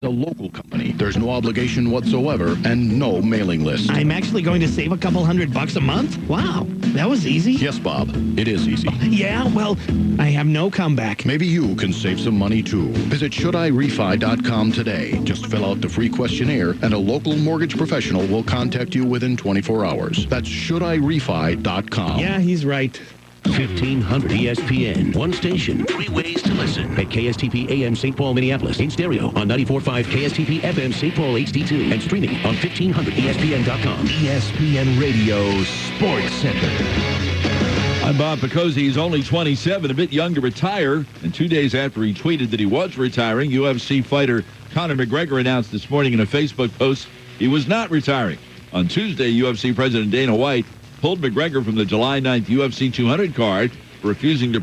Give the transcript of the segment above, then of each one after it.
a local company. There's no obligation whatsoever and no mailing list. I'm actually going to save a couple $100 a month? Wow, that was easy. Yes, Bob, it is easy. Yeah, well, I have no comeback. Maybe you can save some money too. Visit shouldirefi.com today. Just fill out the free questionnaire and a local mortgage professional will contact you within 24 hours. That's shouldirefi.com. Yeah, he's right. 1500 ESPN. One station, 3 ways to listen. At KSTP AM St. Paul, Minneapolis. In stereo on 94.5 KSTP FM St. Paul HD2. And streaming on 1500ESPN.com. ESPN Radio Sports Center. I'm Bob Picozzi. He's only 27, a bit young to retire. And 2 days after he tweeted that he was retiring, UFC fighter Conor McGregor announced this morning in a Facebook post he was not retiring. On Tuesday, UFC President Dana White pulled McGregor from the July 9th UFC 200 card for refusing to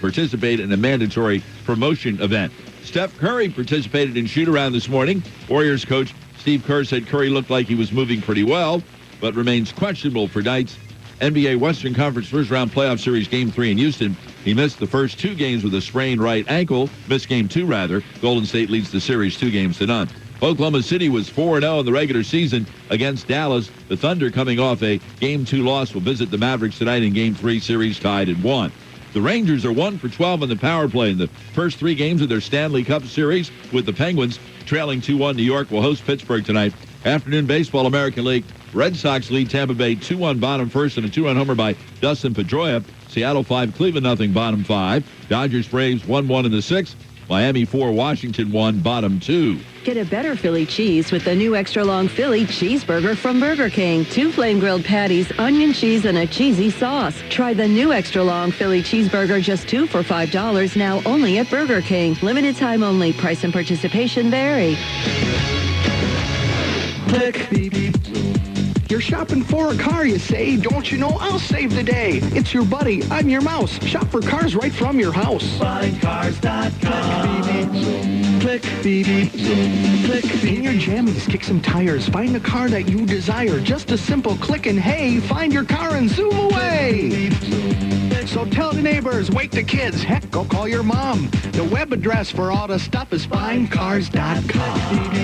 participate in a mandatory promotion event. Steph Curry participated in shoot-around this morning. Warriors coach Steve Kerr said Curry looked like he was moving pretty well, but remains questionable for tonight's NBA Western Conference first-round playoff series Game 3 in Houston. He missed the first 2 games with a sprained right ankle. Missed Game 2, rather. Golden State leads the series 2-0. Oklahoma City was 4-0 in the regular season against Dallas. The Thunder, coming off a Game 2 loss, will visit the Mavericks tonight in Game 3, series tied at 1. The Rangers are 1 for 12 on the power play in the first 3 games of their Stanley Cup series, with the Penguins trailing 2-1. New York will host Pittsburgh tonight. Afternoon baseball, American League. Red Sox lead Tampa Bay 2-1 bottom first, and a 2-run homer by Dustin Pedroia. Seattle 5, Cleveland 0 bottom 5. Dodgers Braves 1-1 in the 6th. Miami 4, Washington 1 bottom 2. Get a better Philly cheese with the new extra-long Philly cheeseburger from Burger King. 2 flame-grilled patties, onion cheese, and a cheesy sauce. Try the new extra-long Philly cheeseburger, just 2 for $5, now only at Burger King. Limited time only. Price and participation vary. Click. Beep, beep. You're shopping for a car, you say. Don't you know I'll save the day? It's your buddy. I'm your mouse. Shop for cars right from your house. Findcars.com. Click, beep, beep. Click, beep. In your jammies, kick some tires. Find the car that you desire. Just a simple click and hey, find your car and zoom away. So tell the neighbors, wake the kids. Heck, go call your mom. The web address for all the stuff is findcars.com.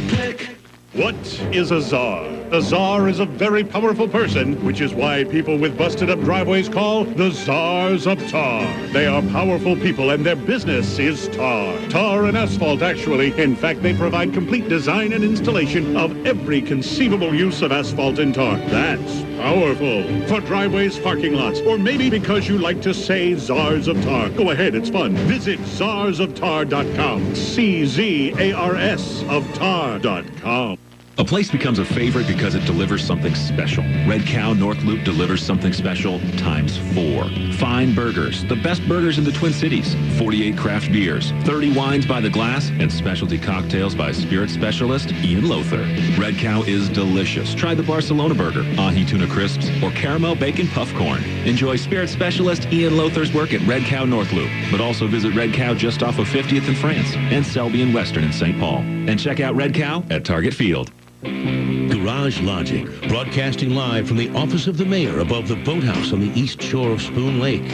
Click. What is a czar? A czar is a very powerful person, which is why people with busted-up driveways call the czars of tar. They are powerful people, and their business is tar. Tar and asphalt, actually. In fact, they provide complete design and installation of every conceivable use of asphalt and tar. That's powerful. For driveways, parking lots, or maybe because you like to say czars of tar. Go ahead, it's fun. Visit czarsoftar.com. CZARS of tar.com. A place becomes a favorite because it delivers something special. Red Cow North Loop delivers something special times 4. Fine burgers, the best burgers in the Twin Cities. 48 craft beers, 30 wines by the glass, and specialty cocktails by spirit specialist Ian Lothar. Red Cow is delicious. Try the Barcelona burger, ahi tuna crisps, or caramel bacon puff corn. Enjoy spirit specialist Ian Lothar's work at Red Cow North Loop, but also visit Red Cow just off of 50th in France and Selby and Western in St. Paul. And check out Red Cow at Target Field. Garage Logic, broadcasting live from the office of the mayor above the boathouse on the east shore of Spoon Lake.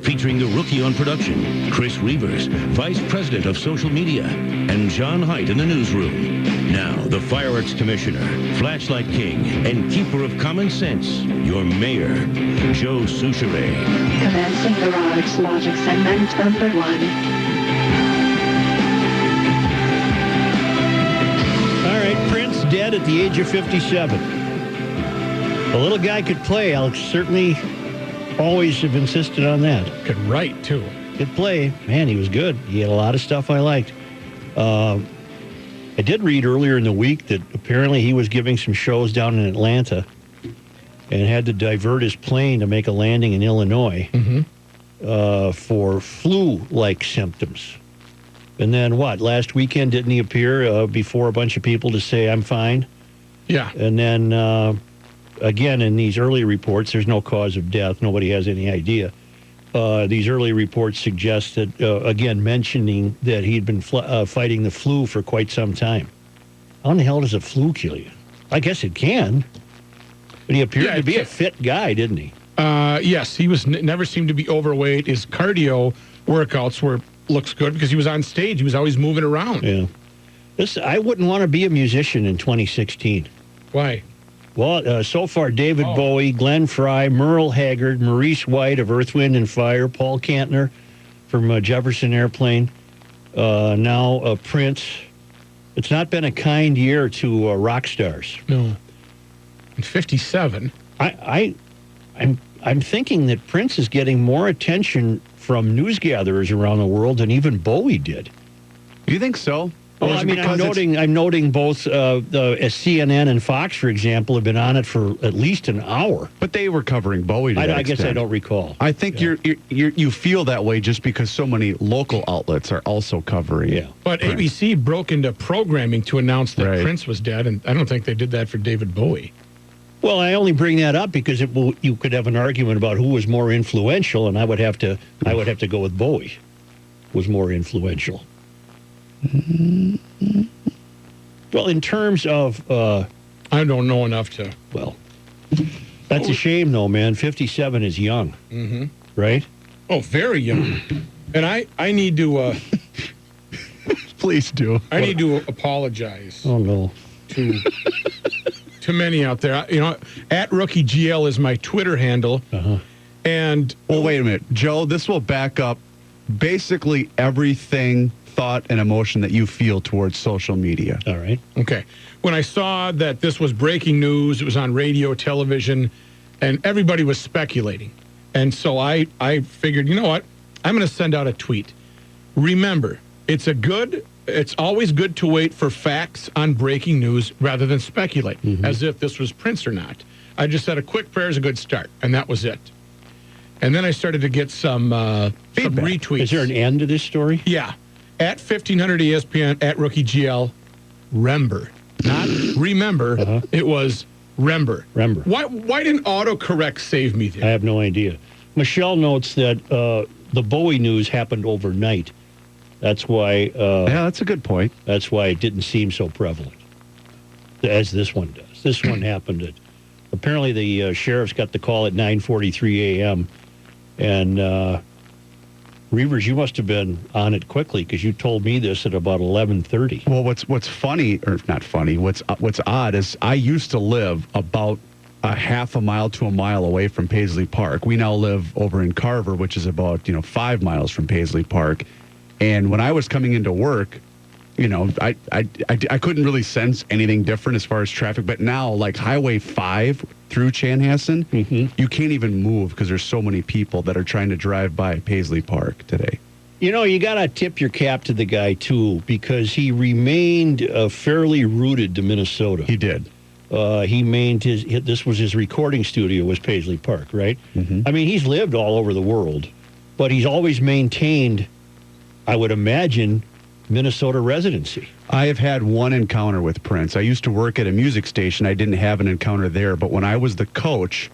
Featuring the rookie on production, Chris Reavers, vice president of social media, and John Haidt in the newsroom. Now, the fireworks commissioner, flashlight king, and keeper of common sense, your mayor, Joe Soucheray. Commencing Garage Logic segment number 1. Dead at the age of 57. The little guy could play. I'll certainly always have insisted on that. Could write, too. Could play. Man, he was good. He had a lot of stuff I liked. I did read earlier in the week that apparently he was giving some shows down in Atlanta and had to divert his plane to make a landing in Illinois for flu-like symptoms. And then what? Last weekend, didn't he appear before a bunch of people to say, I'm fine? Yeah. And then, again, in these early reports, there's no cause of death. Nobody has any idea. These early reports suggest that, again, mentioning that he'd been fighting the flu for quite some time. How in the hell does a flu kill you? I guess it can. But he appeared to be a fit guy, didn't he? Yes, he was never seemed to be overweight. His cardio workouts looks good because he was on stage. He was always moving around. Yeah. I wouldn't want to be a musician in 2016. Why? Well, so far, David Bowie, Glenn Frey, Merle Haggard, Maurice White of Earth, Wind and Fire, Paul Kantner from Jefferson Airplane, now Prince. It's not been a kind year to rock stars. No. In 57. I'm thinking that Prince is getting more attention from news gatherers around the world than even Bowie did. Do you think so? Well, I mean, I'm noting both CNN and Fox, for example, have been on it for at least an hour. But they were covering Bowie to that I guess I extent. don't recall. I think you feel that way just because so many local outlets are also covering. Yeah. But ABC broke into programming to announce that Right. Prince was dead, and I don't think they did that for David Bowie. Well, I only bring that up because you could have an argument about who was more influential, and I would have to go with Bowie was more influential. Well, in terms of I don't know enough to. Well, that's a shame, though, man. 57 is young, right? Oh, very young. And I need to. Please do. I need to apologize. Oh no. To many out there. You know, @RookieGL is my Twitter handle. And well, wait a minute, Joe. This will back up basically everything, thought, and emotion that you feel towards social media. All right. Okay. When I saw that this was breaking news, it was on radio, television, and everybody was speculating. And so I figured, you know what? I'm going to send out a tweet. Remember, it's always good to wait for facts on breaking news rather than speculate, as if this was Prince or not. I just said a quick prayer is a good start, and that was it. And then I started to get some retweets. Is there an end to this story? Yeah. @1500 ESPN, @RookieGL, Rember. Not remember, it was Rember. Rember. Why didn't autocorrect save me there? I have no idea. Michelle notes that the Bowie news happened overnight. That's why. Yeah, that's a good point. That's why it didn't seem so prevalent as this one does. This one happened at. Apparently, the sheriff's got the call at 9:43 a.m. And Reavers, you must have been on it quickly because you told me this at about 11:30. Well, what's funny, or not funny, what's odd is I used to live about a half a mile to a mile away from Paisley Park. We now live over in Carver, which is about 5 miles from Paisley Park. And when I was coming into work, I couldn't really sense anything different as far as traffic. But now, like Highway 5 through Chanhassen, you can't even move because there's so many people that are trying to drive by Paisley Park today. You got to tip your cap to the guy, too, because he remained fairly rooted to Minnesota. He did. He maintained this was his recording studio, was Paisley Park, right? I mean, he's lived all over the world, but he's always maintained, I would imagine, Minnesota residency. I have had one encounter with Prince. I used to work at a music station. I didn't have an encounter there, but when I was the coach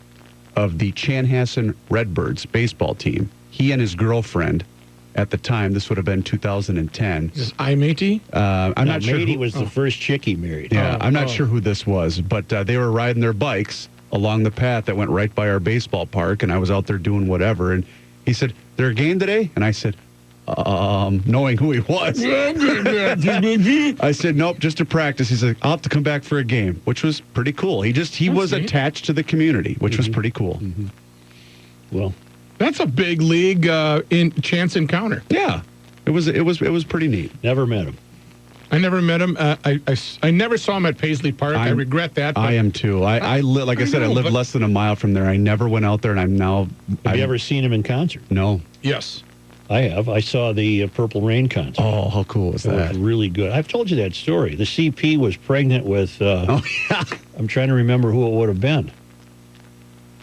of the Chanhassen Redbirds baseball team, he and his girlfriend at the time, this would have been 2010. Is this I-Matey? I'm not sure. Matey was the first chick he married. Yeah, I'm not sure who this was, but they were riding their bikes along the path that went right by our baseball park, and I was out there doing whatever, and he said, "There a game today?" And I said, knowing who he was. I said, "Nope, just to practice." He said, "I'll have to come back for a game," which was pretty cool. He was attached to the community, which was pretty cool. Well, that's a big league in chance encounter. Yeah, it was pretty neat. Never met him. I never met him. I never saw him at Paisley Park. I regret that. I am too. Like I said, I live less than a mile from there. I never went out there, and I'm now. Have you ever seen him in concert? No. Yes. I have. I saw the Purple Rain concert. Oh, how cool was that? It was really good. I've told you that story. The CP was pregnant with, I'm trying to remember who it would have been.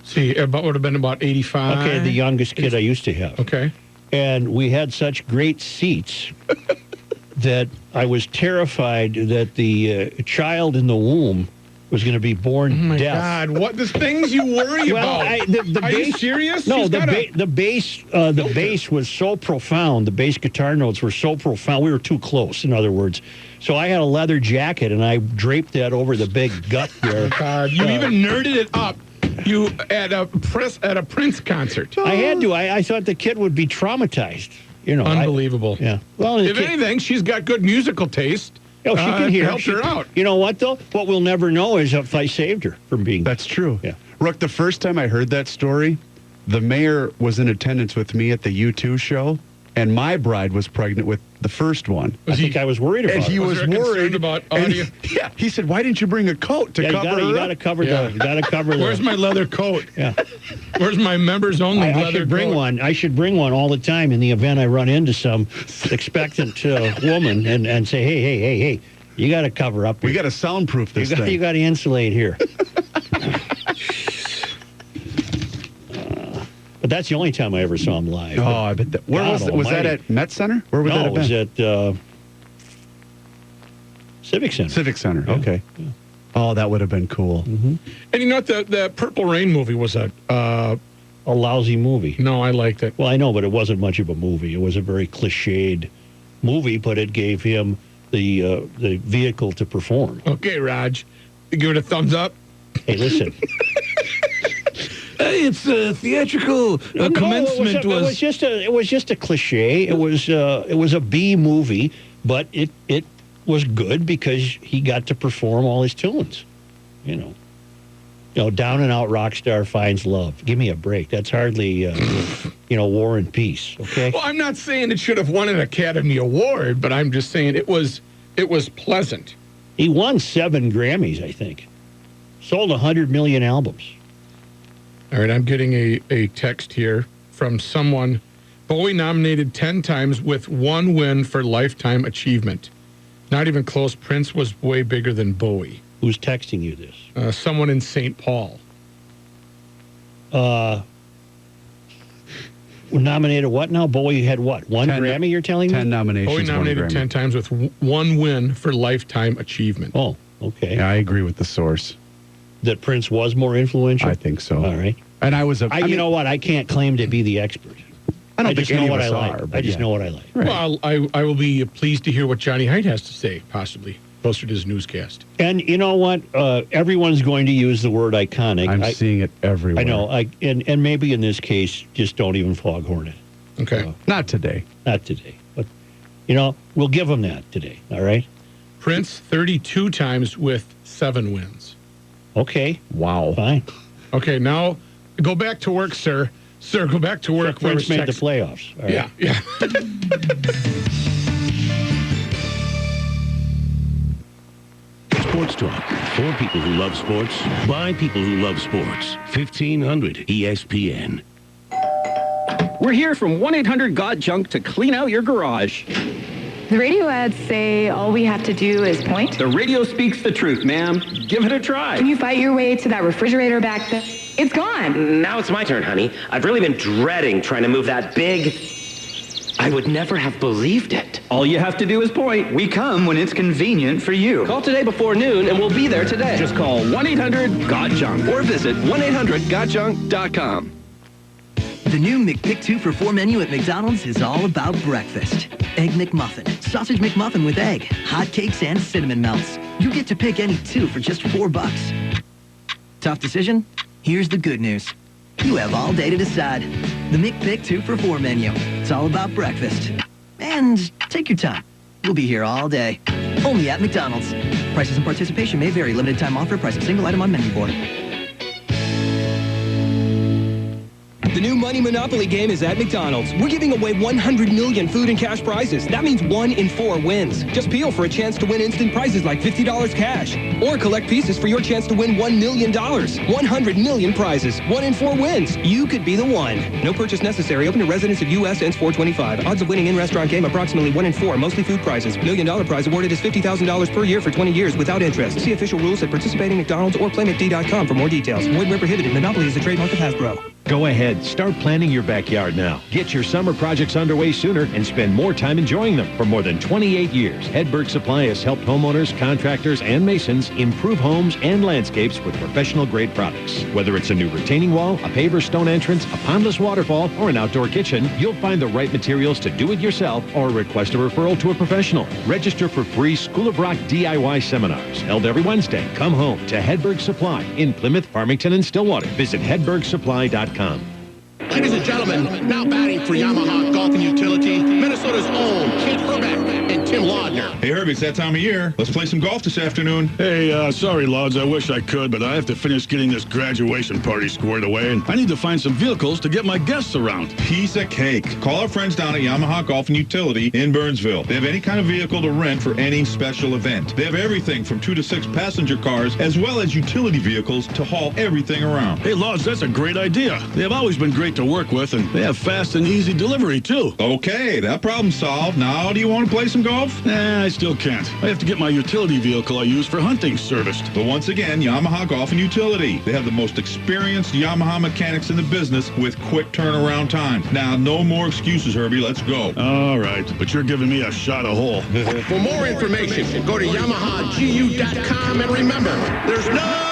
See, it would have been about 85. Okay, the youngest kid I used to have. Okay. And we had such great seats that I was terrified that the child in the womb was going to be born deaf. Oh, my God. What the things you worry about? Are you serious? No, the bass was so profound. The bass guitar notes were so profound. We were too close, in other words. So I had a leather jacket, and I draped that over the big gut there. Oh, God. You even nerded it up. You at a Prince concert. I had to. I thought the kid would be traumatized. Unbelievable. Yeah. Well, if anything, she's got good musical taste. Oh, she can hear. helped her out. You know what, though? What we'll never know is if I saved her from being... That's true. Yeah. Rook, the first time I heard that story, the mayor was in attendance with me at the U2 show, and my bride was pregnant with the first one. I think I was worried about And it. he was worried about and audio? he said, "Why didn't you bring a coat to cover her?" You got to cover the. You got to cover the. Where's my leather coat? Yeah. Where's my members only I leather should bring coat? one. I should bring one all the time in the event I run into some expectant woman and say, hey, you got to cover up. We got to soundproof this thing. You got to insulate here. But that's the only time I ever saw him live. Oh, I bet that. Where was that at Met Center? Where would that have been? It was at Civic Center. Civic Center. Yeah. Okay. Yeah. Oh, that would have been cool. Mm-hmm. And you know what? The Purple Rain movie was a lousy movie. No, I liked it. Well, I know, but it wasn't much of a movie. It was a very cliched movie, but it gave him the vehicle to perform. Okay, Raj. You give it a thumbs up? Hey, listen. It's a theatrical commencement. It was just a cliche. It was a B movie, but it was good because he got to perform all his tunes. You know, down and out rock star finds love. Give me a break. That's hardly War and Peace. Okay. Well, I'm not saying it should have won an Academy Award, but I'm just saying it was pleasant. He won 7 Grammys, I think. Sold 100 million albums. All right, I'm getting a text here from someone. Bowie nominated 10 times with 1 win for Lifetime Achievement. Not even close. Prince was way bigger than Bowie. Who's texting you this? Someone in St. Paul. Nominated what now? Bowie had what? 1 Grammy, you're telling me? 10 nominations. Bowie nominated 10 times with 1 win for Lifetime Achievement. Oh, okay. Yeah, I agree with the source. That Prince was more influential? I think so. All right. And I was you know what? I can't claim to be the expert. I don't think just know any what of us I like. are, but I just yeah. know what I like. Right. Well, I will be pleased to hear what Johnny Height has to say, possibly, closer to his newscast. And you know what? Everyone's going to use the word iconic. I'm seeing it everywhere. I know. And maybe in this case, just don't even foghorn it. Okay. Not today. Not today. But, we'll give him that today. All right? Prince 32 times with 7 wins. Okay. Wow. Fine. Okay, now go back to work, sir. Sir, go back to work. Prince made the playoffs. All right. Yeah. Sports Talk. For people who love sports, by people who love sports. 1500 ESPN. We're here from 1-800-GOT-JUNK to clean out your garage. The radio ads say all we have to do is point. The radio speaks the truth, ma'am. Give it a try. Can you fight your way to that refrigerator back there? It's gone. Now it's my turn, honey. I've really been dreading trying to move that big... I would never have believed it. All you have to do is point. We come when it's convenient for you. Call today before noon and we'll be there today. Just call 1-800-GOT-JUNK or visit 1-800-GOTJUNK.com. The new McPick 2 for $4 menu at McDonald's is all about breakfast. Egg McMuffin, sausage McMuffin with egg, hot cakes, and cinnamon melts. You get to pick any 2 for just $4. Tough decision? Here's the good news. You have all day to decide. The McPick 2 for $4 menu. It's all about breakfast. And take your time. We'll be here all day. Only at McDonald's. Prices and participation may vary. Limited time offer. Price of single item on menu board. The new Money Monopoly game is at McDonald's. We're giving away 100 million food and cash prizes. That means 1 in 4 wins. Just peel for a chance to win instant prizes like $50 cash. Or collect pieces for your chance to win $1 million. 100 million prizes. 1 in 4 wins. You could be the one. No purchase necessary. Open to residents of U.S. ends 425. Odds of winning in-restaurant game approximately 1 in 4. Mostly food prizes. $1 million prize awarded is $50,000 per year for 20 years without interest. See official rules at participating McDonald's or playmcd.com for more details. Void where prohibited. Monopoly is a trademark of Hasbro. Go ahead, start planning your backyard now. Get your summer projects underway sooner and spend more time enjoying them. For more than 28 years, Hedberg Supply has helped homeowners, contractors, and masons improve homes and landscapes with professional-grade products. Whether it's a new retaining wall, a paver stone entrance, a pondless waterfall, or an outdoor kitchen, you'll find the right materials to do it yourself or request a referral to a professional. Register for free School of Rock DIY seminars held every Wednesday. Come home to Hedberg Supply in Plymouth, Farmington, and Stillwater. Visit hedbergsupply.com. Ladies and gentlemen, now batting for Yamaha Golf and Utility, Minnesota's own Kent Herbeck and Tim Laudner. Hey, Herbie, it's that time of year. Let's play some golf this afternoon. Hey, sorry, Lods. I wish I could, but I have to finish getting this graduation party squared away, and I need to find some vehicles to get my guests around. Piece of cake. Call our friends down at Yamaha Golf and Utility in Burnsville. They have any kind of vehicle to rent for any special event. They have everything from 2 to 6 passenger cars, as well as utility vehicles to haul everything around. Hey, Lods, that's a great idea. They have always been great to work with, and they have fast and easy delivery, too. Okay, that problem solved. Now, do you want to play some golf? I still can't. I have to get my utility vehicle I use for hunting serviced. But once again, Yamaha Golf and Utility. They have the most experienced Yamaha mechanics in the business with quick turnaround time. Now, no more excuses, Herbie. Let's go. All right, but you're giving me a shot a hole. For more information, go to YamahaGU.com, and remember, there's no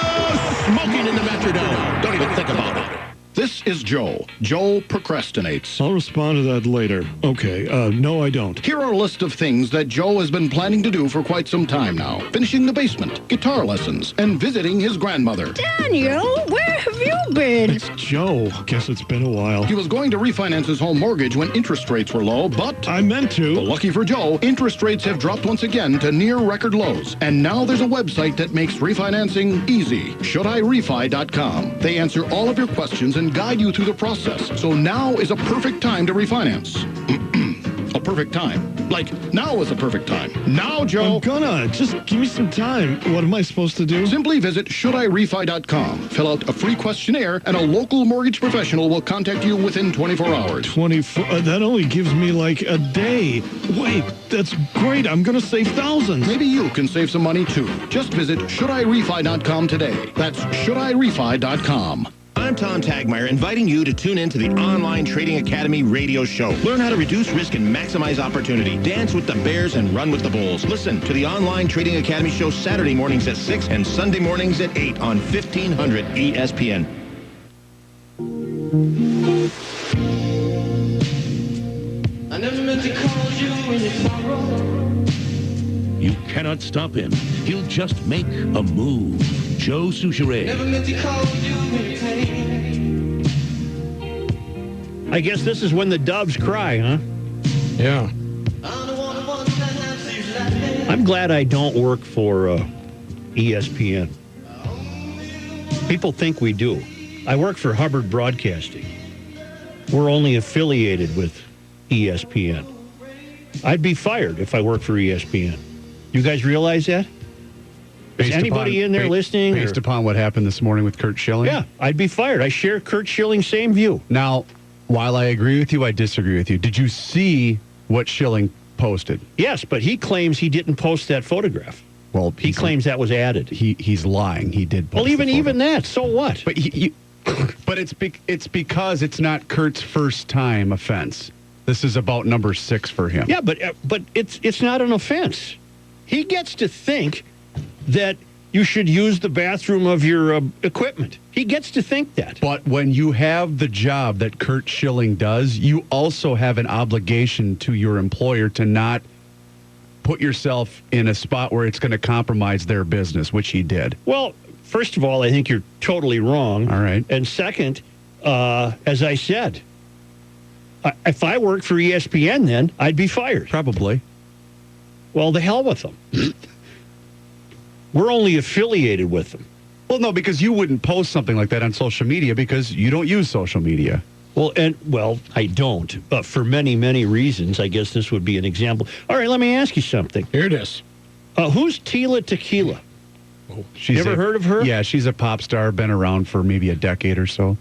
smoking in the Metrodome. Don't even think about it. This is Joe. Joe procrastinates. I'll respond to that later. Okay, no, I don't. Here are a list of things that Joe has been planning to do for quite some time now. Finishing the basement, guitar lessons, and visiting his grandmother. Daniel, where have you been? It's Joe. Guess it's been a while. He was going to refinance his home mortgage when interest rates were low, but... I meant to. But lucky for Joe, interest rates have dropped once again to near record lows. And now there's a website that makes refinancing easy. ShouldIRefi.com. They answer all of your questions and guide you through the process. So now is a perfect time to refinance. A perfect time. Like, now is a perfect time. Now, Joe. I'm gonna. Just give me some time. What am I supposed to do? Simply visit ShouldIRefi.com. Fill out a free questionnaire, and a local mortgage professional will contact you within 24 hours. 24? That only gives me like a day. Wait, that's great. I'm gonna save thousands. Maybe you can save some money, too. Just visit ShouldIRefi.com today. That's ShouldIRefi.com. I'm Tom Tagmeyer, inviting you to tune in to the Online Trading Academy radio show. Learn how to reduce risk and maximize opportunity. Dance with the bears and run with the bulls. Listen to the Online Trading Academy show Saturday mornings at 6 and Sunday mornings at 8 on 1500 ESPN. I never meant to call you when you sorrow. You cannot stop him. He'll just make a move. Joe Soucheray. Never meant to call you when you pain. I guess this is when the doves cry, huh? Yeah. I'm glad I don't work for ESPN. People think we do. I work for Hubbard Broadcasting. We're only affiliated with ESPN. I'd be fired if I worked for ESPN. You guys realize that? Is anybody in there listening? Based upon what happened this morning with Curt Schilling? Yeah, I'd be fired. I share Curt Schilling's same view. Now, while I agree with you, I disagree with you. Did you see what Schilling posted? Yes, but he claims he didn't post that photograph. Well, he claims that was added. He's lying. He did post Well, even that, so what? But but it's because it's not Curt's first time offense. This is about number 6 for him. Yeah, but it's not an offense. He gets to think that you should use the bathroom of your equipment. He gets to think that. But when you have the job that Curt Schilling does, you also have an obligation to your employer to not put yourself in a spot where it's going to compromise their business, which he did. Well, first of all, I think you're totally wrong. All right. And second, as I said, if I worked for ESPN then, I'd be fired. Probably. Well, the hell with them. We're only affiliated with them. Well, no, because you wouldn't post something like that on social media because you don't use social media. Well, I don't. But for many, many reasons, I guess this would be an example. All right, let me ask you something. Here it is. Who's Tila Tequila? Oh, you ever heard of her? Yeah, she's a pop star, been around for maybe a decade or so.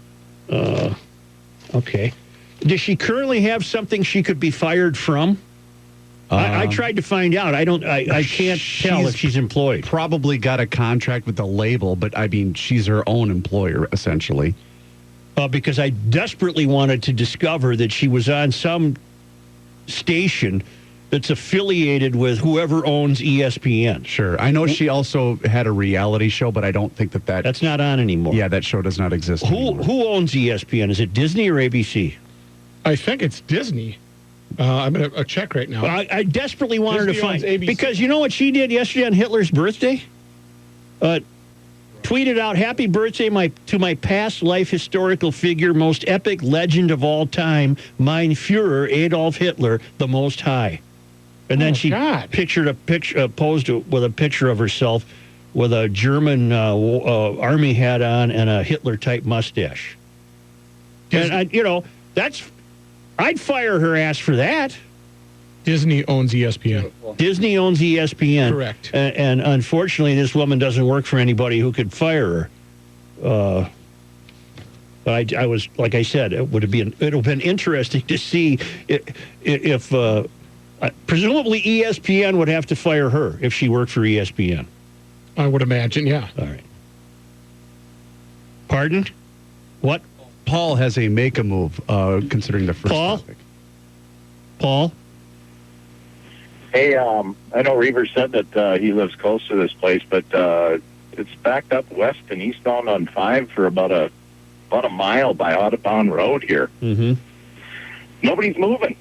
Okay. Does she currently have something she could be fired from? I tried to find out. I can't tell if she's employed. Probably got a contract with the label, but I mean, she's her own employer, essentially. Because I desperately wanted to discover that she was on some station that's affiliated with whoever owns ESPN. Sure. I know she also had a reality show, but I don't think that's not on anymore. Yeah, that show does not exist anymore. Who owns ESPN? Is it Disney or ABC? I think it's Disney. I'm going to check right now. I desperately wanted Disney to find... owns ABC. Because you know what she did yesterday on Hitler's birthday? Tweeted out, "Happy birthday to my past life historical figure, most epic legend of all time, mein Führer, Adolf Hitler, the Most High." And then she posed with a picture of herself with a German army hat on and a Hitler-type mustache. And, I'd fire her ass for that. Disney owns ESPN. Disney owns ESPN. Correct. And unfortunately, this woman doesn't work for anybody who could fire her. But I was, like I said, it would have been interesting to see if presumably ESPN would have to fire her if she worked for ESPN. I would imagine, yeah. All right. Pardon? What? Paul has a make a move considering the first topic. Paul? Hey, I know Reaver said that he lives close to this place, but it's backed up west and eastbound on 5 for about a mile by Audubon Road here. Mm-hmm. Nobody's moving.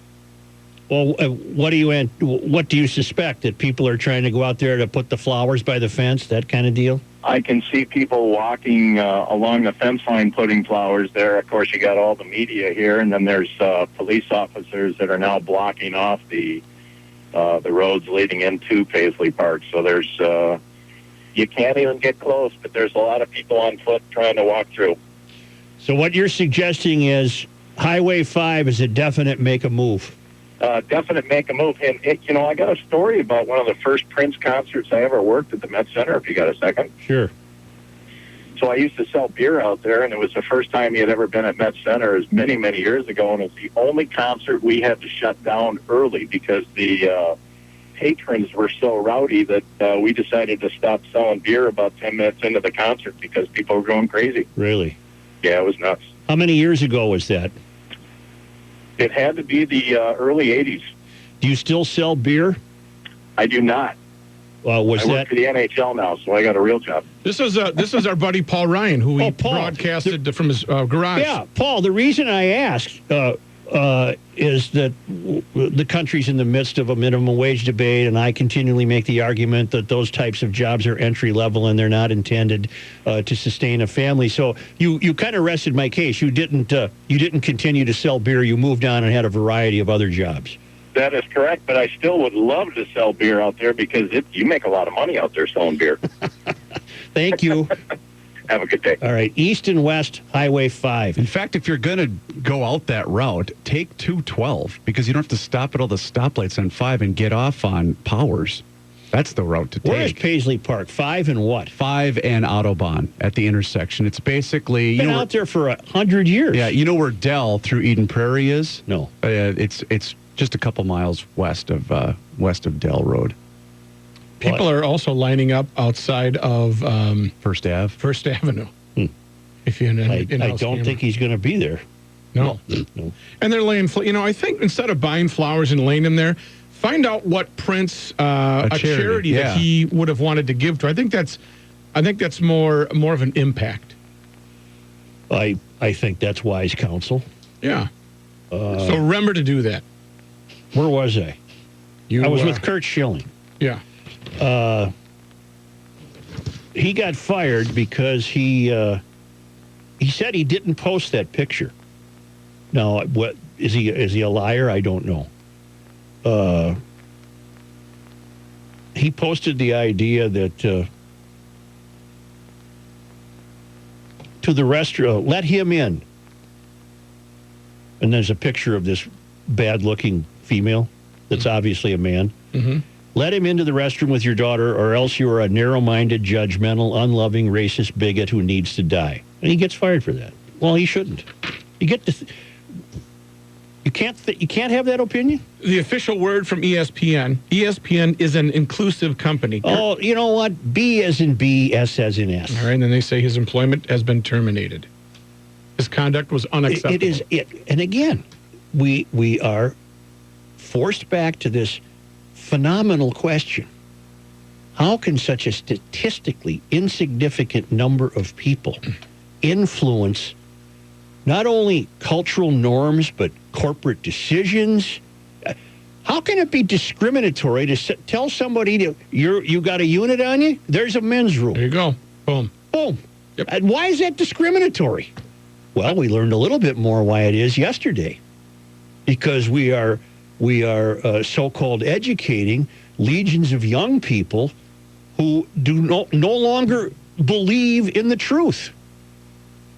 Well, what do you suspect? That people are trying to go out there to put the flowers by the fence, that kind of deal? I can see people walking along the fence line putting flowers there. Of course, you got all the media here, and then there's police officers that are now blocking off the roads leading into Paisley Park. So there's you can't even get close, but there's a lot of people on foot trying to walk through. So what you're suggesting is Highway 5 is a definite make a move. Definite make a move. And, I got a story about one of the first Prince concerts I ever worked at the Met Center, if you got a second. Sure. So I used to sell beer out there, and it was the first time he had ever been at Met Center. It was many, many years ago, and it's the only concert we had to shut down early because the patrons were so rowdy that we decided to stop selling beer about 10 minutes into the concert because people were going crazy. Really? Yeah, it was nuts. How many years ago was that? It had to be the early 80s. Do you still sell beer? I do not. I work for the NHL now, so I got a real job. This is our buddy Paul Ryan, who we broadcasted from his garage. Yeah, Paul, the reason I asked is that the country's in the midst of a minimum wage debate, and I continually make the argument that those types of jobs are entry level and they're not intended to sustain a family. So you kind of rested my case. You didn't continue to sell beer. You moved on and had a variety of other jobs. That is correct, but I still would love to sell beer out there because you make a lot of money out there selling beer. Thank you. Have a good day. All right, east and west, Highway 5. In fact, if you're going to go out that route, take 212 because you don't have to stop at all the stoplights on 5 and get off on Powers. That's the route to take. Where is Paisley Park? 5 and what? 5 and Audubon at the intersection. It's basically... Been out there for 100 years. Yeah, you know where Dell through Eden Prairie is? No. It's just a couple miles west of Dell Road. People are also lining up outside of First Avenue. If you're I don't think he's going to be there. No. And they're laying, I think instead of buying flowers and laying them there, find out what Prince, a charity that he would have wanted to give to. I think that's more of an impact. I think that's wise counsel. Yeah. So remember to do that. Where was I? I was with Curt Schilling. Yeah. He got fired because he said he didn't post that picture. Now, what is he a liar? I don't know. He posted the idea that to the restaurant, let him in. And there's a picture of this bad-looking female that's obviously a man. Mm-hmm. Let him into the restroom with your daughter, or else you are a narrow-minded, judgmental, unloving, racist bigot who needs to die. And he gets fired for that. Well, he shouldn't. You get to. You can't have that opinion. The official word from ESPN. ESPN is an inclusive company. Oh, you know what? B as in B, S as in S. All right, and then they say his employment has been terminated. His conduct was unacceptable. And again, we are forced back to this phenomenal question. How can such a statistically insignificant number of people influence not only cultural norms, but corporate decisions? How can it be discriminatory to tell somebody you got a unit on you? There's a men's room. There you go. Boom. Boom. Yep. And why is that discriminatory? Well, we learned a little bit more why it is yesterday. Because we are We are so-called educating legions of young people who do no longer believe in the truth.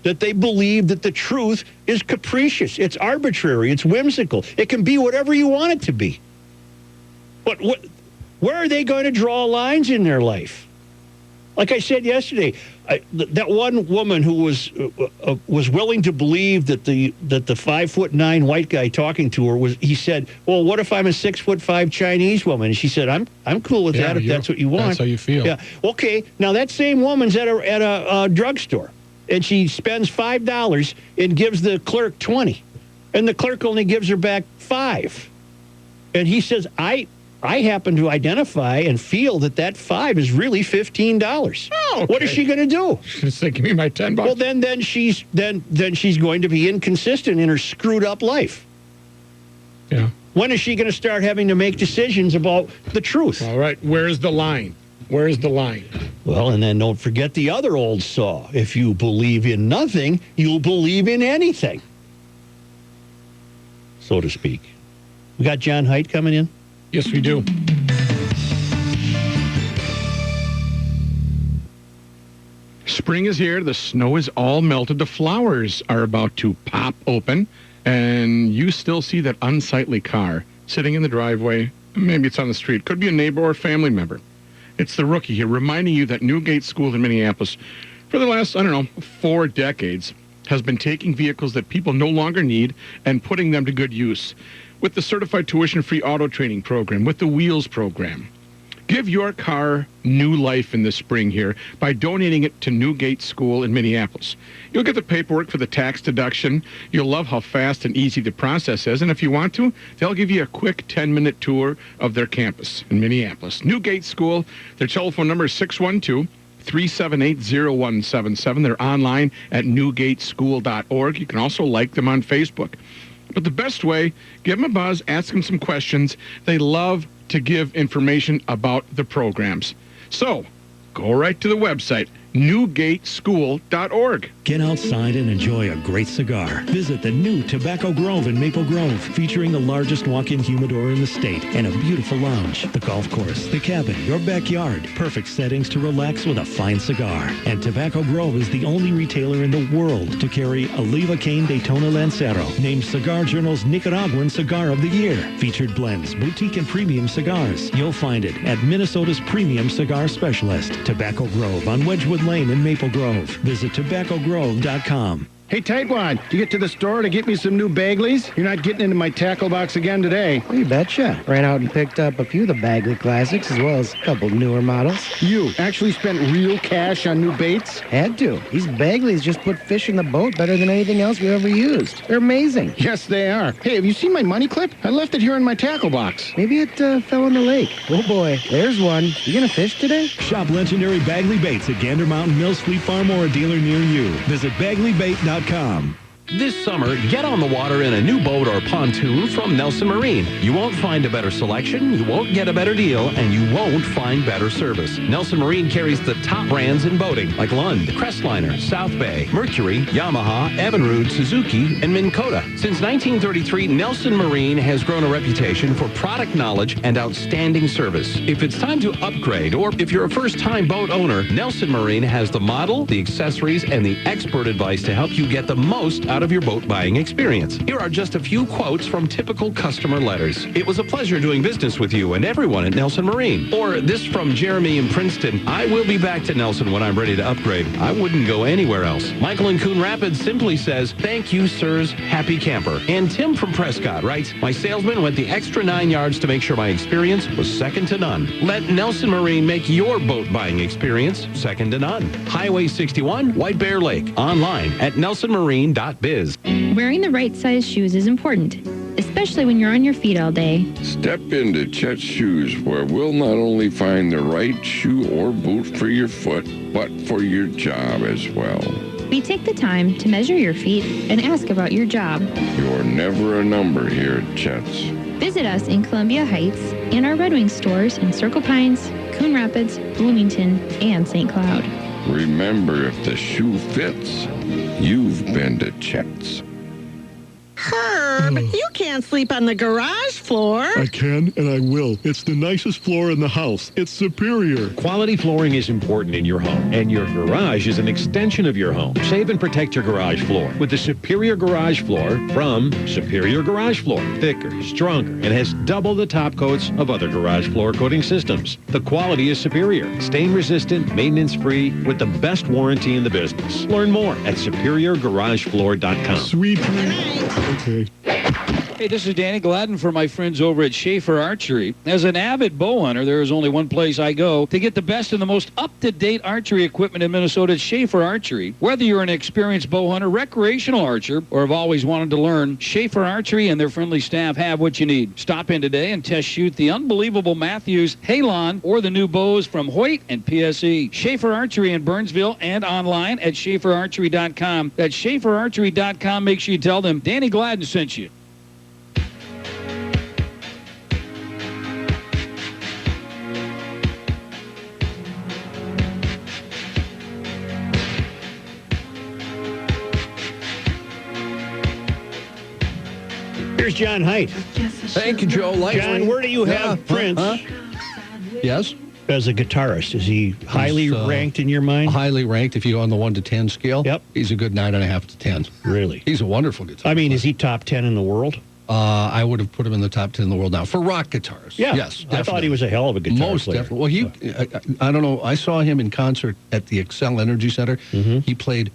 That they believe that the truth is capricious, it's arbitrary, it's whimsical. It can be whatever you want it to be. But where are they going to draw lines in their life? Like I said yesterday, that one woman who was willing to believe that the 5'9" white guy talking to her he said, well, what if I'm a 6'5" Chinese woman? And she said, I'm cool with that if that's what you want. That's how you feel. Yeah. Okay. Now that same woman's at a drugstore, and she spends $5 and gives the clerk $20, and the clerk only gives her back $5, and he says, I happen to identify and feel that $5 is really $15. Oh, okay. What is she going to do? She's going to say, give me my $10. Well, then she's going to be inconsistent in her screwed up life. Yeah. When is she going to start having to make decisions about the truth? All right. Where's the line? Where's the line? Well, and then don't forget the other old saw. If you believe in nothing, you'll believe in anything. So to speak. We got John Haidt coming in? Yes, we do. Spring is here. The snow is all melted. The flowers are about to pop open. And you still see that unsightly car sitting in the driveway. Maybe it's on the street. Could be a neighbor or family member. It's the rookie here reminding you that Newgate School in Minneapolis, for the last, 4 decades, has been taking vehicles that people no longer need and putting them to good use. With the Certified Tuition-Free Auto Training Program, with the Wheels Program. Give your car new life in the spring here by donating it to Newgate School in Minneapolis. You'll get the paperwork for the tax deduction. You'll love how fast and easy the process is. And if you want to, they'll give you a quick 10-minute tour of their campus in Minneapolis. Newgate School, their telephone number is 612-378-0177. They're online at newgateschool.org. You can also like them on Facebook. But the best way, give them a buzz, ask them some questions. They love to give information about the programs. So, go right to the website, newgateschool.org. Get outside and enjoy a great cigar. Visit the new Tobacco Grove in Maple Grove, featuring the largest walk-in humidor in the state and a beautiful lounge. The golf course, the cabin, your backyard. Perfect settings to relax with a fine cigar. And Tobacco Grove is the only retailer in the world to carry Oliva Cane Daytona Lancero, named Cigar Journal's Nicaraguan Cigar of the Year. Featured blends, boutique and premium cigars. You'll find it at Minnesota's premium cigar specialist, Tobacco Grove on Wedgwood Lane in Maple Grove. Visit tobaccogrove.com. Hey, Tightwad, did you get to the store to get me some new Bagleys? You're not getting into my tackle box again today. You betcha. Ran out and picked up a few of the Bagley classics as well as a couple newer models. You actually spent real cash on new baits? Had to. These Bagleys just put fish in the boat better than anything else we ever used. They're amazing. Yes, they are. Hey, have you seen my money clip? I left it here in my tackle box. Maybe it fell in the lake. Oh boy, there's one. You gonna fish today? Shop legendary Bagley baits at Gander Mountain Mills Fleet Farm or a dealer near you. Visit BagleyBait.com. This summer, get on the water in a new boat or pontoon from Nelson Marine. You won't find a better selection, you won't get a better deal, and you won't find better service. Nelson Marine carries the top brands in boating, like Lund, Crestliner, South Bay, Mercury, Yamaha, Evinrude, Suzuki, and Minn Kota. Since 1933, Nelson Marine has grown a reputation for product knowledge and outstanding service. If it's time to upgrade, or if you're a first-time boat owner, Nelson Marine has the model, the accessories, and the expert advice to help you get the most out of your boat buying experience. Here are just a few quotes from typical customer letters. It was a pleasure doing business with you and everyone at Nelson Marine. Or this from Jeremy in Princeton. I will be back to Nelson when I'm ready to upgrade. I wouldn't go anywhere else. Michael in Coon Rapids simply says, thank you, sirs, happy camper. And Tim from Prescott writes, my salesman went the extra 9 yards to make sure my experience was second to none. Let Nelson Marine make your boat buying experience second to none. Highway 61, White Bear Lake. Online at nelsonmarine.biz. Wearing the right size shoes is important, especially when you're on your feet all day. Step into Chet's Shoes, where we'll not only find the right shoe or boot for your foot, but for your job as well. We take the time to measure your feet and ask about your job. You're never a number here at Chet's. Visit us in Columbia Heights and our Red Wing stores in Circle Pines, Coon Rapids, Bloomington, and St. Cloud. Remember, if the shoe fits, you've been to Chet's. Her Herb, you can't sleep on the garage floor. I can, and I will. It's the nicest floor in the house. It's superior. Quality flooring is important in your home, and your garage is an extension of your home. Save and protect your garage floor with the Superior Garage Floor from Superior Garage Floor. Thicker, stronger, and has double the top coats of other garage floor coating systems. The quality is superior, stain-resistant, maintenance-free, with the best warranty in the business. Learn more at SuperiorGarageFloor.com. Sweet dreams. Okay. Hey, this is Danny Gladden for my friends over at Schaefer Archery. As an avid bow hunter, there is only one place I go to get the best and the most up-to-date archery equipment in Minnesota. It's Schaefer Archery. Whether you're an experienced bow hunter, recreational archer, or have always wanted to learn, Schaefer Archery and their friendly staff have what you need. Stop in today and test shoot the unbelievable Matthews, Halon, or the new bows from Hoyt and PSE. Schaefer Archery in Burnsville and online at SchaeferArchery.com. That's SchaeferArchery.com. Make sure you tell them Danny Gladden sent you. Here's John Haidt. Thank you, Joe. John, where do you have Prince? Yes. As a guitarist, is he highly ranked in your mind? Highly ranked. If you go on the 1 to 10 scale, yep, he's a good 9.5 to 10. Really? He's a wonderful guitar. I mean, is he top 10 in the world? I would have put him in the top 10 in the world now for rock guitars. Yeah. Yes, definitely. I thought he was a hell of a guitar Most player. definitely. Well, I don't know. I saw him in concert at the Xcel Energy Center. Mm-hmm. He played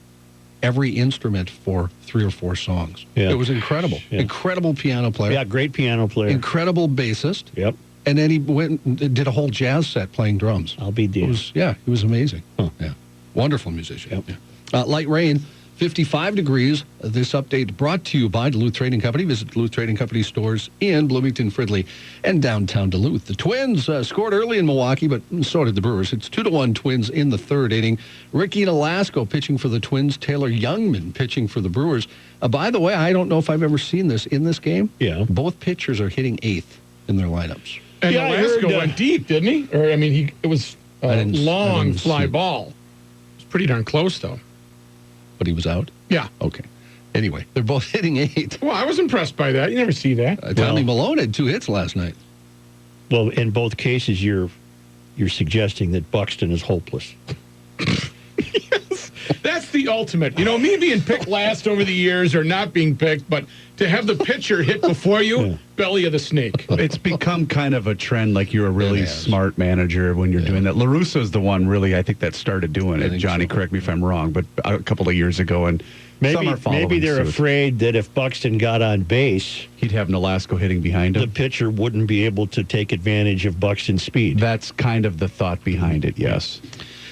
every instrument for 3 or 4 songs. Yeah. It was incredible. Yeah. Incredible piano player. Yeah, great piano player. Incredible bassist. Yep. And then he went and did a whole jazz set playing drums. I'll be damned. He was amazing. Huh. Yeah. Wonderful musician. Yep. Yeah. Light rain, 55 degrees. This update brought to you by Duluth Trading Company. Visit Duluth Trading Company stores in Bloomington, Fridley, and downtown Duluth. The Twins scored early in Milwaukee, but so did the Brewers. It's 2-1 Twins in the third inning. Ricky Nolasco pitching for the Twins. Taylor Youngman pitching for the Brewers. By the way, I don't know if I've ever seen this in this game. Yeah. Both pitchers are hitting 8th in their lineups. And Yeah, I Nolasco heard, went deep, didn't he? Or, I mean, it was a long fly ball. It was pretty darn close, though. But he was out? Yeah. Okay. Anyway, they're both hitting 8. Well, I was impressed by that. You never see that. Tommy Malone had 2 hits last night. Well, in both cases, you're suggesting that Buxton is hopeless. That's the ultimate. You know, me being picked last over the years or not being picked, but to have the pitcher hit before you, belly of the snake. It's become kind of a trend, like you're a really smart manager when you're doing that. LaRusso's the one, really, I think, that started doing it. Johnny, correct me if I'm wrong, but a couple of years ago, and some are following Maybe they're suit. afraid that if Buxton got on base, he'd have Nolasco hitting behind him. The pitcher wouldn't be able to take advantage of Buxton's speed. That's kind of the thought behind it, yes.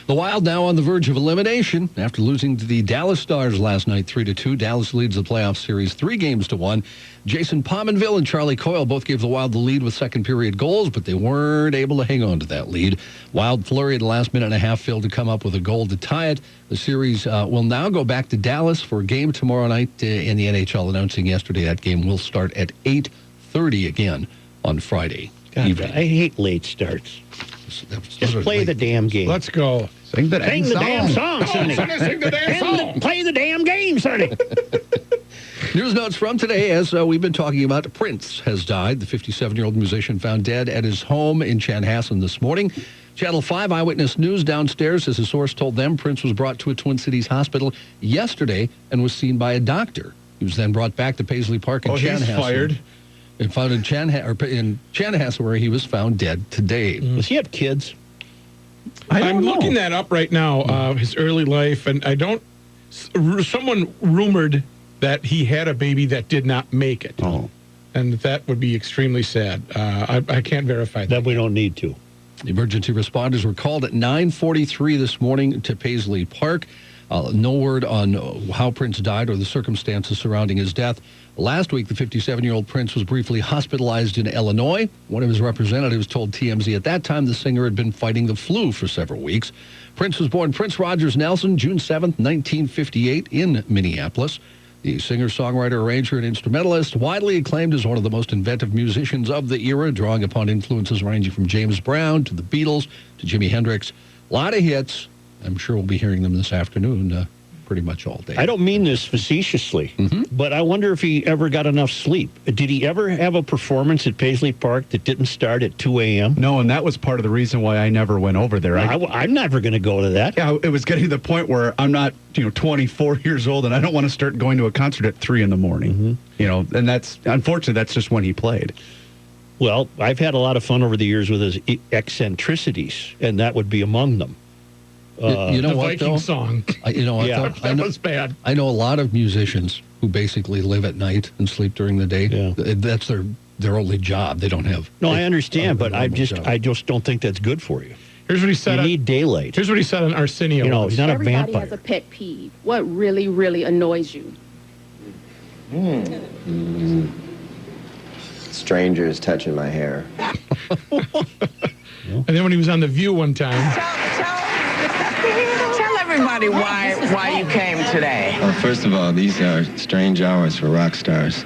The Wild now on the verge of elimination after losing to the Dallas Stars last night 3-2. Dallas leads the playoff series 3-1. Jason Pominville and Charlie Coyle both gave the Wild the lead with second period goals, but they weren't able to hang on to that lead. Wild flurry at the last minute and a half failed to come up with a goal to tie it. The series will now go back to Dallas for a game tomorrow night in the NHL, announcing yesterday that game will start at 8:30 again on Friday evening. I hate late starts. Just play the damn game. Let's go. Sing the damn song. Damn song, Sonny. Sing the damn song. Play the damn game, Sonny. News notes from today, as we've been talking about, Prince has died. The 57-year-old musician found dead at his home in Chanhassen this morning. Channel 5 Eyewitness News downstairs, as a source told them, Prince was brought to a Twin Cities hospital yesterday and was seen by a doctor. He was then brought back to Paisley Park in Chanhassen. He's fired. And found in Chanhassen, where he was found dead today. Does he have kids? I'm looking that up right now, his early life, and someone rumored that he had a baby that did not make it. Oh. And that would be extremely sad. I can't verify that. That we don't need to. Emergency responders were called at 9:43 this morning to Paisley Park. No word on how Prince died or the circumstances surrounding his death. Last week, the 57-year-old Prince was briefly hospitalized in Illinois. One of his representatives told TMZ at that time the singer had been fighting the flu for several weeks. Prince was born Prince Rogers Nelson, June 7th, 1958, in Minneapolis. The singer, songwriter, arranger, and instrumentalist, widely acclaimed as one of the most inventive musicians of the era, drawing upon influences ranging from James Brown to the Beatles to Jimi Hendrix. A lot of hits. I'm sure we'll be hearing them this afternoon. pretty much all day. I don't mean this facetiously, but I wonder if he ever got enough sleep. Did he ever have a performance at Paisley Park that didn't start at 2 a.m.? No, and that was part of the reason why I never went over there. I'm never going to go to that. Yeah, it was getting to the point where I'm not, 24 years old, and I don't want to start going to a concert at 3 in the morning. And that's, unfortunately, that's just when he played. Well, I've had a lot of fun over the years with his eccentricities, and that would be among them. The Viking song. You know what, Yeah, though? that was bad. I know a lot of musicians who basically live at night and sleep during the day. Yeah. That's their only job. They don't have. No, I understand, but I normal just don't think that's good for you. Here's what he said. You need daylight. Here's what he said on Arsenio. He's not a Everybody vampire. has a pet peeve. What really, really annoys you? Strangers touching my hair. And then when he was on The View one time. Tell everybody why you came today. Well, first of all, these are strange hours for rock stars.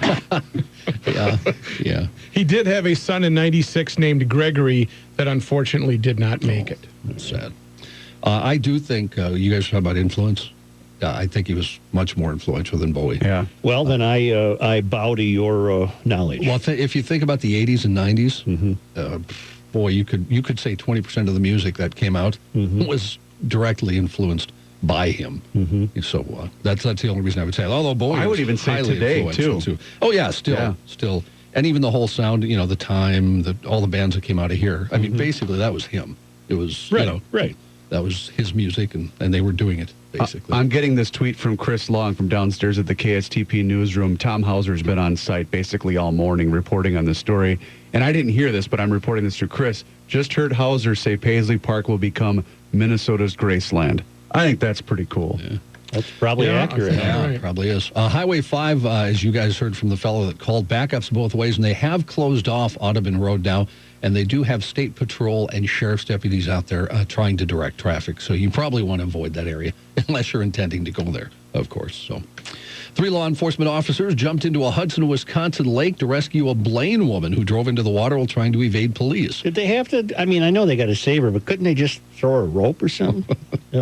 Yeah. He did have a son in '96 named Gregory that unfortunately did not make it. That's sad. I do think you guys talk about influence. I think he was much more influential than Bowie. Yeah. Well, then I bow to your knowledge. Well, if you think about the 80s and 90s, boy, you could say 20% of the music that came out was directly influenced by him. So that's the only reason I would say it. Although Bowie, I would was even say highly today, influential, too. Oh yeah, still, and even the whole sound. The time, all the bands that came out of here. I mean, basically that was him. It was right. That was his music, and they were doing it, basically. I'm getting this tweet from Chris Long from downstairs at the KSTP newsroom. Tom Hauser's been on site basically all morning reporting on the story. And I didn't hear this, but I'm reporting this through Chris. Just heard Hauser say Paisley Park will become Minnesota's Graceland. I think that's pretty cool. Yeah. That's probably accurate. Yeah, it probably is. Highway 5, as you guys heard from the fellow that called, backups both ways, and they have closed off Audubon Road now, and they do have state patrol and sheriff's deputies out there trying to direct traffic. So you probably want to avoid that area, unless you're intending to go there, of course. So 3 law enforcement officers jumped into a Hudson, Wisconsin lake to rescue a Blaine woman who drove into the water while trying to evade police. Did they have to? I mean, I know they got to save her, but couldn't they just throw her a rope or something?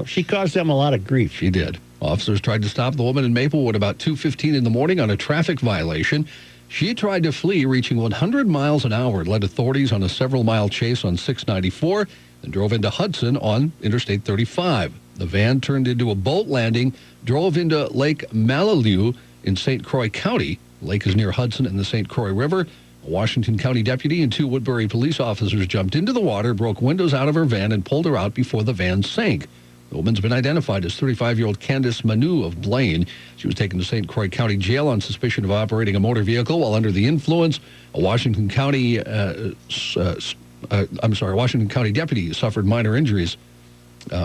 She caused them a lot of grief. She did. Officers tried to stop the woman in Maplewood about 2:15 in the morning on a traffic violation. She tried to flee, reaching 100 miles an hour. It led authorities on a several-mile chase on 694 and drove into Hudson on Interstate 35. The van turned into a boat landing, drove into Lake Malibu in St. Croix County. The lake is near Hudson and the St. Croix River. A Washington County deputy and 2 Woodbury police officers jumped into the water, broke windows out of her van, and pulled her out before the van sank. The woman's been identified as 35-year-old Candace Manu of Blaine. She was taken to St. Croix County Jail on suspicion of operating a motor vehicle while under the influence. A Washington County deputy suffered minor injuries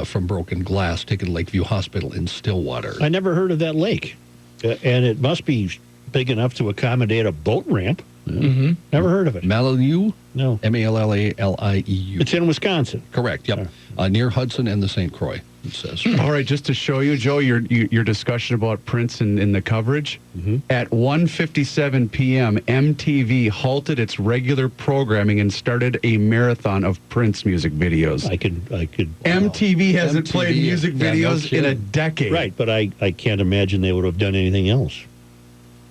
from broken glass, taken to Lakeview Hospital in Stillwater. I never heard of that lake, and it must be big enough to accommodate a boat ramp. Never heard of it. Malibu? No. M-A-L-L-A-L-I-E-U. It's in Wisconsin. Correct, yep. Near Hudson and the St. Croix, it says. All right, just to show you, Joe, your discussion about Prince in the coverage. At 1:57 p.m., MTV halted its regular programming and started a marathon of Prince music videos. I could. MTV hasn't played music videos in a decade. Right, but I can't imagine they would have done anything else.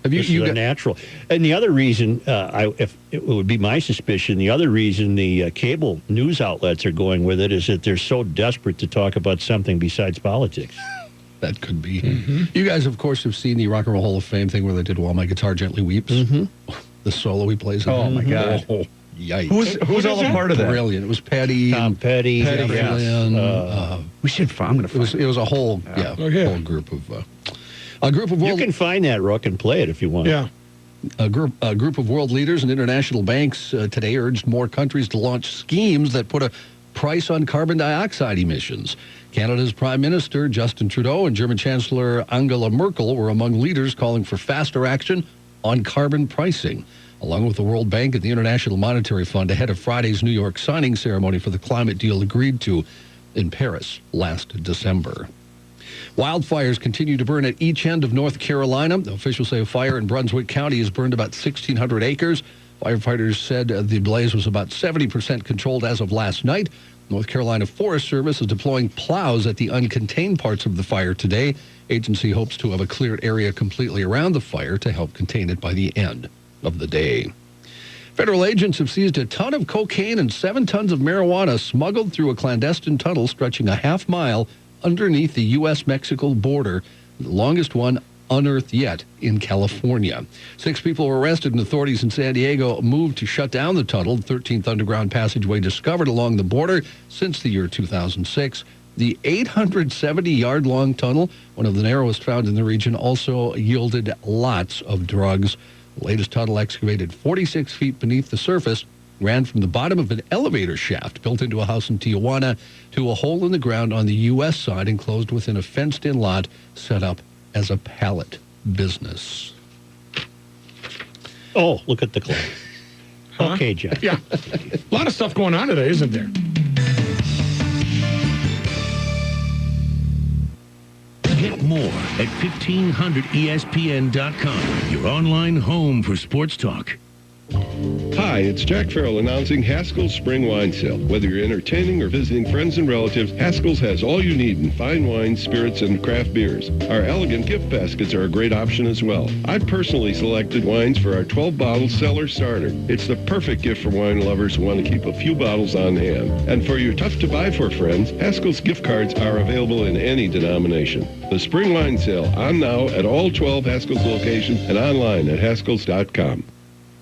You got natural. And the other reason, if it would be my suspicion, the other reason the cable news outlets are going with it is that they're so desperate to talk about something besides politics. That could be. You guys, of course, have seen the Rock and Roll Hall of Fame thing where they did While My Guitar Gently Weeps. The solo he plays. Oh, my God. Oh, yikes. Who's all a part of that? Brilliant. It was Tom Petty, Petty, yes. We should find it. It was a whole, whole group of... A group of world. You can find that, Rook, and play it if you want. Yeah. A group of world leaders and international banks today urged more countries to launch schemes that put a price on carbon dioxide emissions. Canada's Prime Minister Justin Trudeau and German Chancellor Angela Merkel were among leaders calling for faster action on carbon pricing, along with the World Bank and the International Monetary Fund ahead of Friday's New York signing ceremony for the climate deal agreed to in Paris last December. Wildfires continue to burn at each end of North Carolina. Officials say a fire in Brunswick County has burned about 1,600 acres. Firefighters said the blaze was about 70% controlled as of last night. North Carolina Forest Service is deploying plows at the uncontained parts of the fire today. Agency hopes to have a cleared area completely around the fire to help contain it by the end of the day. Federal agents have seized a ton of cocaine and 7 tons of marijuana smuggled through a clandestine tunnel stretching a half mile underneath the U.S.-Mexico border, the longest one unearthed yet in California. 6 people were arrested, and authorities in San Diego moved to shut down the tunnel, the 13th underground passageway discovered along the border since the year 2006. The 870-yard-long tunnel, one of the narrowest found in the region, also yielded lots of drugs. The latest tunnel, excavated 46 feet beneath the surface, ran from the bottom of an elevator shaft built into a house in Tijuana to a hole in the ground on the U.S. side, enclosed within a fenced-in lot set up as a pallet business. Oh, look at the clock. Okay, Jeff. Yeah. A lot of stuff going on today, isn't there? Get more at 1500ESPN.com, your online home for sports talk. Hi, it's Jack Farrell announcing Haskell's Spring Wine Sale. Whether you're entertaining or visiting friends and relatives, Haskell's has all you need in fine wines, spirits, and craft beers. Our elegant gift baskets are a great option as well. I've personally selected wines for our 12-bottle cellar starter. It's the perfect gift for wine lovers who want to keep a few bottles on hand. And for your tough-to-buy-for friends, Haskell's gift cards are available in any denomination. The Spring Wine Sale on now at all 12 Haskell's locations and online at haskells.com.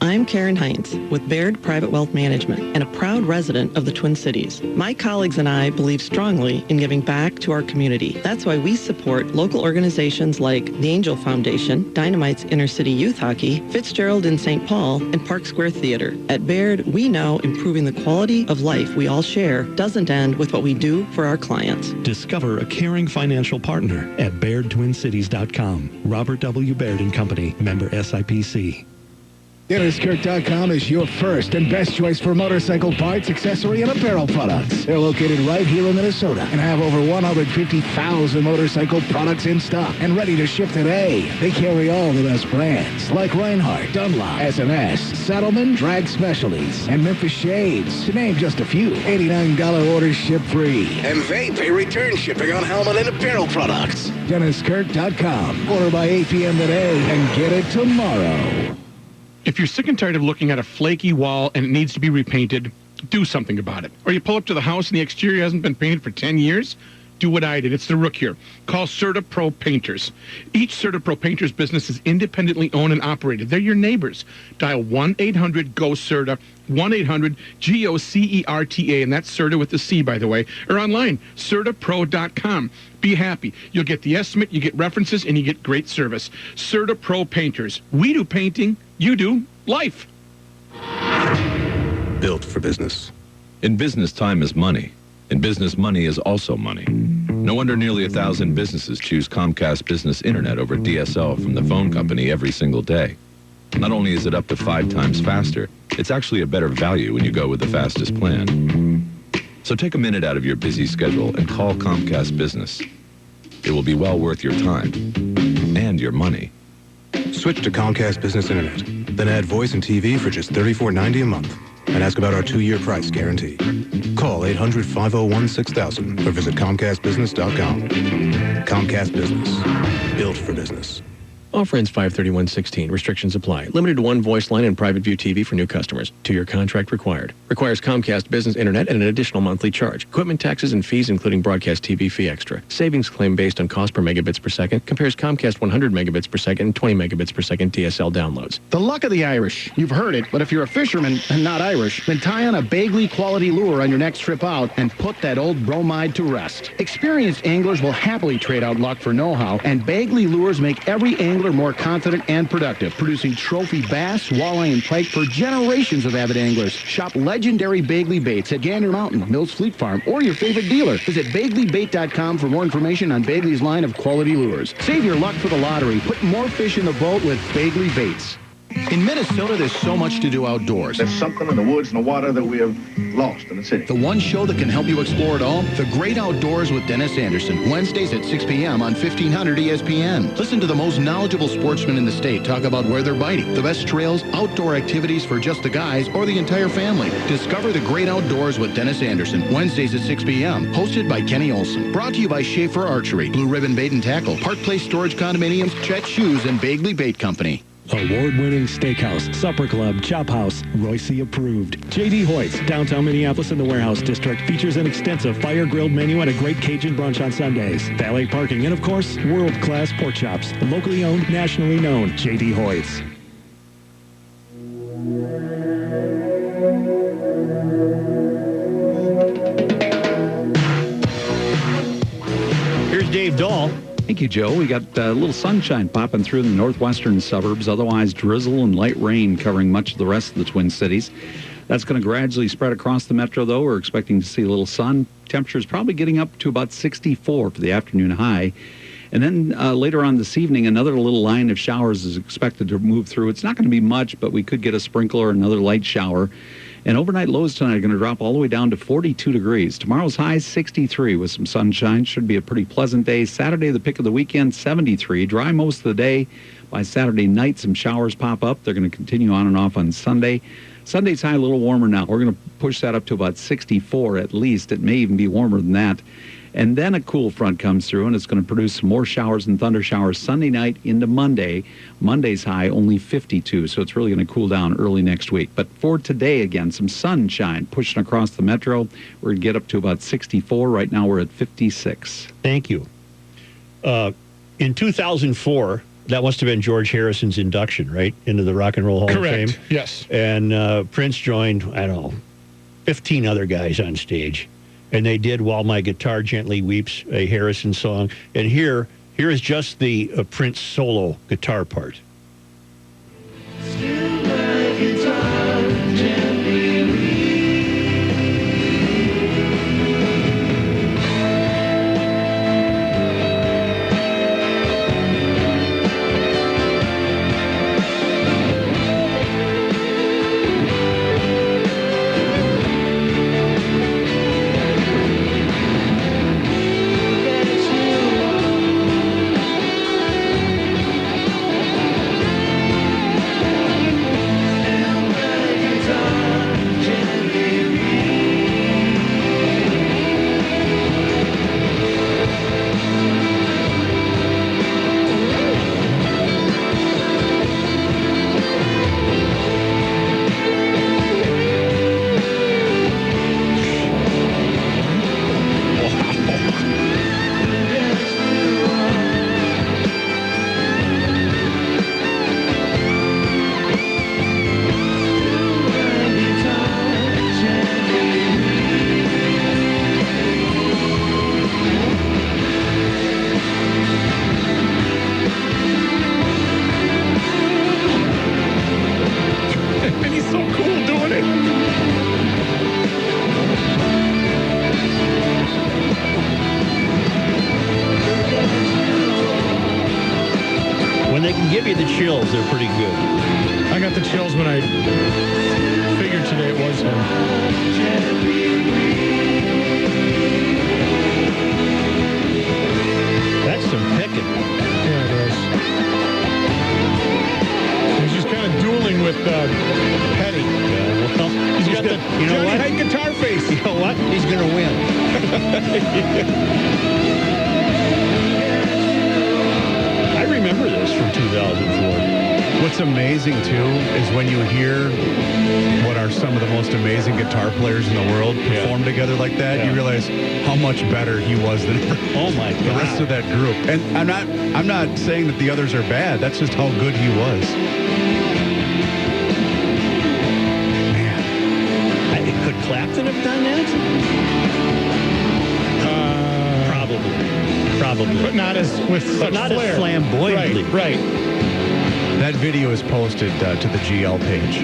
I'm Karen Heinz with Baird Private Wealth Management and a proud resident of the Twin Cities. My colleagues and I believe strongly in giving back to our community. That's why we support local organizations like the Angel Foundation, Dynamite's Inner City Youth Hockey, Fitzgerald in St. Paul, and Park Square Theater. At Baird, we know improving the quality of life we all share doesn't end with what we do for our clients. Discover a caring financial partner at BairdTwinCities.com. Robert W. Baird & Company, member SIPC. DennisKurt.com is your first and best choice for motorcycle parts, accessory, and apparel products. They're located right here in Minnesota and have over 150,000 motorcycle products in stock and ready to ship today. They carry all the best brands like Reinhardt, Dunlop, S&S, Saddleman, Drag Specialties, and Memphis Shades, to name just a few. $89 orders ship free. And they pay return shipping on helmet and apparel products. DennisKurt.com. Order by 8 p.m. today and get it tomorrow. If you're sick and tired of looking at a flaky wall and it needs to be repainted, do something about it. Or you pull up to the house and the exterior hasn't been painted for 10 years, do what I did. It's the Rook here. Call Serta Pro Painters. Each Serta Pro Painters business is independently owned and operated. They're your neighbors. Dial 1-800-GO-SERTA, 1-800-GOCERTA, and that's Serta with the C, by the way, or online, CertaPro.com. Be happy. You'll get the estimate, you get references, and you get great service. Serta Pro Painters. We do painting, you do life. Built for business. In business, time is money. In business, money is also money. No wonder nearly 1,000 businesses choose Comcast Business Internet over DSL from the phone company every single day. Not only is it up to 5 times faster, it's actually a better value when you go with the fastest plan. So take a minute out of your busy schedule and call Comcast Business. It will be well worth your time and your money. Switch to Comcast Business Internet. Then add voice and TV for just $34.90 a month. And ask about our 2-year price guarantee. Call 800-501-6000 or visit ComcastBusiness.com. Comcast Business. Built for business. Offer ends 5/31/16. Restrictions apply. Limited to 1 voice line and private view TV for new customers. 2-year contract required. Requires Comcast Business Internet and an additional monthly charge. Equipment taxes and fees, including broadcast TV fee extra. Savings claim based on cost per megabits per second. Compares Comcast 100 megabits per second and 20 megabits per second DSL downloads. The luck of the Irish. You've heard it, but if you're a fisherman and not Irish, then tie on a Bagley quality lure on your next trip out and put that old bromide to rest. Experienced anglers will happily trade out luck for know-how, and Bagley lures make every angler more confident and productive, producing trophy bass, walleye, and pike for generations of avid anglers. Shop legendary Bagley baits at Gander Mountain, Mills Fleet Farm, or your favorite dealer. Visit BagleyBait.com for more information on Bagley's line of quality lures. Save your luck for the lottery. Put more fish in the boat with Bagley Baits. In Minnesota, there's so much to do outdoors. There's something in the woods and the water that we have lost in the city. The one show that can help you explore it all, The Great Outdoors with Dennis Anderson, Wednesdays at 6 p.m. on 1500 ESPN. Listen to the most knowledgeable sportsmen in the state talk about where they're biting, the best trails, outdoor activities for just the guys or the entire family. Discover The Great Outdoors with Dennis Anderson, Wednesdays at 6 p.m. Hosted by Kenny Olson. Brought to you by Schaefer Archery, Blue Ribbon Bait and Tackle, Park Place Storage Condominiums, Chet Shoes, and Bagley Bait Company. Award-winning steakhouse, supper club, chop house, Royce approved. J.D. Hoyt's, downtown Minneapolis in the Warehouse District, features an extensive fire-grilled menu and a great Cajun brunch on Sundays. Valet parking and, of course, world-class pork chops. Locally owned, nationally known, J.D. Hoyt's. Here's Dave Dahl. Thank you, Joe. We got a little sunshine popping through the northwestern suburbs, otherwise drizzle and light rain covering much of the rest of the Twin Cities. That's going to gradually spread across the metro, though. We're expecting to see a little sun. Temperatures probably getting up to about 64 for the afternoon high. And then later on this evening, another little line of showers is expected to move through. It's not going to be much, but we could get a sprinkle or another light shower. And overnight lows tonight are going to drop all the way down to 42 degrees. Tomorrow's high, 63 with some sunshine. Should be a pretty pleasant day. Saturday, the pick of the weekend, 73. Dry most of the day. By Saturday night, some showers pop up. They're going to continue on and off on Sunday. Sunday's high, a little warmer now. We're going to push that up to about 64 at least. It may even be warmer than that. And then a cool front comes through, and it's going to produce some more showers and thunder showers Sunday night into Monday. Monday's high, only 52, so it's really going to cool down early next week. But for today, again, some sunshine pushing across the metro. We're going to get up to about 64. Right now, we're at 56. Thank you. In 2004, that must have been George Harrison's induction, right, into the Rock and Roll Hall Correct. of Fame? Yes. And Prince joined, I don't know, 15 other guys on stage. And they did While My Guitar Gently Weeps, a Harrison song. And here is just the Prince solo guitar part. Chills, they're pretty good. I got the chills when I figured today it was him. That's some picking. Yeah, it is. He's just kind of dueling with Petty. Yeah, well, he's got the, you know what? Johnny Hike guitar face. You know what? He's going to win. I remember this from 2004. What's amazing, too, is when you hear what are some of the most amazing guitar players in the world perform together like that, you realize how much better he was than oh my God. the rest of that group. And I'm not saying that the others are bad. That's just how good he was. Man. Could Clapton have done that? Probably. But not as but not flair. As flamboyantly. Right. That video is posted to the GL page.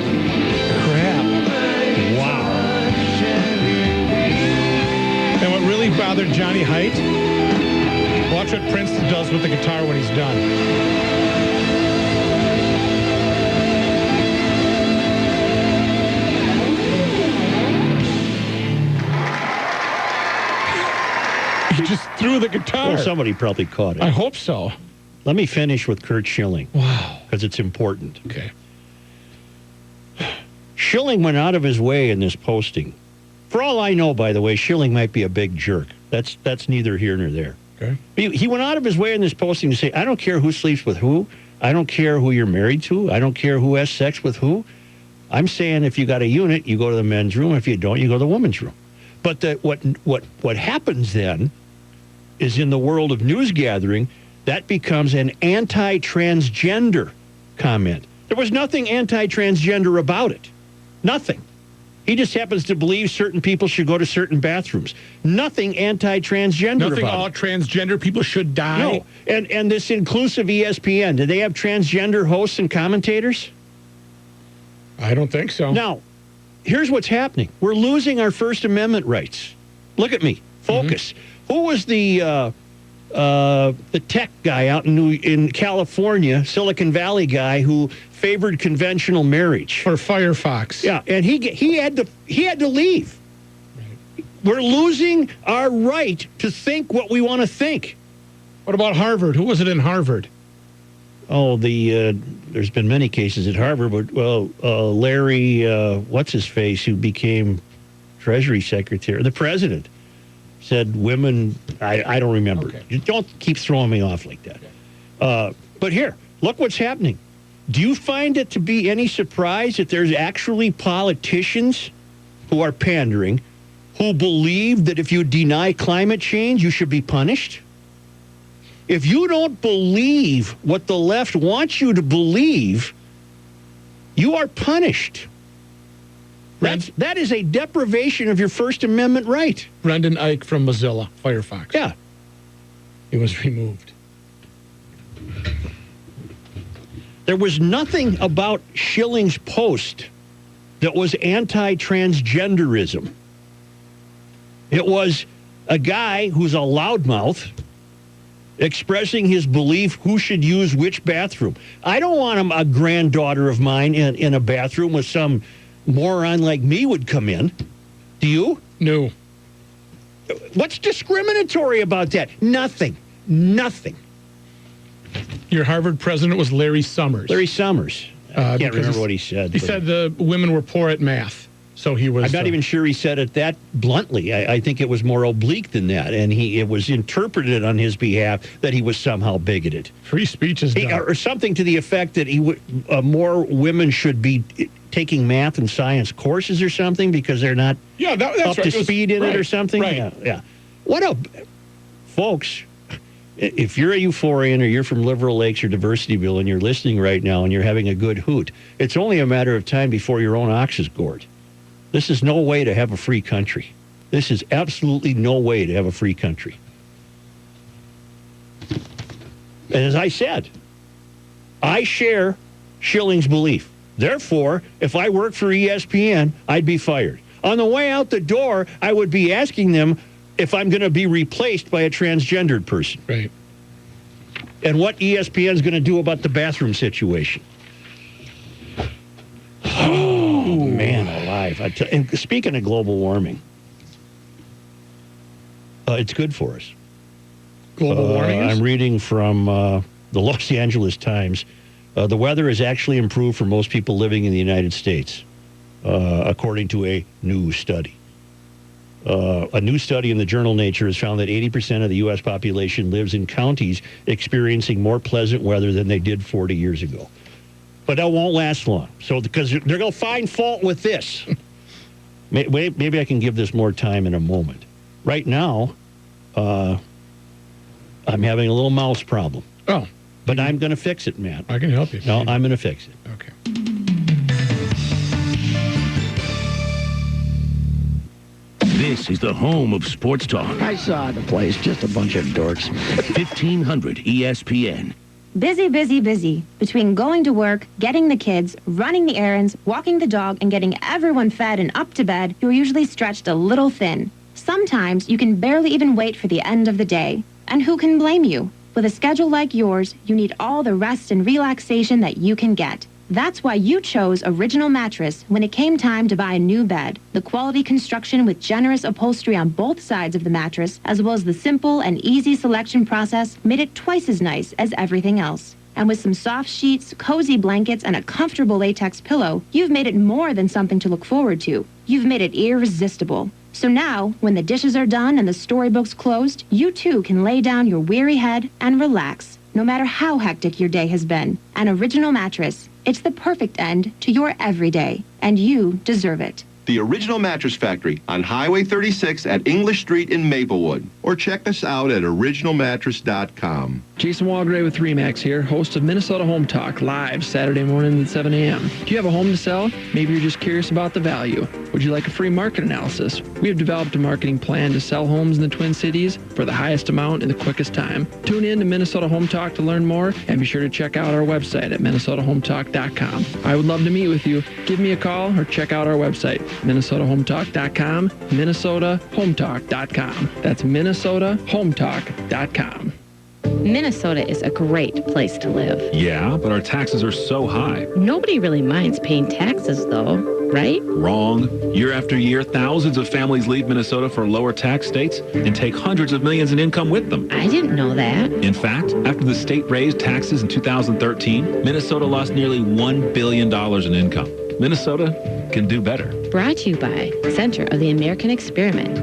Crap. Wow. And what really bothered Johnny Hite, watch what Prince does with the guitar when he's done. just threw the guitar. Well, somebody probably caught it. I hope so. Let me finish with Curt Schilling. Wow. Because it's important. Okay. Schilling went out of his way in this posting. For all I know, by the way, Schilling might be a big jerk. That's neither here nor there. Okay. He went out of his way in this posting to say, I don't care who sleeps with who. I don't care who you're married to. I don't care who has sex with who. I'm saying if you got a unit, you go to the men's room. If you don't, you go to the women's room. But what happens then is in the world of news gathering, that becomes an anti-transgender comment. There was nothing anti-transgender about it. Nothing. He just happens to believe certain people should go to certain bathrooms. Nothing anti-transgender Nothing about all it. transgender people should die. No. And this inclusive ESPN, do they have transgender hosts and commentators? I don't think so. Now, here's what's happening. We're losing our First Amendment rights. Look at me. Focus. Mm-hmm. Who was the tech guy out in California, Silicon Valley guy who favored conventional marriage? Or Firefox. Yeah, and he had to leave. Right. We're losing our right to think what we want to think. What about Harvard? Who was it in Harvard? Oh, there's been many cases at Harvard, but Larry, what's his face, who became Treasury Secretary, the president, said women. I don't remember. Okay. You don't keep throwing me off like that. Okay. But here, look what's happening. Do you find it to be any surprise that there's actually politicians who are pandering, who believe that if you deny climate change, you should be punished? If you don't believe what the left wants you to believe, you are punished. That is a deprivation of your First Amendment right. Brendan Ike from Mozilla Firefox. Yeah. He was removed. There was nothing about Schilling's post that was anti-transgenderism. It was a guy who's a loudmouth expressing his belief who should use which bathroom. I don't want a granddaughter of mine in a bathroom with some moron like me would come in. Do you? No. What's discriminatory about that? Nothing. Nothing. Your Harvard president was Larry Summers. Larry Summers. I can't remember what he said. He said the women were poor at math. So he was. I'm not even sure he said it that bluntly. I think it was more oblique than that, and it was interpreted on his behalf that he was somehow bigoted. Free speech is done. Or something to the effect that more women should be taking math and science courses or something because they're not that's up to speed in it or something. Right. Yeah. Folks, if you're a Euphorian or you're from Liberal Lakes or Diversityville and you're listening right now and you're having a good hoot, it's only a matter of time before your own ox is gored. This is no way to have a free country. This is absolutely no way to have a free country. And as I said, I share Schilling's belief. Therefore, if I worked for ESPN, I'd be fired. On the way out the door, I would be asking them if I'm going to be replaced by a transgendered person. Right. And what ESPN is going to do about the bathroom situation. Oh, man alive. And speaking of global warming, it's good for us. Global warming is? I'm reading from the Los Angeles Times. The weather has actually improved for most people living in the United States, according to a new study. A new study in the journal Nature has found that 80% of the U.S. population lives in counties experiencing more pleasant weather than they did 40 years ago. But that won't last long. So, because they're going to find fault with this. Maybe I can give this more time in a moment. Right now, I'm having a little mouse problem. Oh. But I'm going to fix it, Matt. I can help you. No, I'm going to fix it. Okay. This is the home of sports talk. I saw the place, just a bunch of dorks. 1500 ESPN. Busy, busy, busy. Between going to work, getting the kids, running the errands, walking the dog, and getting everyone fed and up to bed, you're usually stretched a little thin. Sometimes you can barely even wait for the end of the day. And who can blame you? With a schedule like yours, you need all the rest and relaxation that you can get. That's why you chose Original Mattress when it came time to buy a new bed. The quality construction with generous upholstery on both sides of the mattress, as well as the simple and easy selection process, made it twice as nice as everything else. And with some soft sheets, cozy blankets, and a comfortable latex pillow, you've made it more than something to look forward to. You've made it irresistible. So now, when the dishes are done and the storybook's closed, you too can lay down your weary head and relax, no matter how hectic your day has been. An Original Mattress. It's the perfect end to your everyday, and you deserve it. The Original Mattress Factory on Highway 36 at English Street in Maplewood. Or check us out at originalmattress.com. Jason Walgray with Remax here, host of Minnesota Home Talk, live Saturday morning at 7 a.m. Do you have a home to sell? Maybe you're just curious about the value. Would you like a free market analysis? We have developed a marketing plan to sell homes in the Twin Cities for the highest amount in the quickest time. Tune in to Minnesota Home Talk to learn more, and be sure to check out our website at minnesotahometalk.com. I would love to meet with you. Give me a call or check out our website, minnesotahometalk.com, minnesotahometalk.com. That's minnesotahometalk.com. Minnesota is a great place to live. Yeah, but our taxes are so high. Nobody really minds paying taxes, though, right? Wrong. Year after year, thousands of families leave Minnesota for lower tax states and take hundreds of millions in income with them. I didn't know that. In fact, after the state raised taxes in 2013, Minnesota lost nearly $1 billion in income. Minnesota can do better. Brought to you by Center of the American Experiment.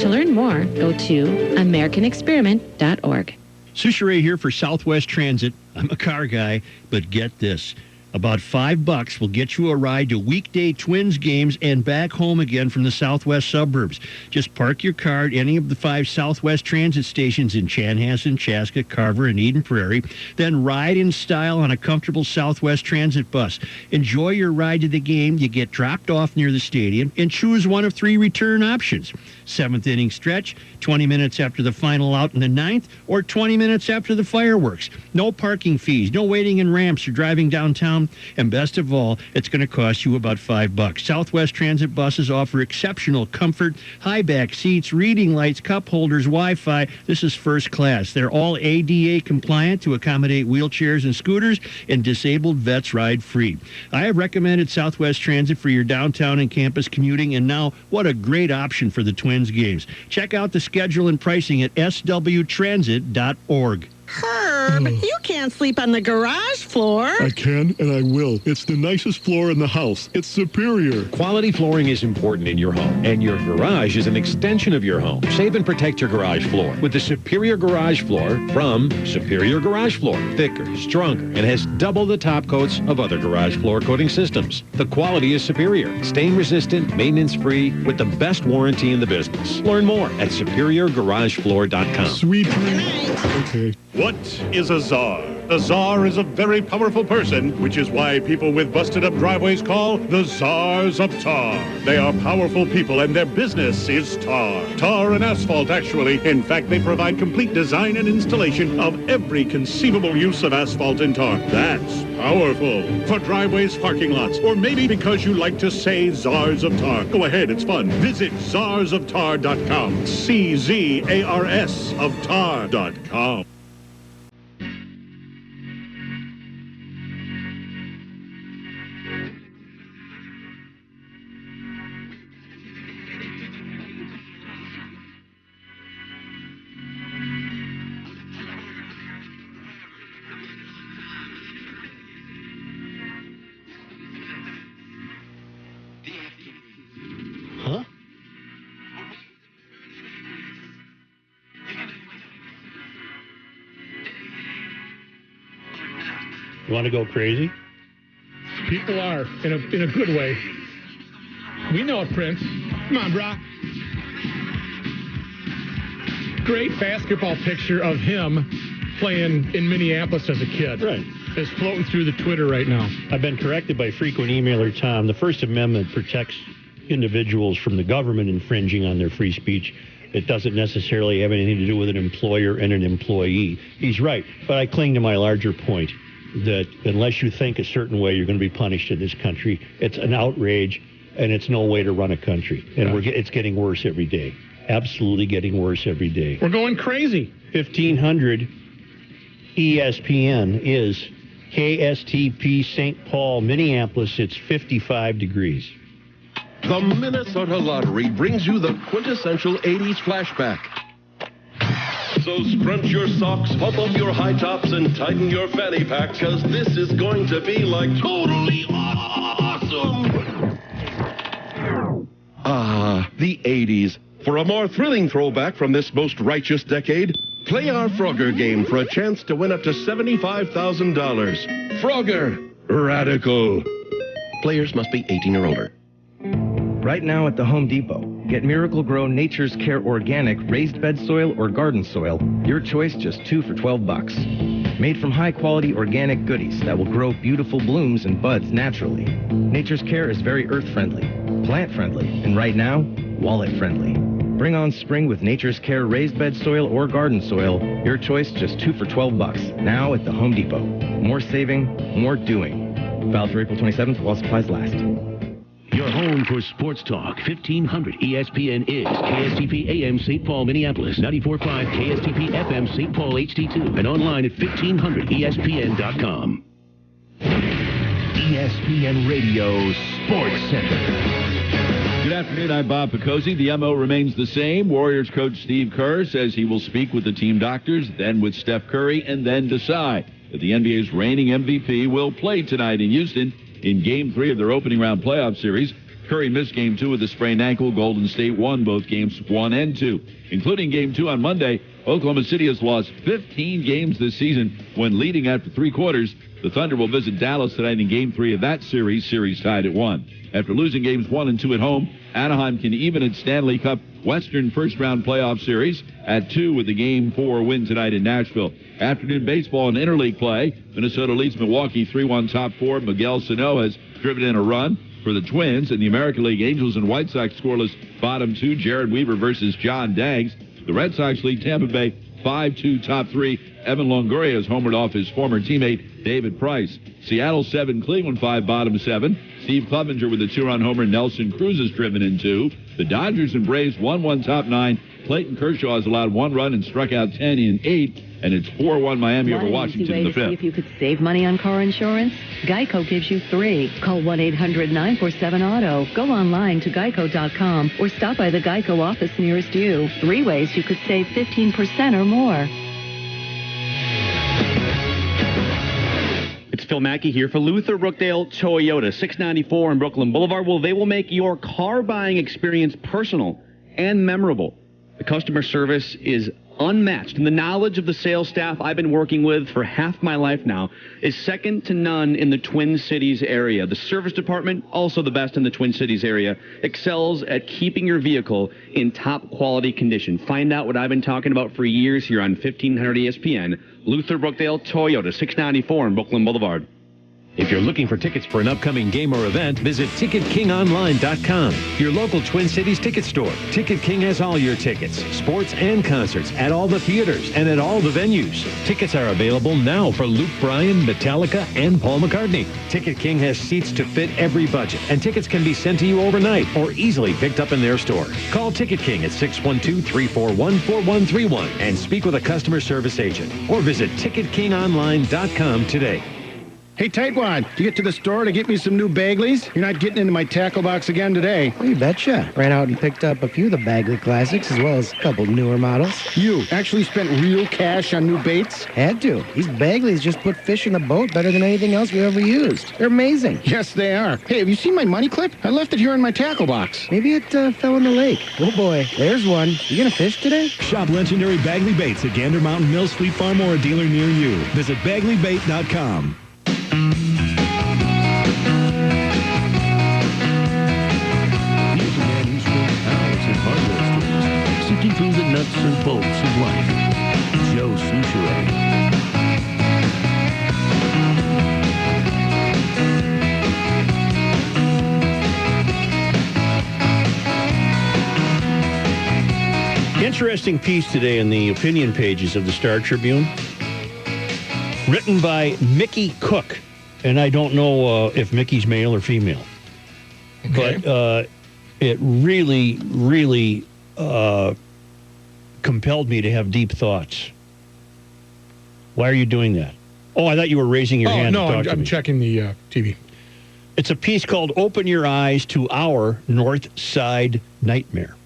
To learn more, go to americanexperiment.org. Soucheray here for Southwest Transit. I'm a car guy, but get this. About $5 will get you a ride to weekday Twins games and back home again from the southwest suburbs. Just park your car at any of the 5 Southwest Transit stations in Chanhassen, Chaska, Carver, and Eden Prairie. Then ride in style on a comfortable Southwest Transit bus. Enjoy your ride to the game. You get dropped off near the stadium and choose one of 3 return options. 7th inning stretch, 20 minutes after the final out in the 9th, or 20 minutes after the fireworks. No parking fees, no waiting in ramps or driving downtown. And best of all, it's going to cost you about $5. Southwest Transit buses offer exceptional comfort, high back seats, reading lights, cup holders, Wi-Fi. This is first class. They're all ADA compliant to accommodate wheelchairs and scooters, and disabled vets ride free. I have recommended Southwest Transit for your downtown and campus commuting, and now what a great option for the Twins games. Check out the schedule and pricing at swtransit.org. Herb, you can't sleep on the garage floor. I can, and I will. It's the nicest floor in the house. It's superior. Quality flooring is important in your home, and your garage is an extension of your home. Save and protect your garage floor with the Superior Garage Floor from Superior Garage Floor. Thicker, stronger, and has double the top coats of other garage floor coating systems. The quality is superior, stain-resistant, maintenance-free, with the best warranty in the business. Learn more at superiorgaragefloor.com. Sweet dreams. Okay. What is a czar? A czar is a very powerful person, which is why people with busted-up driveways call the czars of tar. They are powerful people, and their business is tar. Tar and asphalt, actually. In fact, they provide complete design and installation of every conceivable use of asphalt and tar. That's powerful. For driveways, parking lots, or maybe because you like to say czars of tar. Go ahead, it's fun. Visit czarsoftar.com. CZARS of tar.com. Huh? You want to go crazy? People are, in a good way. We know it, Prince. Come on, Brock. Great basketball picture of him playing in Minneapolis as a kid. Right. It's floating through the Twitter right now. I've been corrected by frequent emailer Tom. The First Amendment protects individuals from the government infringing on their free speech. It doesn't necessarily have anything to do with an employer and an employee. He's right, but I cling to my larger point that unless you think a certain way, you're going to be punished in this country. It's an outrage, and it's no way to run a country. And it's getting worse every day. Absolutely getting worse every day. We're going crazy. 1500 ESPN is KSTP St. Paul, Minneapolis, it's 55 degrees. The Minnesota Lottery brings you the quintessential 80s flashback. So scrunch your socks, puff up your high tops, and tighten your fanny pack, because this is going to be like totally awesome. Ah, the 80s. For a more thrilling throwback from this most righteous decade, play our Frogger game for a chance to win up to $75,000. Frogger, radical. Players must be 18 or older. Right now at the Home Depot, get Miracle-Gro Nature's Care Organic raised bed soil or garden soil. Your choice, just 2 for $12. Made from high-quality organic goodies that will grow beautiful blooms and buds naturally. Nature's Care is very earth-friendly, plant-friendly, and right now, wallet-friendly. Bring on spring with Nature's Care raised bed soil or garden soil. Your choice, just 2 for $12. Now at the Home Depot. More saving, more doing. Valid through April 27th while supplies last. Your home for sports talk. 1500 ESPN is KSTP AM St. Paul, Minneapolis. 94.5 KSTP FM St. Paul HD2. And online at 1500ESPN.com. ESPN Radio Sports Center. Good afternoon, I'm Bob Picosi. The MO remains the same. Warriors coach Steve Kerr says he will speak with the team doctors, then with Steph Curry, and then decide that the NBA's reigning MVP will play tonight in Houston in Game 3 of their opening round playoff series. Curry missed Game 2 with a sprained ankle. Golden State won both Games 1 and 2, including Game 2 on Monday. Oklahoma City has lost 15 games this season when leading after 3 quarters. The Thunder will visit Dallas tonight in Game 3 of that series tied at 1. After losing Games 1 and 2 at home, Anaheim can even its Stanley Cup Western first-round playoff series at 2 with the Game 4 win tonight in Nashville. Afternoon baseball and interleague play. Minnesota leads Milwaukee 3-1 top 4. Miguel Sano has driven in a run for the Twins. In the American League, Angels and White Sox scoreless bottom 2. Jared Weaver versus John Daggs. The Red Sox lead Tampa Bay 5-2 top 3. Evan Longoria has homered off his former teammate David Price. Seattle 7, Cleveland 5, bottom 7. Steve Clevenger with a 2-run homer. Nelson Cruz has driven in 2. The Dodgers and Braves 1-1 top 9. Clayton Kershaw has allowed 1 run and struck out 10 in 8. And it's 4-1 Miami over Washington in the 5th. If you could save money on car insurance, Geico gives you 3. Call 1-800-947-AUTO. Go online to geico.com or stop by the Geico office nearest you. 3 ways you could save 15% or more. It's Phil Mackey here for Luther Brookdale Toyota, 694 on Brooklyn Boulevard. Well, they will make your car buying experience personal and memorable. The customer service is unmatched, and the knowledge of the sales staff I've been working with for half my life now is second to none in the Twin Cities area. The service department, also the best in the Twin Cities area, excels at keeping your vehicle in top quality condition. Find out what I've been talking about for years here on 1500 ESPN. Luther Brookdale Toyota, 694 on Brooklyn Boulevard. If you're looking for tickets for an upcoming game or event, visit TicketKingOnline.com, your local Twin Cities ticket store. Ticket King has all your tickets, sports and concerts, at all the theaters and at all the venues. Tickets are available now for Luke Bryan, Metallica, and Paul McCartney. Ticket King has seats to fit every budget, and tickets can be sent to you overnight or easily picked up in their store. Call Ticket King at 612-341-4131 and speak with a customer service agent, or visit TicketKingOnline.com today. Hey, Tightwad, did you get to the store to get me some new Bagleys? You're not getting into my tackle box again today. Oh, you betcha. Ran out and picked up a few of the Bagley Classics as well as a couple newer models. You actually spent real cash on new baits? Had to. These Bagleys just put fish in the boat better than anything else we ever used. They're amazing. Yes, they are. Hey, have you seen my money clip? I left it here in my tackle box. Maybe it fell in the lake. Oh, boy. There's one. You gonna fish today? Shop legendary Bagley baits at Gander Mountain Mills Fleet Farm or a dealer near you. Visit BagleyBait.com. Sifting through the nuts and bolts of life. Joe Soucheray. Interesting piece today in the opinion pages of the Star Tribune, written by Mickey Cook, and I don't know if Mickey's male or female, but it really, really compelled me to have deep thoughts. Why are you doing that? Oh, I thought you were raising your hand. No, to talk to I'm me. checking the TV. It's a piece called Open Your Eyes to Our North Side Nightmare.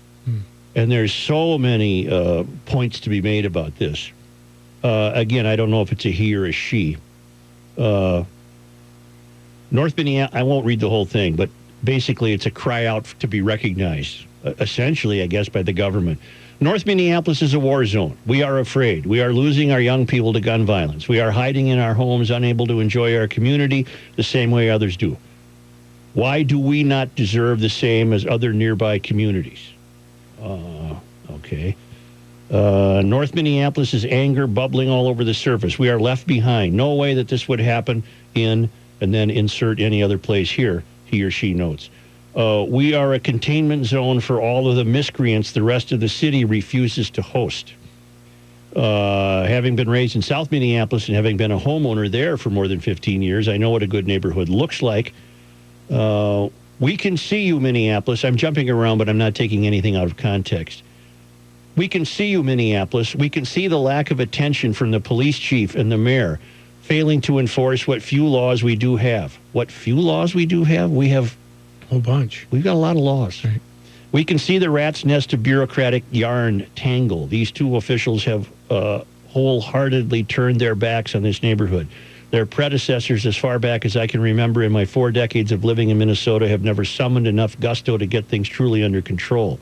And there's so many points to be made about this. Again, I don't know if it's a he or a she. North Minneapolis, I won't read the whole thing, but basically it's a cry out to be recognized, essentially, I guess, by the government. North Minneapolis is a war zone. We are afraid. We are losing our young people to gun violence. We are hiding in our homes, unable to enjoy our community the same way others do. Why do we not deserve the same as other nearby communities? Okay. North Minneapolis is anger bubbling all over the surface. We are left behind. No way that this would happen in, and then insert any other place here, he or she notes. We are a containment zone for all of the miscreants the rest of the city refuses to host. Having been raised in South Minneapolis and having been a homeowner there for more than 15 years, I know what a good neighborhood looks like. We can see you, Minneapolis. I'm jumping around, but I'm not taking anything out of context. We can see you, Minneapolis. We can see the lack of attention from the police chief and the mayor, failing to enforce what few laws we do have. What few laws we do have? We have a whole bunch. We've got a lot of laws. Right. We can see the rat's nest of bureaucratic yarn tangle. These two officials have wholeheartedly turned their backs on this neighborhood. Their predecessors, as far back as I can remember in my 4 decades of living in Minnesota, have never summoned enough gusto to get things truly under control.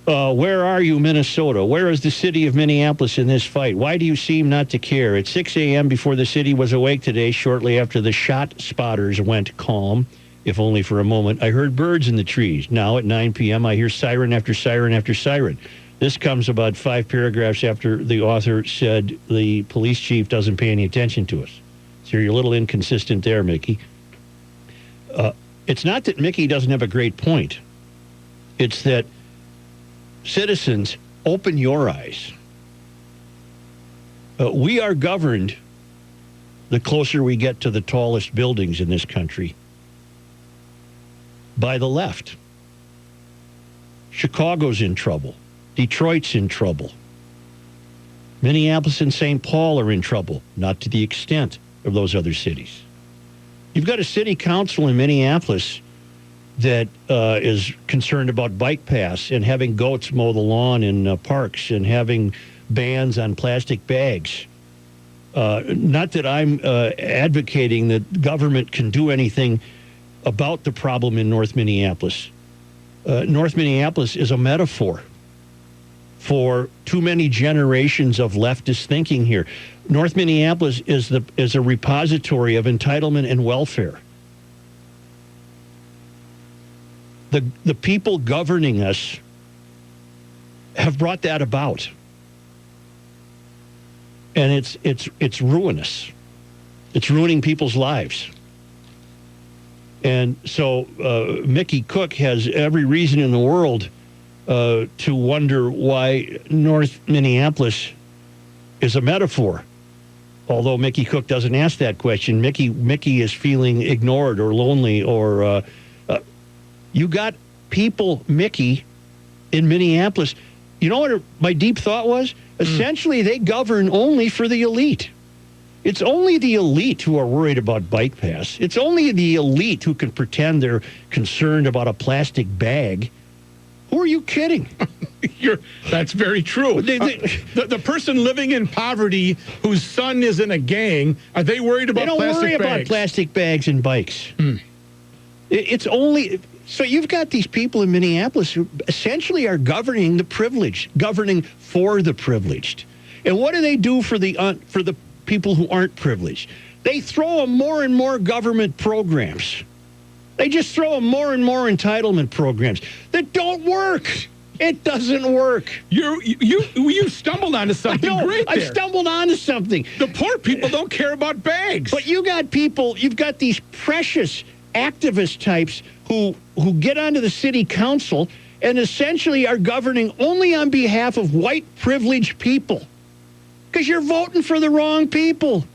Where are you, Minnesota? Where is the city of Minneapolis in this fight? Why do you seem not to care? At 6 a.m. before the city was awake today, shortly after the shot spotters went calm, if only for a moment, I heard birds in the trees. Now at 9 p.m., I hear siren after siren after siren. This comes about 5 paragraphs after the author said the police chief doesn't pay any attention to us. So you're a little inconsistent there, Mickey. It's not that Mickey doesn't have a great point. It's that citizens, open your eyes. We are governed the closer we get to the tallest buildings in this country by the left. Chicago's in trouble. Detroit's in trouble. Minneapolis and St. Paul are in trouble, not to the extent of those other cities. You've got a city council in Minneapolis that is concerned about bike paths and having goats mow the lawn in parks and having bans on plastic bags. Not that I'm advocating that government can do anything about the problem in North Minneapolis. North Minneapolis is a metaphor for too many generations of leftist thinking here. North Minneapolis is a repository of entitlement and welfare. The people governing us have brought that about, and it's ruinous. It's ruining people's lives. And so Mickey Cook has every reason in the world to wonder why North Minneapolis is a metaphor. Although Mickey Cook doesn't ask that question, Mickey is feeling ignored or lonely or you got people, Mickey, in Minneapolis. You know what my deep thought was? Essentially, they govern only for the elite. It's only the elite who are worried about bike paths. It's only the elite who can pretend they're concerned about a plastic bag. Who are you kidding? That's very true. The person living in poverty whose son is in a gang, are they worried about plastic bags? They don't worry about plastic bags and bikes. It's only... So you've got these people in Minneapolis who essentially are governing the privileged, governing for the privileged. And what do they do for the people who aren't privileged? They throw them more and more government programs. They just throw them more and more entitlement programs that don't work. It doesn't work. You stumbled onto something great there. I stumbled onto something. The poor people don't care about bags. But you've got these precious activist types who get onto the city council and essentially are governing only on behalf of white privileged people. Because you're voting for the wrong people.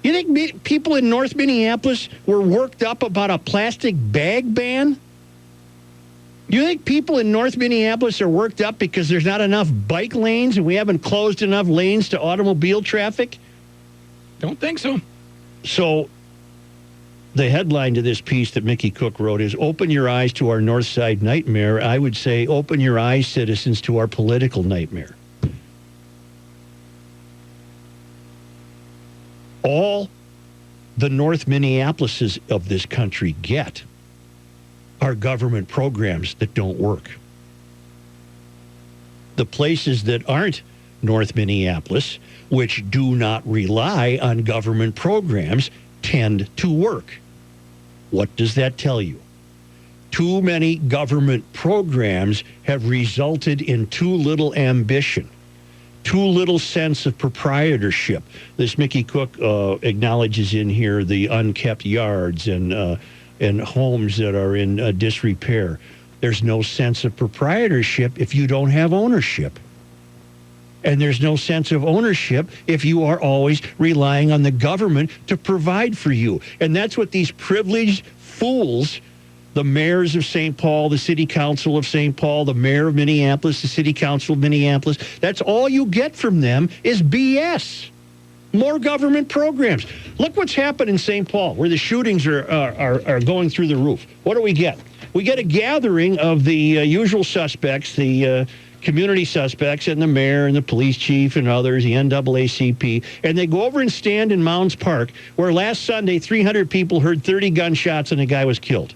You think people in North Minneapolis were worked up about a plastic bag ban? You think people in North Minneapolis are worked up because there's not enough bike lanes and we haven't closed enough lanes to automobile traffic? Don't think so. So the headline to this piece that Mickey Cook wrote is "Open your eyes to our North Side nightmare." I would say open your eyes, citizens, to our political nightmare. All the North Minneapolises of this country get are government programs that don't work. The places that aren't North Minneapolis, which do not rely on government programs, tend to work. What does that tell you? Too many government programs have resulted in too little ambition, too little sense of proprietorship. This Mickey Cook acknowledges in here the unkept yards and homes that are in disrepair. There's no sense of proprietorship if you don't have ownership. And there's no sense of ownership if you are always relying on the government to provide for you. And that's what these privileged fools, the mayors of St. Paul, the city council of St. Paul, the mayor of Minneapolis, the city council of Minneapolis, that's all you get from them is BS. More government programs. Look what's happened in St. Paul, where the shootings are going through the roof. What do we get? We get a gathering of the usual suspects, the community suspects, and the mayor and the police chief and others, the NAACP, and they go over and stand in Mounds Park, where last Sunday 300 people heard 30 gunshots and a guy was killed.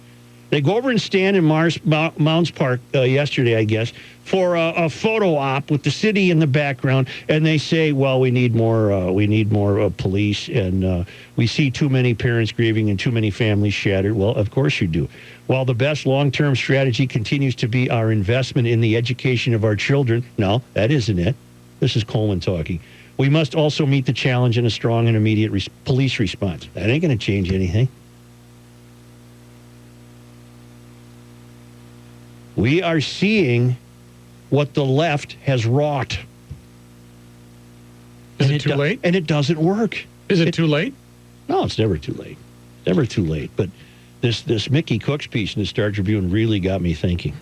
They go over and stand in Mounds Park yesterday, I guess, for a photo op with the city in the background, and they say, "Well, we need more police, and we see too many parents grieving and too many families shattered." Well, of course you do. While the best long-term strategy continues to be our investment in the education of our children, no, that isn't it. This is Coleman talking. We must also meet the challenge in a strong and immediate police response. That ain't going to change anything. We are seeing what the left has wrought. Is it too late? And it doesn't work. Is it too late? No, it's never too late. Never too late. But this Mickey Cook's piece in the Star Tribune really got me thinking.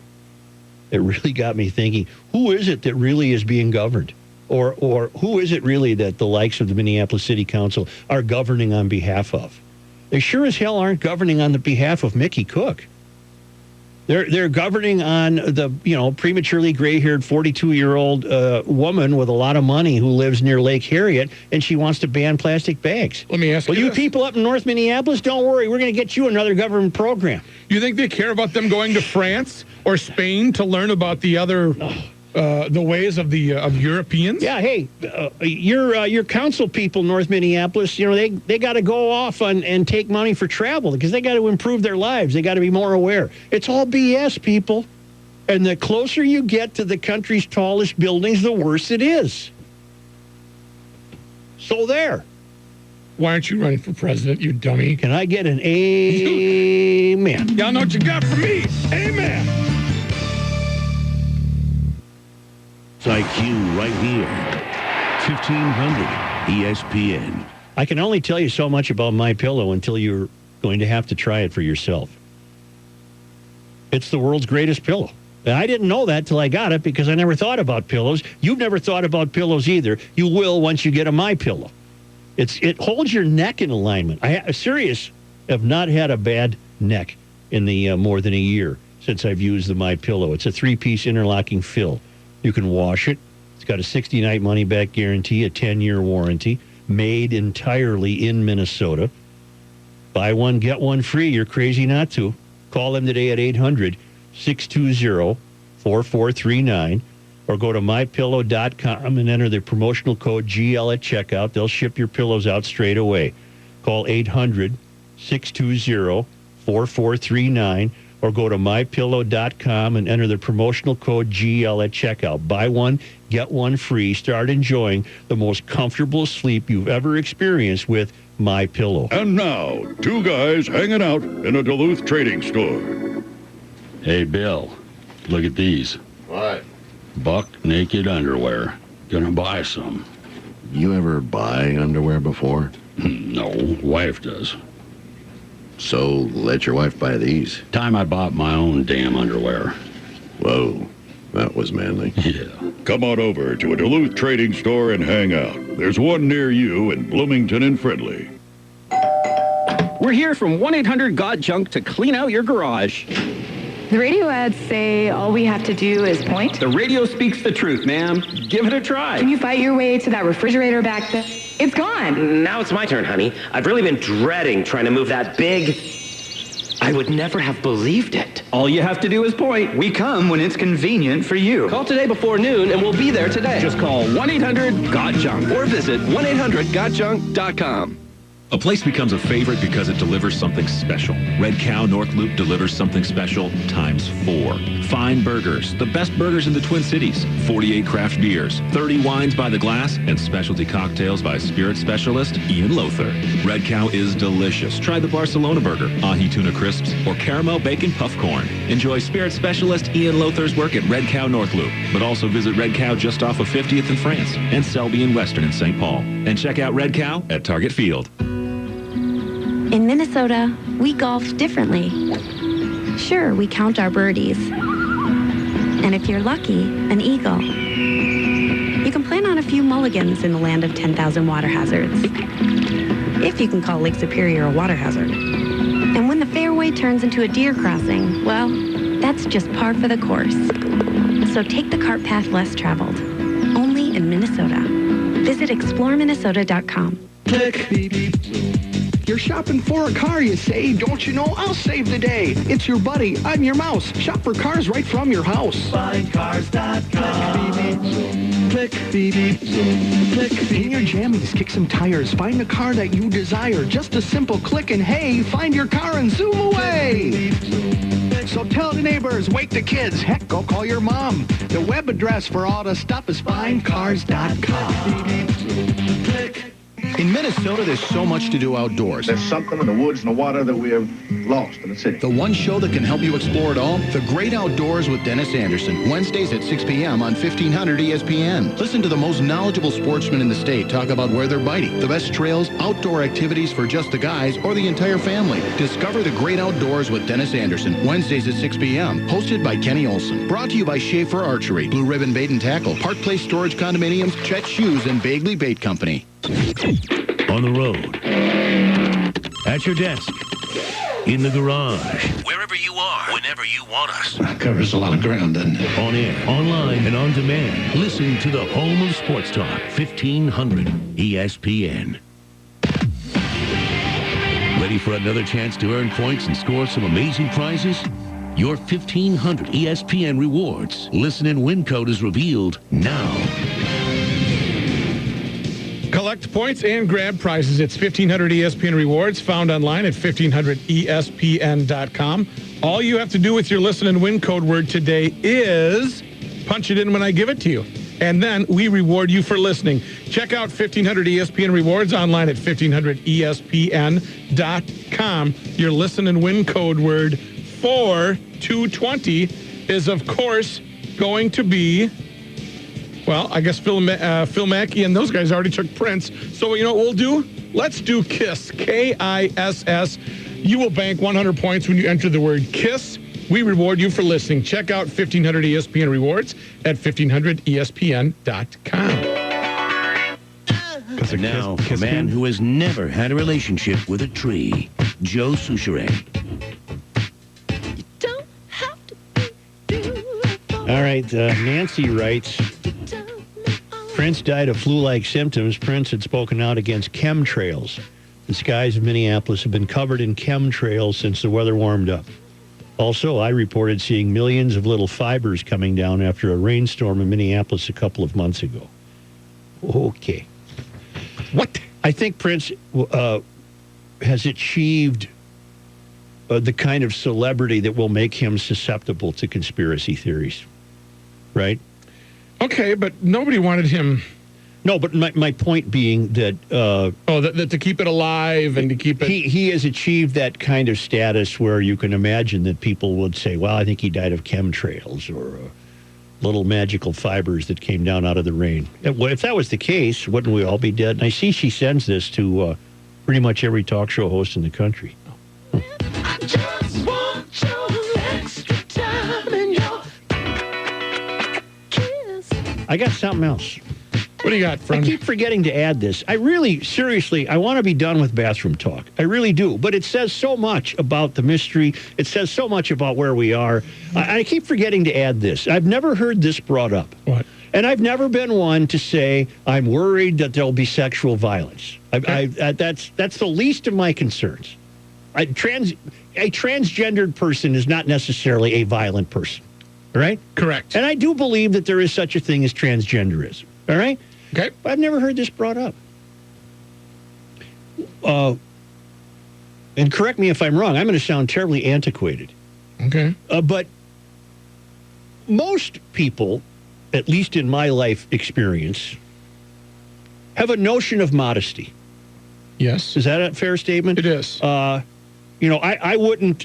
It really got me thinking, who is it that really is being governed? Or who is it really that the likes of the Minneapolis City Council are governing on behalf of? They sure as hell aren't governing on the behalf of Mickey Cook. They're governing on the prematurely gray-haired 42-year-old woman with a lot of money who lives near Lake Harriet, and she wants to ban plastic bags. Let me ask you you this. people up in North Minneapolis, don't worry, we're going to get you another government program. You think they care about them going to France or Spain to learn about the other the ways of the of Europeans? Yeah, hey, your council people, North Minneapolis, they got to go off and take money for travel because they got to improve their lives. They got to be more aware. It's all BS, people. And the closer you get to the country's tallest buildings, the worse it is. So there. Why aren't you running for president, you dummy? Can I get an amen? Y'all know what you got from me. Amen. IQ right here. 1500 ESPN. I can only tell you so much about MyPillow until you're going to have to try it for yourself. It's the world's greatest pillow. And I didn't know that till I got it because I never thought about pillows. You've never thought about pillows either. You will once you get a MyPillow. It holds your neck in alignment. I have not had a bad neck in the more than a year since I've used the MyPillow. It's a 3-piece interlocking fill. You can wash it. It's got a 60-night money-back guarantee, a 10-year warranty, made entirely in Minnesota. Buy one, get one free. You're crazy not to. Call them today at 800-620-4439 or go to mypillow.com and enter the promotional code GL at checkout. They'll ship your pillows out straight away. Call 800-620-4439 or go to mypillow.com and enter the promotional code GL at checkout. Buy one, get one free. Start enjoying the most comfortable sleep you've ever experienced with MyPillow. And now, two guys hanging out in a Duluth trading store. Hey, Bill, look at these. What? Buck naked underwear. Gonna buy some. You ever buy underwear before? No, wife does. So let your wife buy these. Time I bought my own damn underwear. Whoa, that was manly. Yeah. Come on over to a Duluth trading store and hang out. There's one near you in Bloomington and Friendly. We're here from 1-800-GOT-JUNK to clean out your garage. The radio ads say all we have to do is point. The radio speaks the truth, ma'am. Give it a try. Can you fight your way to that refrigerator back there? It's gone. Now it's my turn, honey. I've really been dreading trying to move that big... I would never have believed it. All you have to do is point. We come when it's convenient for you. Call today before noon and we'll be there today. Just call 1-800-GOT-JUNK or visit 1-800-GOTJUNK.com. A place becomes a favorite because it delivers something special. Red Cow North Loop delivers something special times 4. Fine burgers, the best burgers in the Twin Cities, 48 craft beers, 30 wines by the glass, and specialty cocktails by spirit specialist Ian Lothar. Red Cow is delicious. Try the Barcelona burger, ahi tuna crisps, or caramel bacon puff corn. Enjoy spirit specialist Ian Lothar's work at Red Cow North Loop, but also visit Red Cow just off of 50th in France and Selby and Western in St. Paul. And check out Red Cow at Target Field. In Minnesota, we golf differently. Sure, we count our birdies. And if you're lucky, an eagle. You can plan on a few mulligans in the land of 10,000 water hazards. If you can call Lake Superior a water hazard. And when the fairway turns into a deer crossing, well, that's just par for the course. So take the cart path less traveled. Only in Minnesota. Visit exploreminnesota.com. Click, beep, beep. You're shopping for a car, you say. Don't you know I'll save the day? It's your buddy. I'm your mouse. Shop for cars right from your house. Findcars.com. Click, beep, beep. Click, beep. In your jammies, kick some tires. Find a car that you desire. Just a simple click and hey, find your car and zoom away. So tell the neighbors, wake the kids. Heck, go call your mom. The web address for all the stuff is findcars.com. Click. In Minnesota, there's so much to do outdoors. There's something in the woods and the water that we have lost in the city. The one show that can help you explore it all, The Great Outdoors with Dennis Anderson, Wednesdays at 6 p.m. on 1500 ESPN. Listen to the most knowledgeable sportsmen in the state talk about where they're biting, the best trails, outdoor activities for just the guys or the entire family. Discover The Great Outdoors with Dennis Anderson, Wednesdays at 6 p.m. Hosted by Kenny Olson. Brought to you by Schaefer Archery, Blue Ribbon Bait and Tackle, Park Place Storage Condominiums, Chet Shoes, and Bagley Bait Company. On the road, at your desk, in the garage, wherever you are, whenever you want us. That covers a lot of ground, doesn't it? On air, online, and on demand. Listen to the home of sports talk, 1500 ESPN. Ready for another chance to earn points and score some amazing prizes? Your 1500 ESPN rewards. Listen and win code is revealed now. Collect points and grab prizes. It's 1500 ESPN Rewards, found online at 1500ESPN.com. All you have to do with your listen and win code word today is punch it in when I give it to you. And then we reward you for listening. Check out 1500 ESPN Rewards online at 1500ESPN.com. Your listen and win code word for 220 is, of course, going to be... Well, I guess Phil Mackey and those guys already took Prince. So you know what we'll do? Let's do KISS, K-I-S-S. You will bank 100 points when you enter the word KISS. We reward you for listening. Check out 1500 ESPN Rewards at 1500ESPN.com. And now, a man who has never had a relationship with a tree, Joe Soucheray. All right, Nancy writes, Prince died of flu-like symptoms. Prince had spoken out against chemtrails. The skies of Minneapolis have been covered in chemtrails since the weather warmed up. Also, I reported seeing millions of little fibers coming down after a rainstorm in Minneapolis a couple of months ago. Okay. What? I think Prince has achieved the kind of celebrity that will make him susceptible to conspiracy theories. Right? Okay, but nobody wanted him. No, but my point being that... that to keep it alive and to keep it... He has achieved that kind of status where you can imagine that people would say, well, I think he died of chemtrails or little magical fibers that came down out of the rain. If that was the case, wouldn't we all be dead? And I see she sends this to pretty much every talk show host in the country. I just want your extra time and your I got something else. What do you got, friend? I keep forgetting to add this. I really, seriously, I want to be done with bathroom talk. I really do. But it says so much about the mystery. It says so much about where we are. I keep forgetting to add this. I've never heard this brought up. What? And I've never been one to say, I'm worried that there'll be sexual violence. That's the least of my concerns. A transgendered person is not necessarily a violent person. All right? Correct. And I do believe that there is such a thing as transgenderism. All right? Okay. But I've never heard this brought up. And correct me if I'm wrong. I'm going to sound terribly antiquated. Okay. But most people, at least in my life experience, have a notion of modesty. Yes. Is that a fair statement? It is. I wouldn't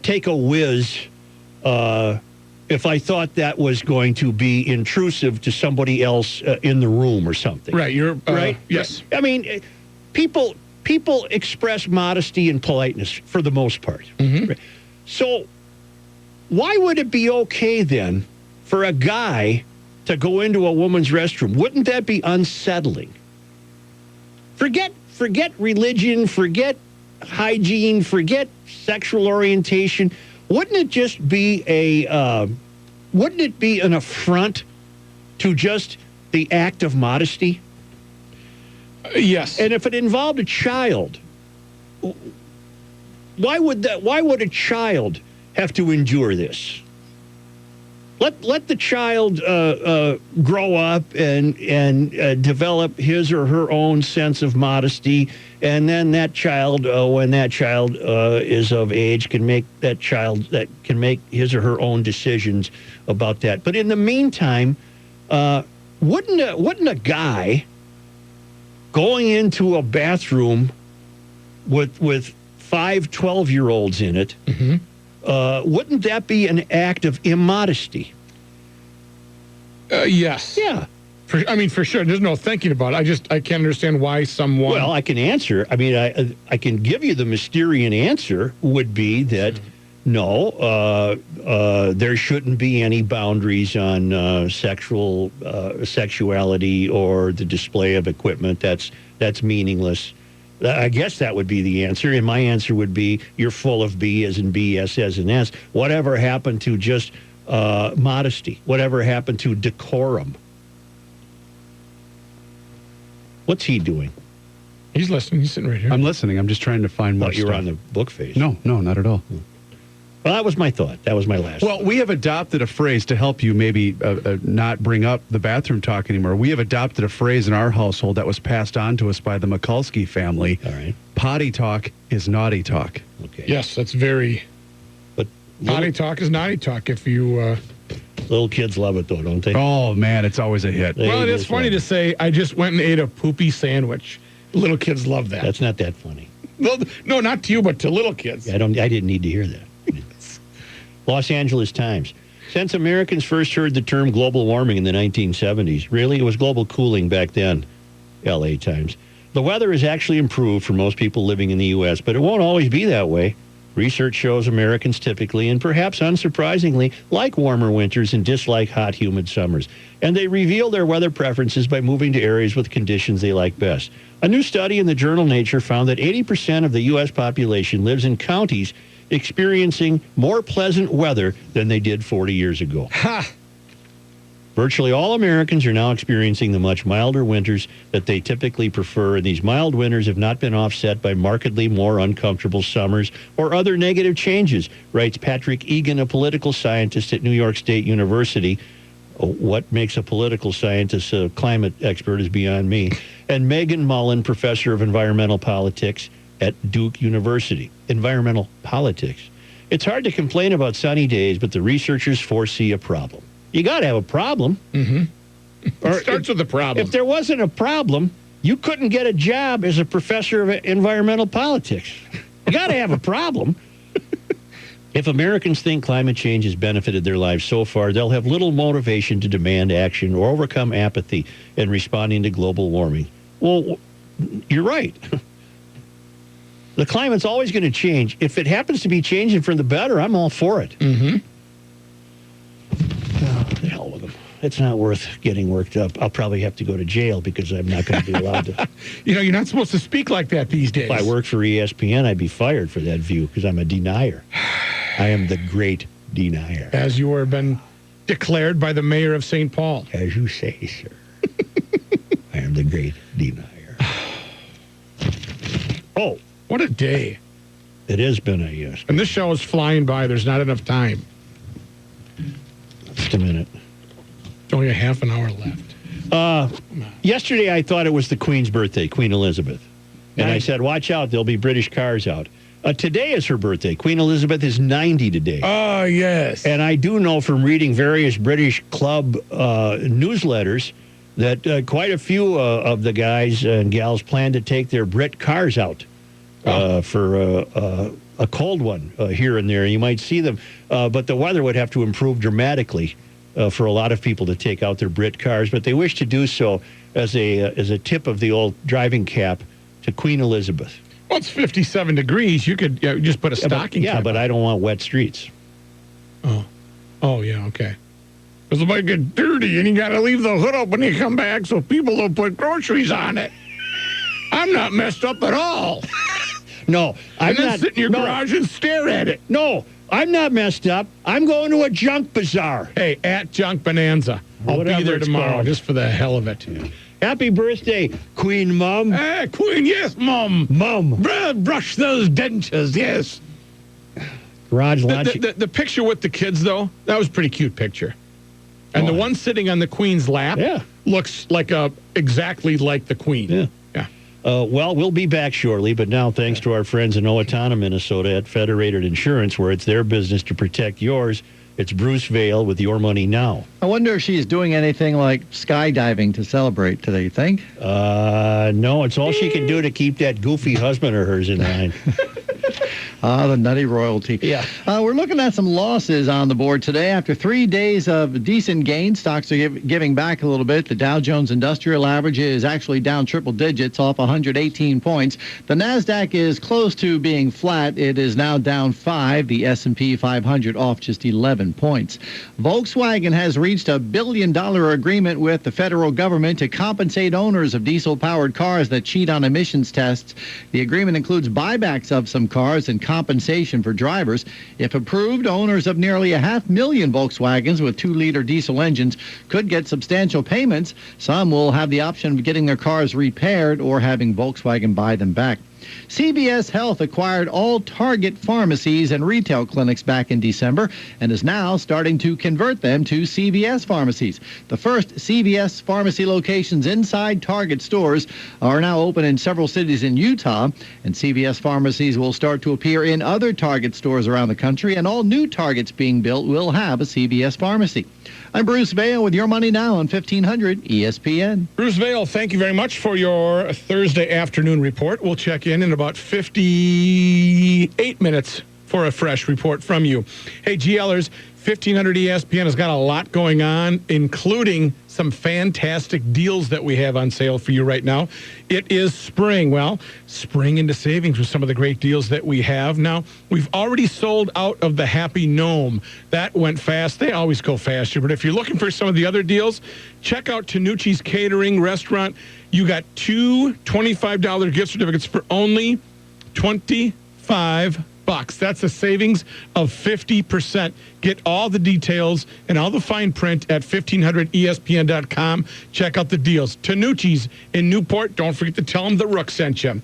take a whiz if I thought that was going to be intrusive to somebody else in the room or something. Right. You're right. Yes. I mean, people express modesty and politeness for the most part. Mm-hmm. So why would it be okay then for a guy to go into a woman's restroom? Wouldn't that be unsettling? Forget religion, forget hygiene, forget sexual orientation. Wouldn't it just be an affront to just the act of modesty? Yes. And if it involved a child, why would a child have to endure this? Let the child grow up and develop his or her own sense of modesty, and then that child, when that child is of age, can make his or her own decisions about that. But in the meantime, wouldn't a guy going into a bathroom with 5 12-year-olds in it? Mm-hmm. Wouldn't that be an act of immodesty? Yes. Yeah. For sure. There's no thinking about it. I can't understand why someone... Well, I can answer. I mean, I can give you the Mysterian answer would be that, no, there shouldn't be any boundaries on sexuality or the display of equipment. That's meaningless. I guess that would be the answer. And my answer would be, you're full of B as in B, S as in S. Whatever happened to just modesty? Whatever happened to decorum? What's he doing? He's listening. He's sitting right here. I'm listening. I'm just trying to find more stuff. You were on the book face. No, not at all. Well, that was my thought. That was my last. Well, we have adopted a phrase to help you maybe not bring up the bathroom talk anymore. We have adopted a phrase in our household that was passed on to us by the Mikulski family. All right. Potty talk is naughty talk. Okay. Yes, that's very... But potty talk is naughty talk if you... Little kids love it, though, don't they? Oh, man, it's always a hit. Well, it's funny to say, I just went and ate a poopy sandwich. Little kids love that. That's not that funny. Well, no, not to you, but to little kids. I didn't need to hear that. Los Angeles Times. Since Americans first heard the term global warming in the 1970s, really, it was global cooling back then. LA Times. The weather has actually improved for most people living in the U.S., but it won't always be that way. Research shows Americans typically, and perhaps unsurprisingly, like warmer winters and dislike hot, humid summers. And they reveal their weather preferences by moving to areas with conditions they like best. A new study in the journal Nature found that 80% of the U.S. population lives in counties experiencing more pleasant weather than they did 40 years ago. Ha! Virtually all Americans are now experiencing the much milder winters that they typically prefer, and these mild winters have not been offset by markedly more uncomfortable summers or other negative changes, writes Patrick Egan, a political scientist at New York State University. What makes a political scientist a climate expert is beyond me. And Megan Mullen, professor of environmental politics at Duke University. Environmental politics. It's hard to complain about sunny days, but the researchers foresee a problem. You got to have a problem. Mm-hmm. It starts with a problem. If there wasn't a problem, you couldn't get a job as a professor of environmental politics. You got to have a problem. If Americans think climate change has benefited their lives so far, they'll have little motivation to demand action or overcome apathy in responding to global warming. Well, you're right. The climate's always going to change. If it happens to be changing for the better, I'm all for it. Mm-hmm. Oh, the hell with them. it's not worth getting worked up. I'll probably have to go to jail because I'm not going to be allowed to. You're not supposed to speak like that these days. If I worked for ESPN, I'd be fired for that view because I'm a denier. I am the great denier. As you have been declared by the mayor of St. Paul. As you say, sir. I am the great denier. Oh, what a day. It has been a and this show is flying by. There's not enough time. Just a minute. Only a half an hour left. Yesterday, I thought it was the Queen's birthday, Queen Elizabeth. And I said, watch out, there'll be British cars out. Today is her birthday. Queen Elizabeth is 90 today. Oh, yes. And I do know from reading various British club newsletters that quite a few of the guys and gals plan to take their Brit cars out for a cold one here and there. You might see them, but the weather would have to improve dramatically for a lot of people to take out their Brit cars. But they wish to do so as a tip of the old driving cap to Queen Elizabeth. Well, it's 57 degrees. You could just put a stocking cap. Yeah, but I don't want wet streets. Oh, yeah, okay. Because it might get dirty, and you got to leave the hood up when you come back so people don't put groceries on it. I'm not messed up at all. No, I'm not. not. Sit in your garage and stare at it. No, I'm not messed up. I'm going to a junk bazaar. Hey, at Junk Bonanza. I'll be there tomorrow just for the hell of it. Yeah. Happy birthday, Queen Mum. Queen, yes, Mum. Mum. Brush those dentures, yes. Garage launch. The picture with the kids, though, that was a pretty cute picture. And the one sitting on the Queen's lap looks like exactly like the Queen. Yeah. Yeah. We'll be back shortly, but now thanks to our friends in Owatonna, Minnesota at Federated Insurance, where it's their business to protect yours. It's Bruce Vail with Your Money Now. I wonder if she's doing anything like skydiving to celebrate today, you think? No, it's all she can do to keep that goofy husband of hers in line. The nutty royalty. Yeah. We're looking at some losses on the board today. After 3 days of decent gains, stocks are giving back a little bit. The Dow Jones Industrial Average is actually down triple digits, off 118 points. The NASDAQ is close to being flat. It is now down 5. The S&P 500 off just 11 points. Volkswagen has reached a $1 billion agreement with the federal government to compensate owners of diesel-powered cars that cheat on emissions tests. The agreement includes buybacks of some cars and compensation for drivers. If approved, owners of nearly 500,000 Volkswagens with 2-liter diesel engines could get substantial payments. Some will have the option of getting their cars repaired or having Volkswagen buy them back. CVS Health acquired all Target pharmacies and retail clinics back in December and is now starting to convert them to CVS pharmacies. The first CVS pharmacy locations inside Target stores are now open in several cities in Utah, and CVS pharmacies will start to appear in other Target stores around the country, and all new Targets being built will have a CVS pharmacy. I'm Bruce Vail with Your Money Now on 1500 ESPN. Bruce Vail, thank you very much for your Thursday afternoon report. We'll check in about 58 minutes for a fresh report from you. Hey, GLers, 1500 ESPN has got a lot going on, including some fantastic deals that we have on sale for you right now. It is spring. Well, spring into savings with some of the great deals that we have. Now, we've already sold out of the Happy Gnome. That went fast. They always go faster. But if you're looking for some of the other deals, check out Tanucci's Catering Restaurant. You got 2 $25 gift certificates for only $25. That's a savings of 50%. Get all the details and all the fine print at 1500ESPN.com. Check out the deals. Tanucci's in Newport. Don't forget to tell them the Rook sent you.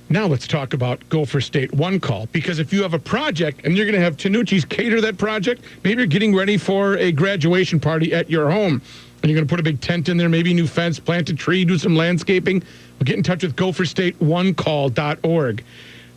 Now let's talk about Gopher State One Call, because if you have a project and you're going to have Tanucci's cater that project, maybe you're getting ready for a graduation party at your home, and you're going to put a big tent in there, maybe a new fence, plant a tree, do some landscaping. Well, get in touch with gopherstateonecall.org.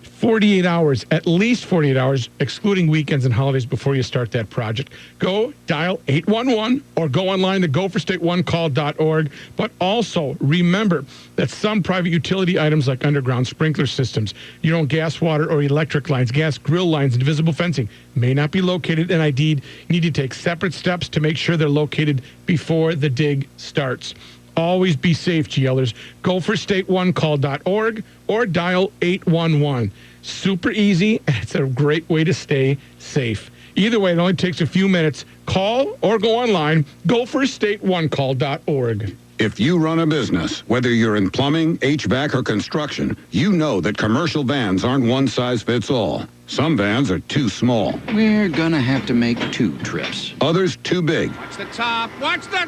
48 hours, at least 48 hours, excluding weekends and holidays before you start that project. Go dial 811 or go online to gopherstateonecall.org. But also remember that some private utility items like underground sprinkler systems, gas, water, or electric lines, gas grill lines, and visible fencing may not be located and ID'd. You need to take separate steps to make sure they're located before the dig starts. Always be safe, GLers. Gopherstateonecall.org or dial 811. Super easy, and it's a great way to stay safe. Either way, it only takes a few minutes. Call or go online, gopherstateonecall.org. If you run a business, whether you're in plumbing, HVAC, or construction, you know that commercial vans aren't one size fits all. Some vans are too small. We're gonna have to make 2 trips. Others too big. Watch the top. Watch the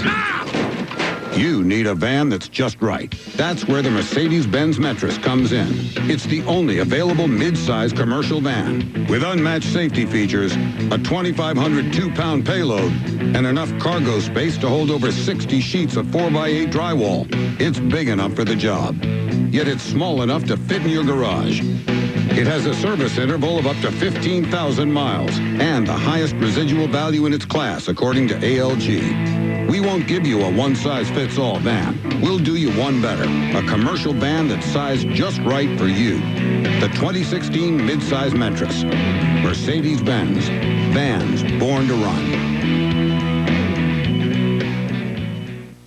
top. You need a van that's just right. That's where the Mercedes-Benz Metris comes in. It's the only available mid-size commercial van with unmatched safety features, a 2,500 2-pound payload, and enough cargo space to hold over 60 sheets of 4x8 drywall. It's big enough for the job, yet it's small enough to fit in your garage. It has a service interval of up to 15,000 miles and the highest residual value in its class, according to ALG. We won't give you a one-size-fits-all van. We'll do you one better, a commercial van that's sized just right for you. The 2016 midsize Metris. Mercedes-Benz. Vans born to run.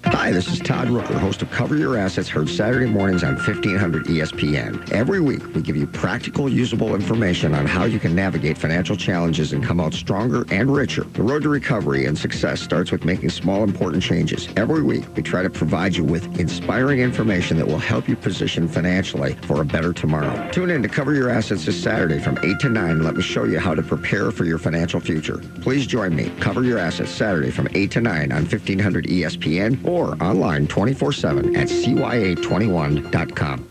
Hi, this is Todd Rooker, host of Cover Your Assets, heard Saturday mornings on 1500 ESPN. Every week, we give you practical, usable information on how you can navigate financial challenges and come out stronger and richer. The road to recovery and success starts with making small, important changes. Every week, we try to provide you with inspiring information that will help you position financially for a better tomorrow. Tune in to Cover Your Assets this Saturday from 8 to 9 and let me show you how to prepare for your financial future. Please join me. Cover Your Assets Saturday from 8 to 9 on 1500 ESPN or online 24/7 at CYA21.com.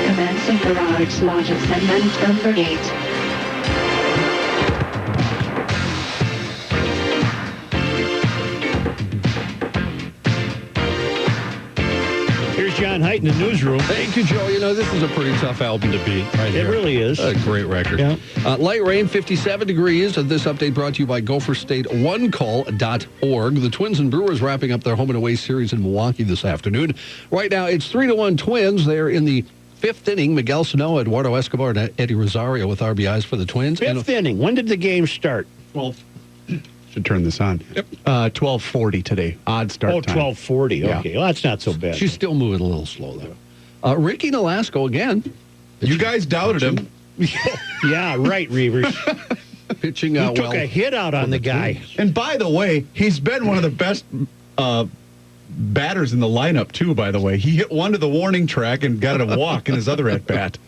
Commencing garage launch of segment number 8. John Height in the newsroom. Thank you, Joe. You know, this is a pretty tough album to beat right here. It really is. A great record. Yeah. Light rain, 57 degrees. This update brought to you by gopherstateonecall.org. The Twins and Brewers wrapping up their home and away series in Milwaukee this afternoon. Right now, it's 3-1 Twins. They're in the 5th inning. Miguel Sano, Eduardo Escobar, and Eddie Rosario with RBIs for the Twins. 5th inning. When did the game start? Well, should turn this on. Yep. 12:40 today. Odd start time. 12:40. Yeah. Okay. Well, that's not so bad. She's still moving a little slow, though. Ricky Nolasco again. You guys doubted him. Yeah, right, Reavers. Pitching You took a hit out on the guy. And by the way, he's been one of the best batters in the lineup, too, by the way. He hit one to the warning track and got a walk in his other at-bat.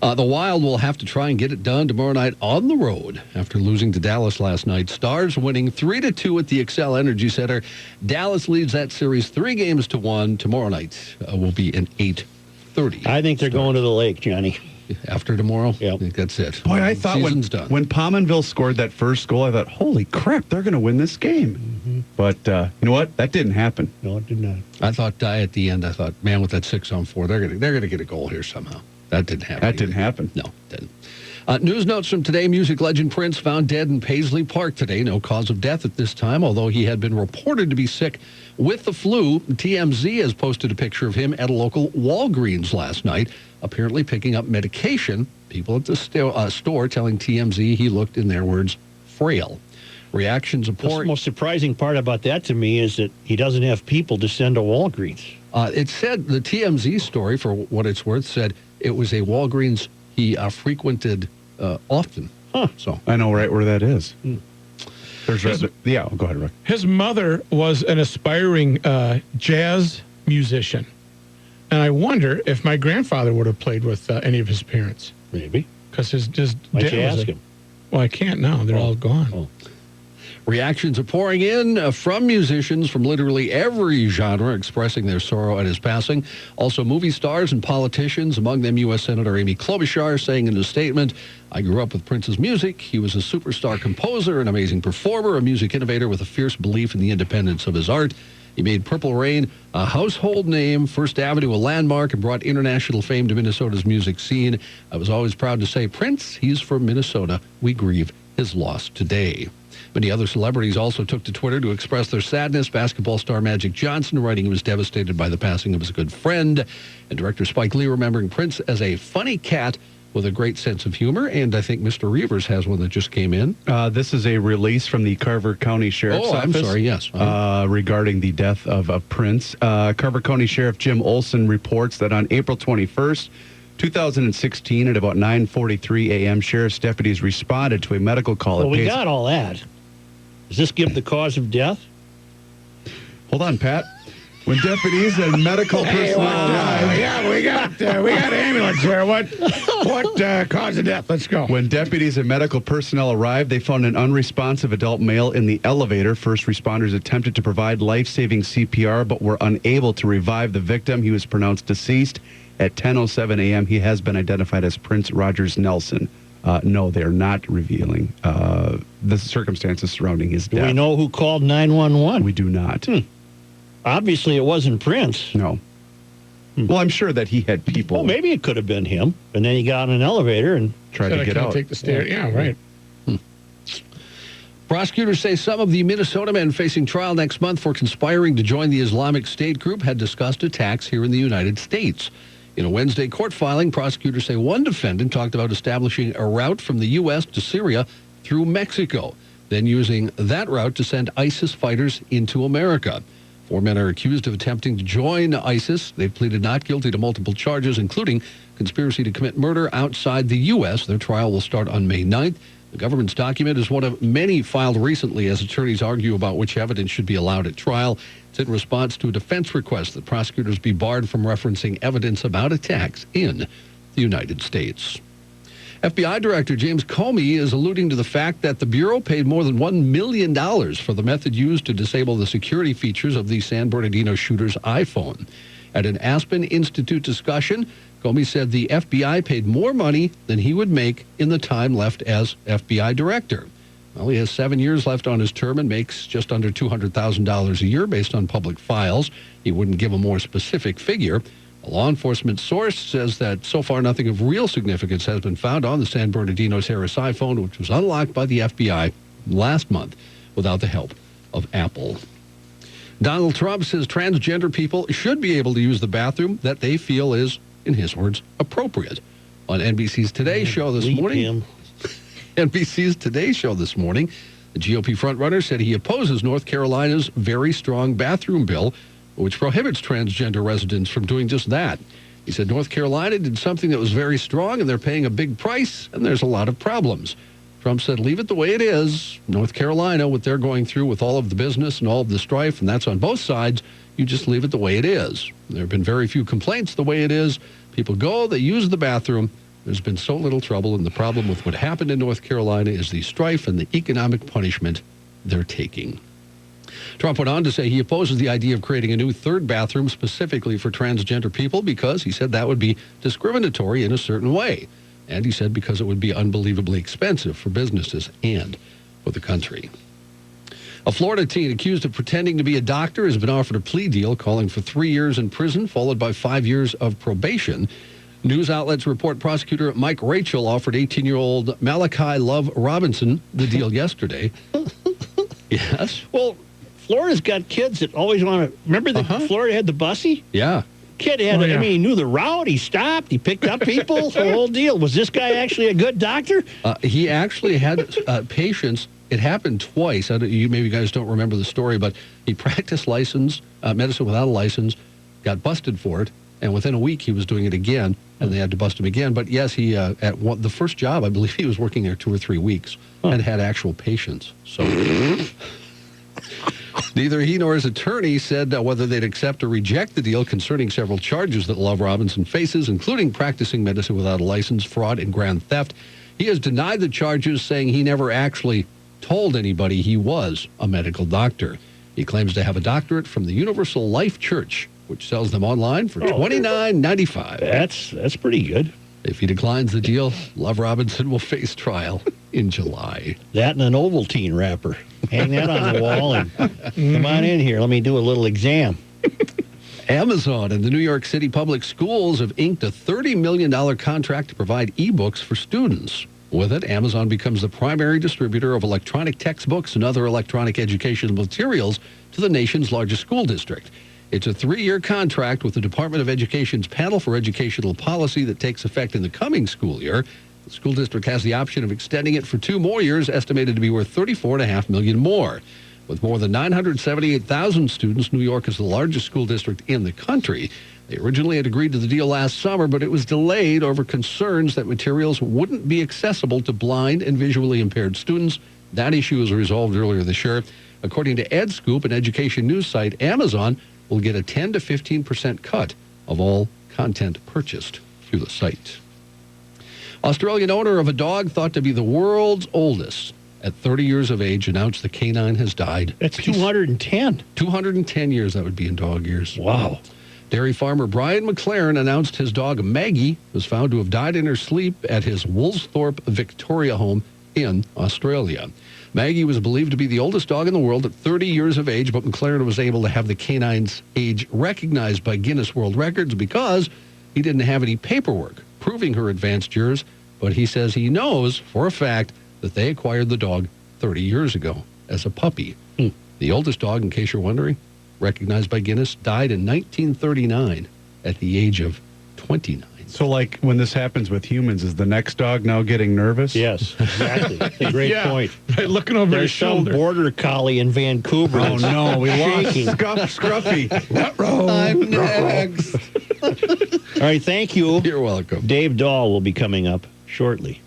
The Wild will have to try and get it done tomorrow night on the road after losing to Dallas last night. Stars winning 3-2 at the Xcel Energy Center. Dallas leads that series 3-1. Tomorrow night will be an 8:30. I think they're going to the lake, Johnny. After tomorrow? Yep. I think that's it. Boy, I thought when Pominville scored that first goal, I thought, holy crap, they're going to win this game. Mm-hmm. But you know what? That didn't happen. No, it did not. I thought at the end, man, with that 6-on-4, they're gonna get a goal here somehow. That didn't happen. That didn't happen. No, it didn't. News notes from today. Music legend Prince found dead in Paisley Park today. No cause of death at this time, although he had been reported to be sick with the flu. TMZ has posted a picture of him at a local Walgreens last night, apparently picking up medication. People at the store telling TMZ he looked, in their words, frail. Reactions of The most surprising part about that to me is that he doesn't have people to send to Walgreens. It said, the TMZ story, for what it's worth, said it was a Walgreens he frequented often. Huh. So I know right where that is. There's yeah, go ahead, Rick. His mother was an aspiring jazz musician. And I wonder if my grandfather would have played with any of his parents. Maybe. Because his Why dad don't you was ask him? Well, I can't now. They're all gone. Oh. Reactions are pouring in from musicians from literally every genre expressing their sorrow at his passing. Also movie stars and politicians, among them U.S. Senator Amy Klobuchar, saying in a statement, "I grew up with Prince's music. He was a superstar composer, an amazing performer, a music innovator with a fierce belief in the independence of his art. He made Purple Rain a household name, First Avenue a landmark, and brought international fame to Minnesota's music scene. I was always proud to say, Prince, he's from Minnesota. We grieve his loss today." Many other celebrities also took to Twitter to express their sadness. Basketball star Magic Johnson writing he was devastated by the passing of his good friend. And director Spike Lee remembering Prince as a funny cat with a great sense of humor. And I think Mr. Reavers has one that just came in. This is a release from the Carver County Sheriff's Office. I'm sorry, yes. Regarding the death of Prince. Carver County Sheriff Jim Olson reports that on April 21st, 2016, at about 9:43 a.m., sheriff's deputies responded to a medical call. Well, we got all that. Does this give the cause of death? Hold on, Pat. When deputies and medical personnel arrived, we got ambulance here. What cause of death? Let's go. When deputies and medical personnel arrived, they found an unresponsive adult male in the elevator. First responders attempted to provide life-saving CPR, but were unable to revive the victim. He was pronounced deceased at 10:07 a.m. He has been identified as Prince Rogers Nelson. No, they are not revealing the circumstances surrounding his death. Do we know who called 911? We do not. Obviously, it wasn't Prince. No. Well, I'm sure that he had people. Well, maybe it could have been him. And then he got in an elevator and tried to get out. Take the stairs. Yeah, right. Prosecutors say some of the Minnesota men facing trial next month for conspiring to join the Islamic State group had discussed attacks here in the United States. In a Wednesday court filing, prosecutors say one defendant talked about establishing a route from the U.S. to Syria through Mexico, then using that route to send ISIS fighters into America. 4 men are accused of attempting to join ISIS. They've pleaded not guilty to multiple charges, including conspiracy to commit murder outside the U.S. Their trial will start on May 9th. The government's document is one of many filed recently as attorneys argue about which evidence should be allowed at trial. It's in response to a defense request that prosecutors be barred from referencing evidence about attacks in the United States. FBI Director James Comey is alluding to the fact that the Bureau paid more than $1 million for the method used to disable the security features of the San Bernardino shooter's iPhone. At an Aspen Institute discussion, Comey said the FBI paid more money than he would make in the time left as FBI Director. Well, he has 7 years left on his term and makes just under $200,000 a year based on public files. He wouldn't give a more specific figure. A law enforcement source says that so far nothing of real significance has been found on the San Bernardino's Harris iPhone, which was unlocked by the FBI last month without the help of Apple. Donald Trump says transgender people should be able to use the bathroom that they feel is, in his words, appropriate. On NBC's Today Show this morning, NBC's Today Show this morning, the GOP frontrunner said he opposes North Carolina's very strong bathroom bill, which prohibits transgender residents from doing just that. He said North Carolina did something that was very strong, and they're paying a big price, and there's a lot of problems. Trump said, leave it the way it is. North Carolina, what they're going through with all of the business and all of the strife, and that's on both sides, you just leave it the way it is. There have been very few complaints the way it is. People go, they use the bathroom. There's been so little trouble, and the problem with what happened in North Carolina is the strife and the economic punishment they're taking. Trump went on to say he opposes the idea of creating a new third bathroom specifically for transgender people because he said that would be discriminatory in a certain way. And he said because it would be unbelievably expensive for businesses and for the country. A Florida teen accused of pretending to be a doctor has been offered a plea deal calling for 3 years in prison, followed by 5 years of probation. News outlets report prosecutor Mike Rachel offered 18-year-old Malachi Love Robinson the deal yesterday. Yes. Well, Florida's got kids that always want to... Remember that Florida had the bussy? Yeah. Kid had, I mean, he knew the route, he stopped, he picked up people, the whole deal. Was this guy actually a good doctor? He actually had patients. It happened twice. Maybe you guys don't remember the story, but he practiced medicine without a license, got busted for it, and within a week he was doing it again, and they had to bust him again. But yes, he the first job, I believe he was working there 2 or 3 weeks and had actual patients. So neither he nor his attorney said whether they'd accept or reject the deal concerning several charges that Love Robinson faces, including practicing medicine without a license, fraud, and grand theft. He has denied the charges, saying he never actually told anybody he was a medical doctor. He claims to have a doctorate from the Universal Life Church, which sells them online for $29.95. That's pretty good. If he declines the deal, Love Robinson will face trial in July. That and an Ovaltine wrapper. Hang that on the wall and come on in here. Let me do a little exam. Amazon and the New York City Public Schools have inked a $30 million contract to provide e-books for students. With it, Amazon becomes the primary distributor of electronic textbooks and other electronic educational materials to the nation's largest school district. It's a 3-year contract with the Department of Education's Panel for Educational Policy that takes effect in the coming school year. The school district has the option of extending it for 2 more years, estimated to be worth $34.5 million more. With more than 978,000 students, New York is the largest school district in the country. They originally had agreed to the deal last summer, but it was delayed over concerns that materials wouldn't be accessible to blind and visually impaired students. That issue was resolved earlier this year. According to EdScoop, an education news site, Amazon will get a 10 to 15% cut of all content purchased through the site. Australian owner of a dog thought to be the world's oldest at 30 years of age announced the canine has died. That's 210. 210 years, that would be in dog years. Wow. Dairy farmer Brian McLaren announced his dog Maggie was found to have died in her sleep at his Woolsthorpe Victoria home in Australia. Maggie was believed to be the oldest dog in the world at 30 years of age, but McLaren was able to have the canine's age recognized by Guinness World Records because he didn't have any paperwork proving her advanced years, but he says he knows for a fact that they acquired the dog 30 years ago as a puppy. The oldest dog, in case you're wondering, recognized by Guinness, died in 1939 at the age of 29. So, like, when this happens with humans, is the next dog now getting nervous? Yes, exactly. That's a great point. Right, looking over his shoulder. There's some border collie in Vancouver. Oh, no, we lost Scruffy. I'm next. All right, thank you. You're welcome. Dave Dahl will be coming up shortly.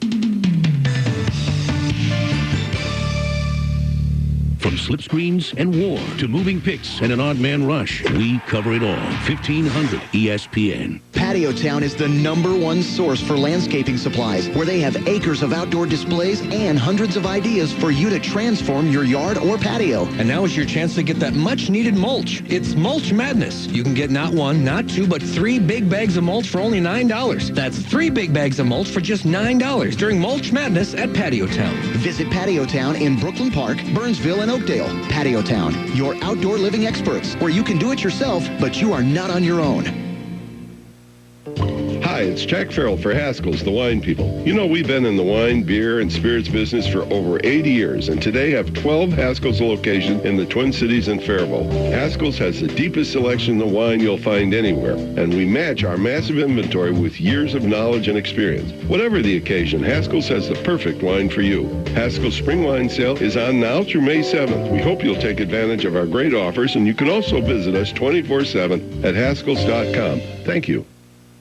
From slipscreens and war to moving pics and an odd man rush, we cover it all. 1500 ESPN. Patio Town is the #1 source for landscaping supplies, where they have acres of outdoor displays and hundreds of ideas for you to transform your yard or patio. And now is your chance to get that much-needed mulch. It's Mulch Madness. You can get not 1, not 2, but 3 big bags of mulch for only $9. That's 3 big bags of mulch for just $9 during Mulch Madness at Patio Town. Visit Patio Town in Brooklyn Park, Burnsville, and Oakdale. Patio Town, your outdoor living experts, where you can do it yourself, but you are not on your own. Hi, it's Jack Farrell for Haskell's, the wine people. You know, we've been in the wine, beer, and spirits business for over 80 years, and today have 12 Haskell's locations in the Twin Cities and Faribault. Haskell's has the deepest selection of wine you'll find anywhere, and we match our massive inventory with years of knowledge and experience. Whatever the occasion, Haskell's has the perfect wine for you. Haskell's Spring Wine Sale is on now through May 7th. We hope you'll take advantage of our great offers, and you can also visit us 24/7 at Haskells.com. Thank you.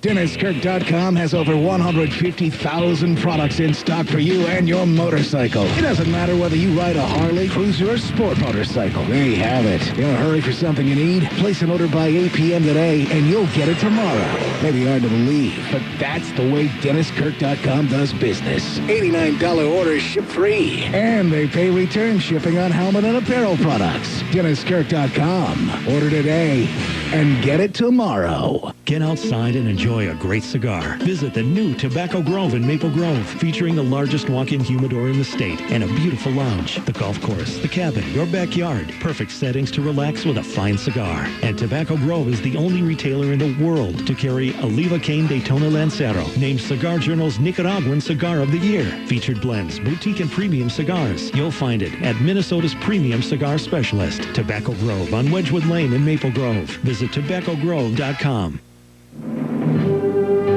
DennisKirk.com has over 150,000 products in stock for you and your motorcycle. It doesn't matter whether you ride a Harley, cruiser, or sport motorcycle. There you have it. In a hurry for something you need? Place an order by 8 p.m. today and you'll get it tomorrow. Maybe hard to believe, but that's the way DennisKirk.com does business. $89 orders ship free. And they pay return shipping on helmet and apparel products. DennisKirk.com. Order today and get it tomorrow. Get outside and enjoy a great cigar. Visit the new Tobacco Grove in Maple Grove, featuring the largest walk-in humidor in the state and a beautiful lounge, the golf course, the cabin, your backyard. Perfect settings to relax with a fine cigar. And Tobacco Grove is the only retailer in the world to carry Oliva Cane Daytona Lancero, named Cigar Journal's Nicaraguan Cigar of the Year. Featured blends, boutique and premium cigars. You'll find it at Minnesota's premium cigar specialist, Tobacco Grove on Wedgwood Lane in Maple Grove. Visit tobaccogrove.com.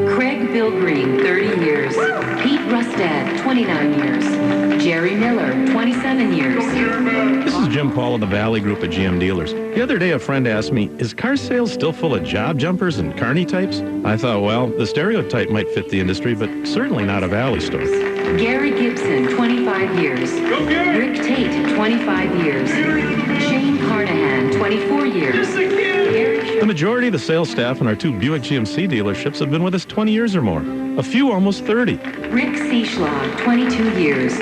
Craig Bill Green, 30 years. Pete Rustad, 29 years. Jerry Miller, 27 years. This is Jim Paul of the Valley Group of GM dealers. The other day a friend asked me, is car sales still full of job jumpers and carny types? I thought, well, the stereotype might fit the industry, but certainly not a Valley store. Gary Gibson, 25 years. Rick Tate, 25 years. Shane Carnahan, 24 years. The majority of the sales staff in our 2 Buick GMC dealerships have been with us 20 years or more. A few almost 30. Rick Seeschlag, 22 years.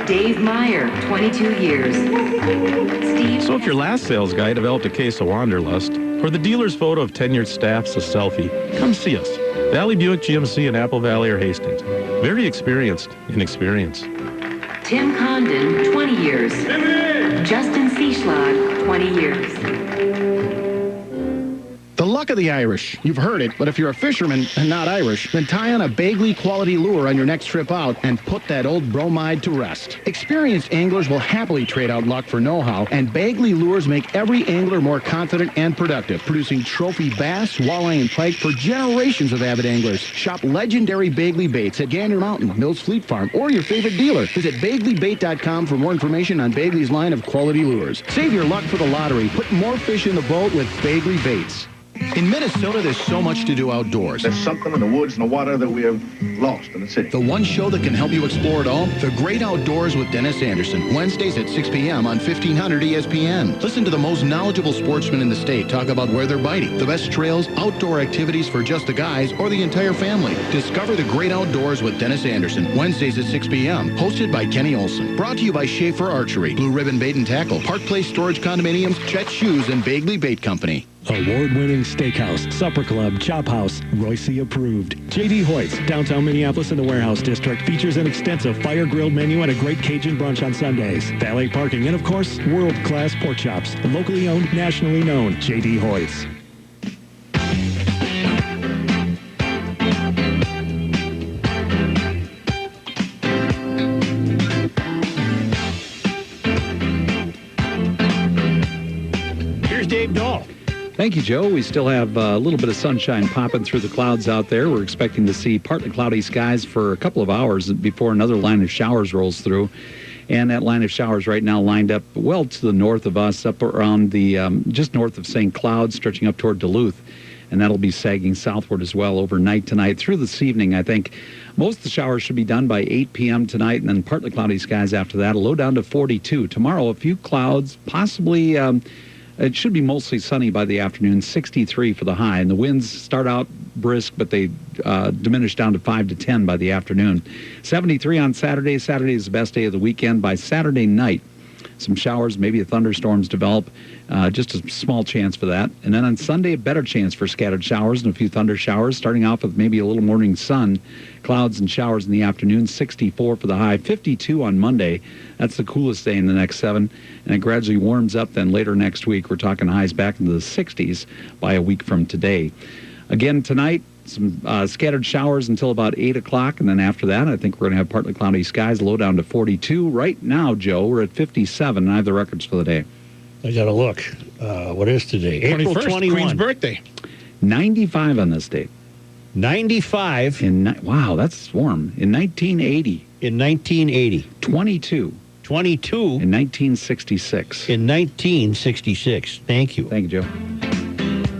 Dave Meyer, 22 years. Steve. So if your last sales guy developed a case of wanderlust, or the dealer's photo of tenured staff's a selfie, come see us. Valley Buick GMC in Apple Valley or Hastings. Very experienced in experience. Tim Condon, 20 years. Justin Seeschlag, 20 years. The luck of the Irish. You've heard it, but if you're a fisherman and not Irish, then tie on a Bagley quality lure on your next trip out and put that old bromide to rest. Experienced anglers will happily trade out luck for know-how, and Bagley lures make every angler more confident and productive, producing trophy bass, walleye, and pike for generations of avid anglers. Shop legendary Bagley baits at Gander Mountain, Mills Fleet Farm, or your favorite dealer. Visit BagleyBait.com for more information on Bagley's line of quality lures. Save your luck for the lottery. Put more fish in the boat with Bagley Baits. In Minnesota, there's so much to do outdoors. There's something in the woods and the water that we have lost in the city. The one show that can help you explore it all, The Great Outdoors with Dennis Anderson, Wednesdays at 6 p.m. on 1500 ESPN. Listen to the most knowledgeable sportsmen in the state talk about where they're biting, the best trails, outdoor activities for just the guys or the entire family. Discover The Great Outdoors with Dennis Anderson, Wednesdays at 6 p.m. Hosted by Kenny Olson. Brought to you by Schaefer Archery, Blue Ribbon Bait and Tackle, Park Place Storage Condominiums, Chet Shoes, and Bagley Bait Company. Award-winning steakhouse, supper club, chop house, Royce approved. J.D. Hoyt's, downtown Minneapolis in the Warehouse District, features an extensive fire-grilled menu and a great Cajun brunch on Sundays. Valet parking and, of course, world-class pork chops. Locally owned, nationally known, J.D. Hoyt's. Here's Dave Dahl. Thank you, Joe. We still have a little bit of sunshine popping through the clouds out there. We're expecting to see partly cloudy skies for a couple of hours before another line of showers rolls through. And that line of showers right now lined up well to the north of us, up around the just north of St. Cloud, stretching up toward Duluth. And that'll be sagging southward as well overnight tonight through this evening. I think most of the showers should be done by 8 p.m. tonight, and then partly cloudy skies after that. A low down to 42. Tomorrow, a few clouds, possibly... it should be mostly sunny by the afternoon, 63 for the high. And the winds start out brisk, but they diminish down to 5 to 10 by the afternoon. 73 on Saturday. Saturday is the best day of the weekend. By Saturday night, some showers, maybe thunderstorms develop. Just a small chance for that. And then on Sunday, a better chance for scattered showers and a few thunder showers, starting off with maybe a little morning sun, clouds and showers in the afternoon, 64 for the high, 52 on Monday. That's the coolest day in the next 7, and it gradually warms up then later next week. We're talking highs back into the 60s by a week from today. Again, tonight, some scattered showers until about 8 o'clock, and then after that, I think we're going to have partly cloudy skies, low down to 42. Right now, Joe, we're at 57, and I have the records for the day. I got to look. What is today? April 21. Queen's birthday. 95 on this date. 95? Wow, that's warm. In 1980. In 1980. 22. 22? In 1966. In 1966. Thank you. Thank you, Joe.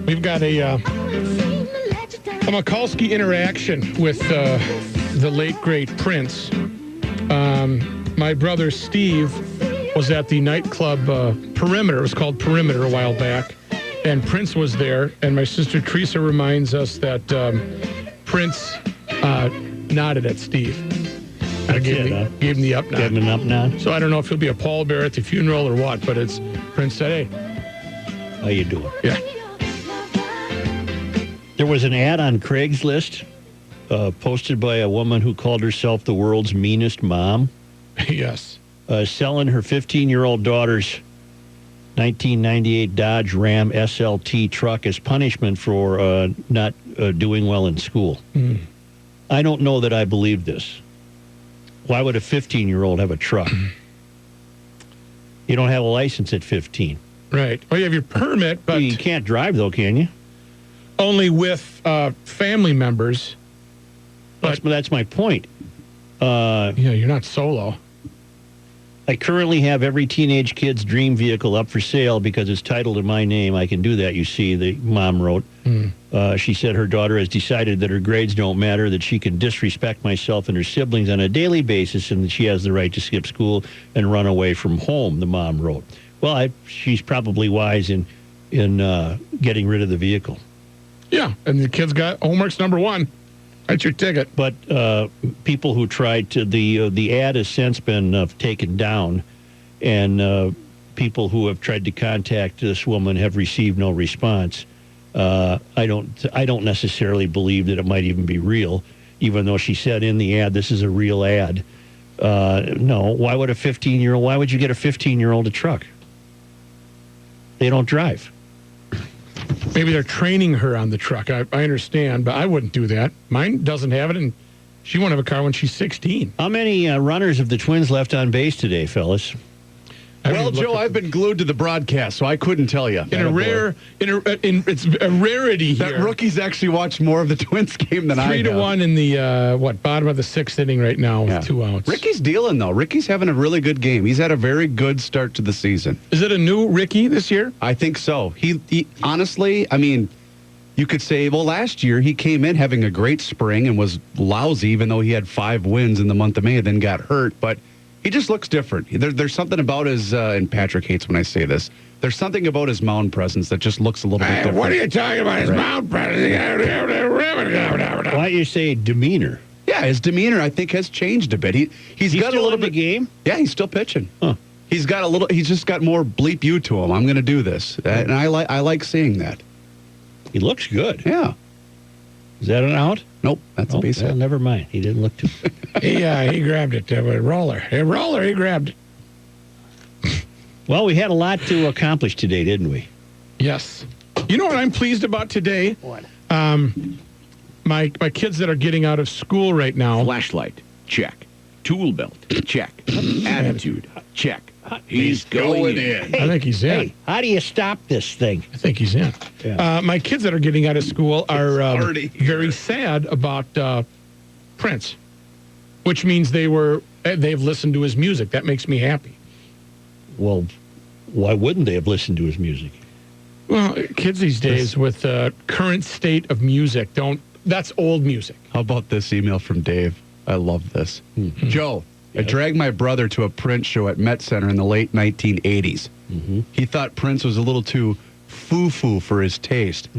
We've got a Mikulski interaction with the late, great Prince. My brother Steve was at the nightclub Perimeter. It was called Perimeter a while back. And Prince was there. And my sister Teresa reminds us that Prince nodded at Steve. Gave him the up nod. Gave him an up nod. So I don't know if he'll be a pallbearer at the funeral or what, but it's Prince said, hey. How you doing? Yeah. There was an ad on Craigslist posted by a woman who called herself the world's meanest mom. Yes. Selling her 15-year-old daughter's 1998 Dodge Ram SLT truck as punishment for not doing well in school. Mm. I don't know that I believe this. Why would a 15-year-old have a truck? You don't have a license at 15. Right. Well, you have your permit, but... You can't drive, though, can you? Only with family members. But that's my point. Yeah, you're not solo. I currently have every teenage kid's dream vehicle up for sale because it's titled in my name. I can do that, you see, the mom wrote. She said her daughter has decided that her grades don't matter, that she can disrespect myself and her siblings on a daily basis, and that she has the right to skip school and run away from home, the mom wrote. Well, she's probably wise in getting rid of the vehicle. Yeah, and the kid's got homework's number 1. That's your ticket. But people who tried to, the ad has since been taken down, and people who have tried to contact this woman have received no response. I don't necessarily believe that it might even be real, even though she said in the ad this is a real ad. No, why would why would you get a 15-year-old a truck? They don't drive. Maybe they're training her on the truck. I understand, but I wouldn't do that. Mine doesn't have it, and she won't have a car when she's 16. How many runners of the Twins left on base today, fellas? Well, Joe, I've been glued to the broadcast, so I couldn't tell you. It's a rarity here. That rookies actually watch more of the Twins game than I have. 3-1 in the bottom of the 6th inning right now with 2 outs. Ricky's dealing though. Ricky's having a really good game. He's had a very good start to the season. Is it a new Ricky this year? I think so. He honestly, I mean, you could say, well, last year he came in having a great spring and was lousy, even though he had 5 wins in the month of May, and then got hurt, but. He just looks different. There's something about his, and Patrick hates when I say this, there's something about his mound presence that just looks a little bit different. What are you talking about? His mound presence? Why don't you say demeanor? Yeah, his demeanor, I think, has changed a bit. He's got a little bit. Game? Yeah, he's still pitching. Huh. He's just got more bleep you to him. I'm going to do this. And I like seeing that. He looks good. Yeah. Is that an out? Nope, that's a base hit. Never mind. He didn't look too. He grabbed it. A roller. He grabbed it. Well, we had a lot to accomplish today, didn't we? Yes. You know what I'm pleased about today? What? My kids that are getting out of school right now. Flashlight, check. Tool belt, check. Attitude, check. He's going in. I think he's in. Hey, how do you stop this thing? I think he's in. Yeah. My kids that are getting out of school are very sad about Prince, which means they've listened to his music. That makes me happy. Well, why wouldn't they have listened to his music? Well, kids these days with current state of music that's old music. How about this email from Dave? I love this. Joe, I dragged my brother to a Prince show at Met Center in the late 1980s. He thought Prince was a little too foo-foo for his taste.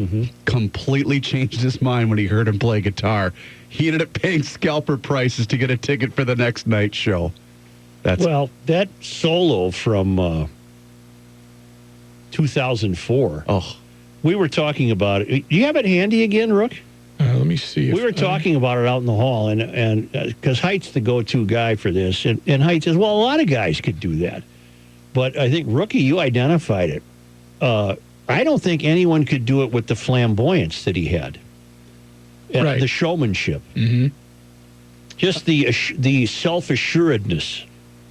Completely changed his mind when he heard him play guitar. He ended up paying scalper prices to get a ticket for the next night's show. That solo from 2004. Oh, we were talking about it. Do you have it handy again, Rook? Let me see. We were talking about it out in the hall, and because Height's the go-to guy for this, and Height says, well, a lot of guys could do that. But I think, Rookie, you identified it. I don't think anyone could do it with the flamboyance that he had. Right. The showmanship. Just the self-assuredness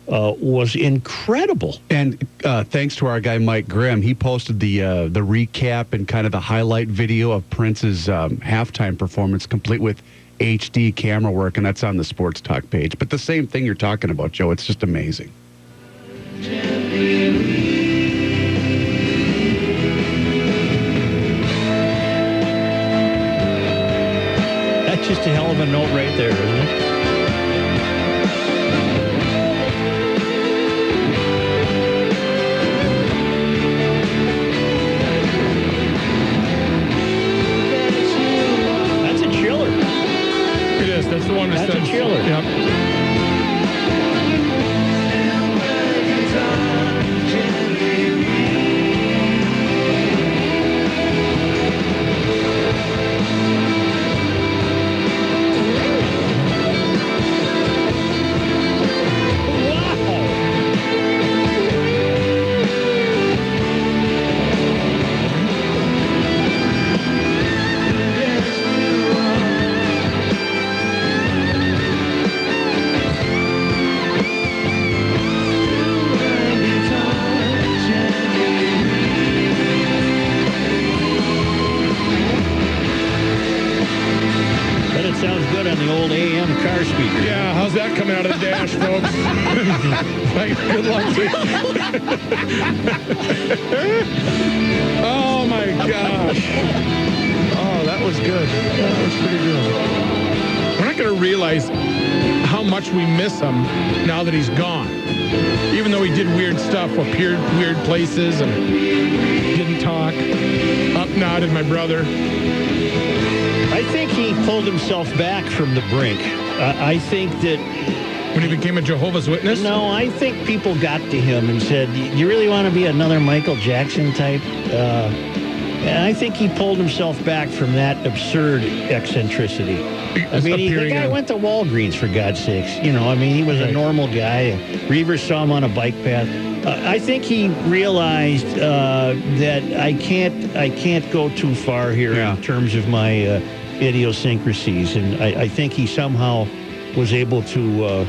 was incredible. And thanks to our guy Mike Grimm, he posted the recap and kind of the highlight video of Prince's halftime performance, complete with HD camera work, and that's on the Sports Talk page. But the same thing you're talking about, Joe, it's just amazing. That's just a hell of a note right there, isn't it? That's the one that's a chiller. Yep. How's that coming out of the dash, folks? Good luck to you. Oh, my gosh. Oh, that was good. That was pretty good. We're not going to realize how much we miss him now that he's gone. Even though he did weird stuff, appeared weird places, and didn't talk. Up nodded my brother. I think he pulled himself back from the brink. I think that... When he became a Jehovah's Witness? No, I think people got to him and said, you really want to be another Michael Jackson type? And I think he pulled himself back from that absurd eccentricity. I mean, the guy went to Walgreens, for God's sakes. You know, I mean, he was a normal guy. Reavers saw him on a bike path. I think he realized that I can't go too far here in terms of my idiosyncrasies, and I think he somehow was able to.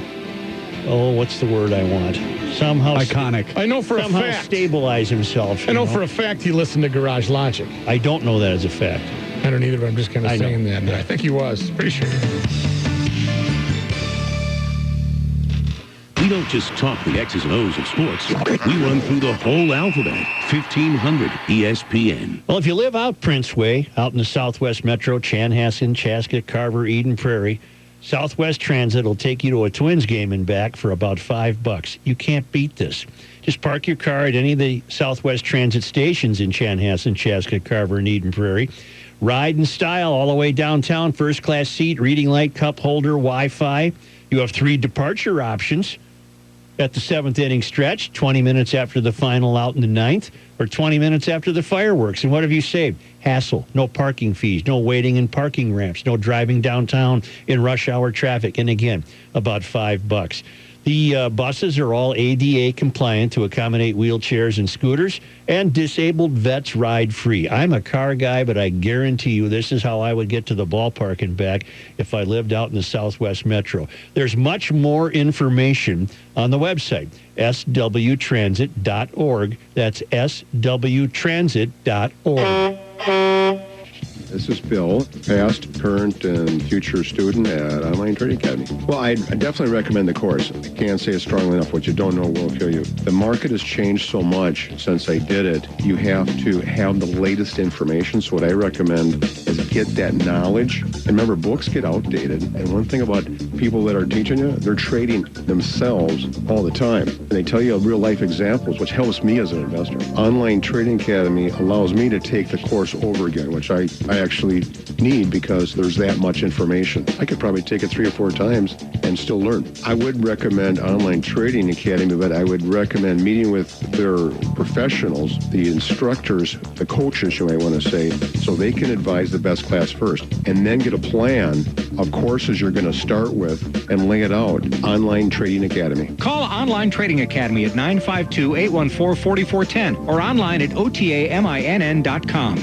What's the word I want? Somehow iconic. I know for a somehow fact. Stabilize himself. I know for a fact he listened to Garage Logic. I don't know that as a fact. I don't either, but I'm just kind of saying that. Yeah. I think he was. Pretty sure. We don't just talk the X's and O's of sports. We run through the whole alphabet. 1500 ESPN. Well, if you live out Prince Way, out in the Southwest Metro, Chanhassen, Chaska, Carver, Eden Prairie, Southwest Transit will take you to a Twins game and back for about $5. You can't beat this. Just park your car at any of the Southwest Transit stations in Chanhassen, Chaska, Carver, and Eden Prairie. Ride in style all the way downtown, first-class seat, reading light, cup holder, Wi-Fi. You have 3 departure options at the 7th inning stretch, 20 minutes after the final out in the 9th, or 20 minutes after the fireworks. And what have you saved? Hassle, no parking fees, no waiting in parking ramps, no driving downtown in rush hour traffic. And again, about $5. The buses are all ADA compliant to accommodate wheelchairs and scooters, and disabled vets ride free. I'm a car guy, but I guarantee you this is how I would get to the ballpark and back if I lived out in the Southwest Metro. There's much more information on the website, swtransit.org. That's swtransit.org. This is Bill, past, current, and future student at Online Trading Academy. Well, I definitely recommend the course. I can't say it strongly enough. What you don't know will kill you. The market has changed so much since I did it. You have to have the latest information. So what I recommend is get that knowledge. And remember, books get outdated. And one thing about people that are teaching you, they're trading themselves all the time. And they tell you real-life examples, which helps me as an investor. Online Trading Academy allows me to take the course over again, which I actually need because there's that much information. I could probably take it 3 or 4 times and still learn. I would recommend Online Trading Academy, but I would recommend meeting with their professionals, the instructors, the coaches, you might want to say, so they can advise the best class first, and then get a plan of courses you're going to start with and lay it out. Online Trading Academy. Call Online Trading Academy at 952-814-4410 or online at otaminn.com.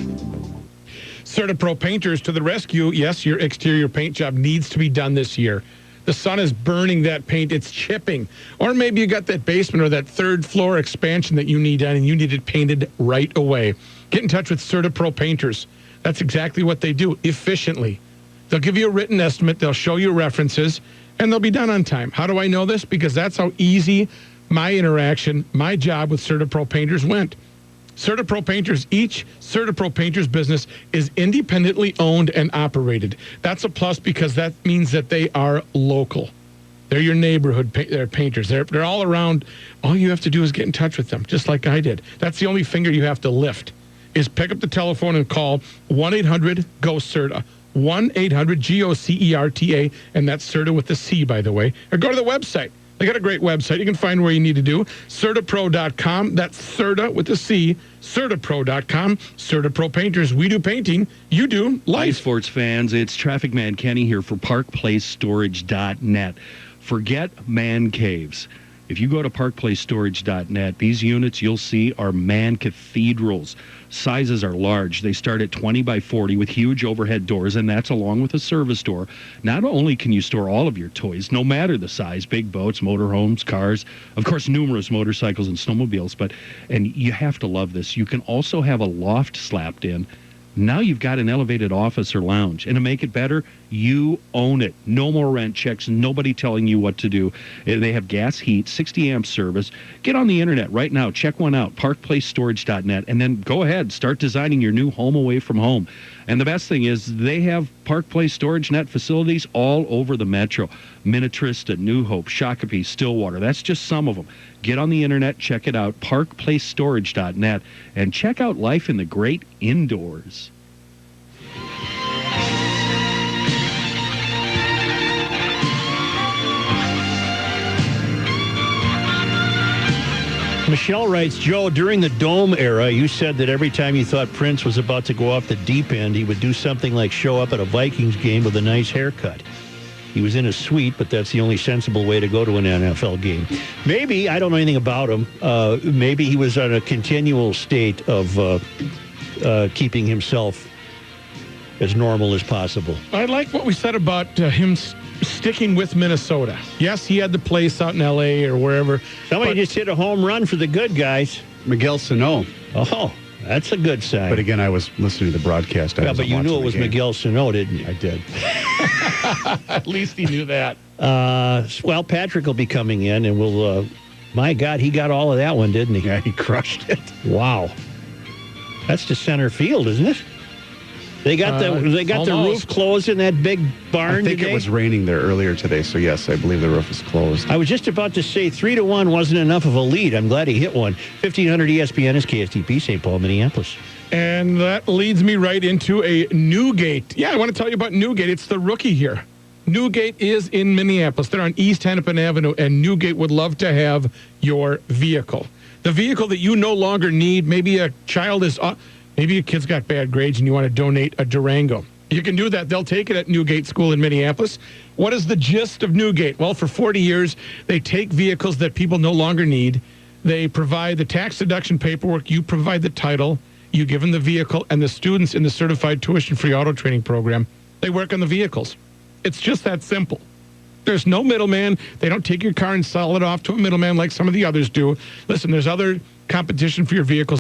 CertaPro Painters to the rescue. Yes, your exterior paint job needs to be done this year. The sun is burning that paint. It's chipping. Or maybe you got that basement or that 3rd floor expansion that you need done and you need it painted right away. Get in touch with CertaPro Painters. That's exactly what they do, efficiently. They'll give you a written estimate. They'll show you references, and they'll be done on time. How do I know this? Because that's how easy my interaction, my job with CertaPro Painters went. CertaPro Painters, each CertaPro Painters business is independently owned and operated. That's a plus because that means that they are local. They're your neighborhood painters. They're all around. All you have to do is get in touch with them, just like I did. That's the only finger you have to lift, is pick up the telephone and call 1-800-GO-CERTA. 1-800-GOCERTA, and that's CERTA with the C, by the way. Or go to the website. They got a great website. You can find where you need to do. CertaPro.com. That's CERTA with the C. CertaPro.com. CertaPro Painters. We do painting. You do life. Hi, sports fans. It's Traffic Man Kenny here for ParkPlaceStorage.net. Forget man caves. If you go to ParkPlaceStorage.net, these units you'll see are man cathedrals. Sizes are large. They start at 20 by 40 with huge overhead doors, and that's along with a service door. Not only can you store all of your toys, no matter the size, big boats, motorhomes, cars, of course, numerous motorcycles and snowmobiles, and you have to love this, you can also have a loft slapped in. Now you've got an elevated office or lounge. And to make it better, you own it. No more rent checks, nobody telling you what to do. They have gas heat, 60 amp service. Get on the internet right now. Check one out, parkplacestorage.net, and then go ahead, start designing your new home away from home. And the best thing is they have Park Place Storage Net facilities all over the metro. Minnetrista, New Hope, Shakopee, Stillwater. That's just some of them. Get on the internet, check it out, parkplacestorage.net, and check out life in the great indoors. Michelle writes, Joe, during the Dome era, you said that every time you thought Prince was about to go off the deep end, he would do something like show up at a Vikings game with a nice haircut. He was in a suite, but that's the only sensible way to go to an NFL game. Maybe, I don't know anything about him, maybe he was on a continual state of keeping himself as normal as possible. I like what we said about him sticking with Minnesota. Yes, he had the place out in L.A. or wherever. Somebody just hit a home run for the good guys. Miguel Sano. Oh, that's a good sign. But again, I was listening to the broadcast. Yeah, but you knew it was Miguel Sano, didn't you? I did. At least he knew that. Well, Patrick will be coming in, and we'll... my God, he got all of that one, didn't he? Yeah, he crushed it. Wow. That's the center field, isn't it? They got the roof closed in that big barn today? I think it was raining there earlier today, so yes, I believe the roof is closed. I was just about to say 3-1 wasn't enough of a lead. I'm glad he hit one. 1500 ESPN is KSTP, St. Paul, Minneapolis. And that leads me right into a Newgate. Yeah, I want to tell you about Newgate. It's the rookie here. Newgate is in Minneapolis. They're on East Hennepin Avenue, and Newgate would love to have your vehicle. The vehicle that you no longer need. Maybe a child is... Maybe a kid's got bad grades and you want to donate a Durango. You can do that. They'll take it at Newgate School in Minneapolis. What is the gist of Newgate? Well, for 40 years, they take vehicles that people no longer need. They provide the tax deduction paperwork. You provide the title. You give them the vehicle. And the students in the Certified Tuition-Free Auto Training Program, they work on the vehicles. It's just that simple. There's no middleman. They don't take your car and sell it off to a middleman like some of the others do. Listen, there's other competition for your vehicles.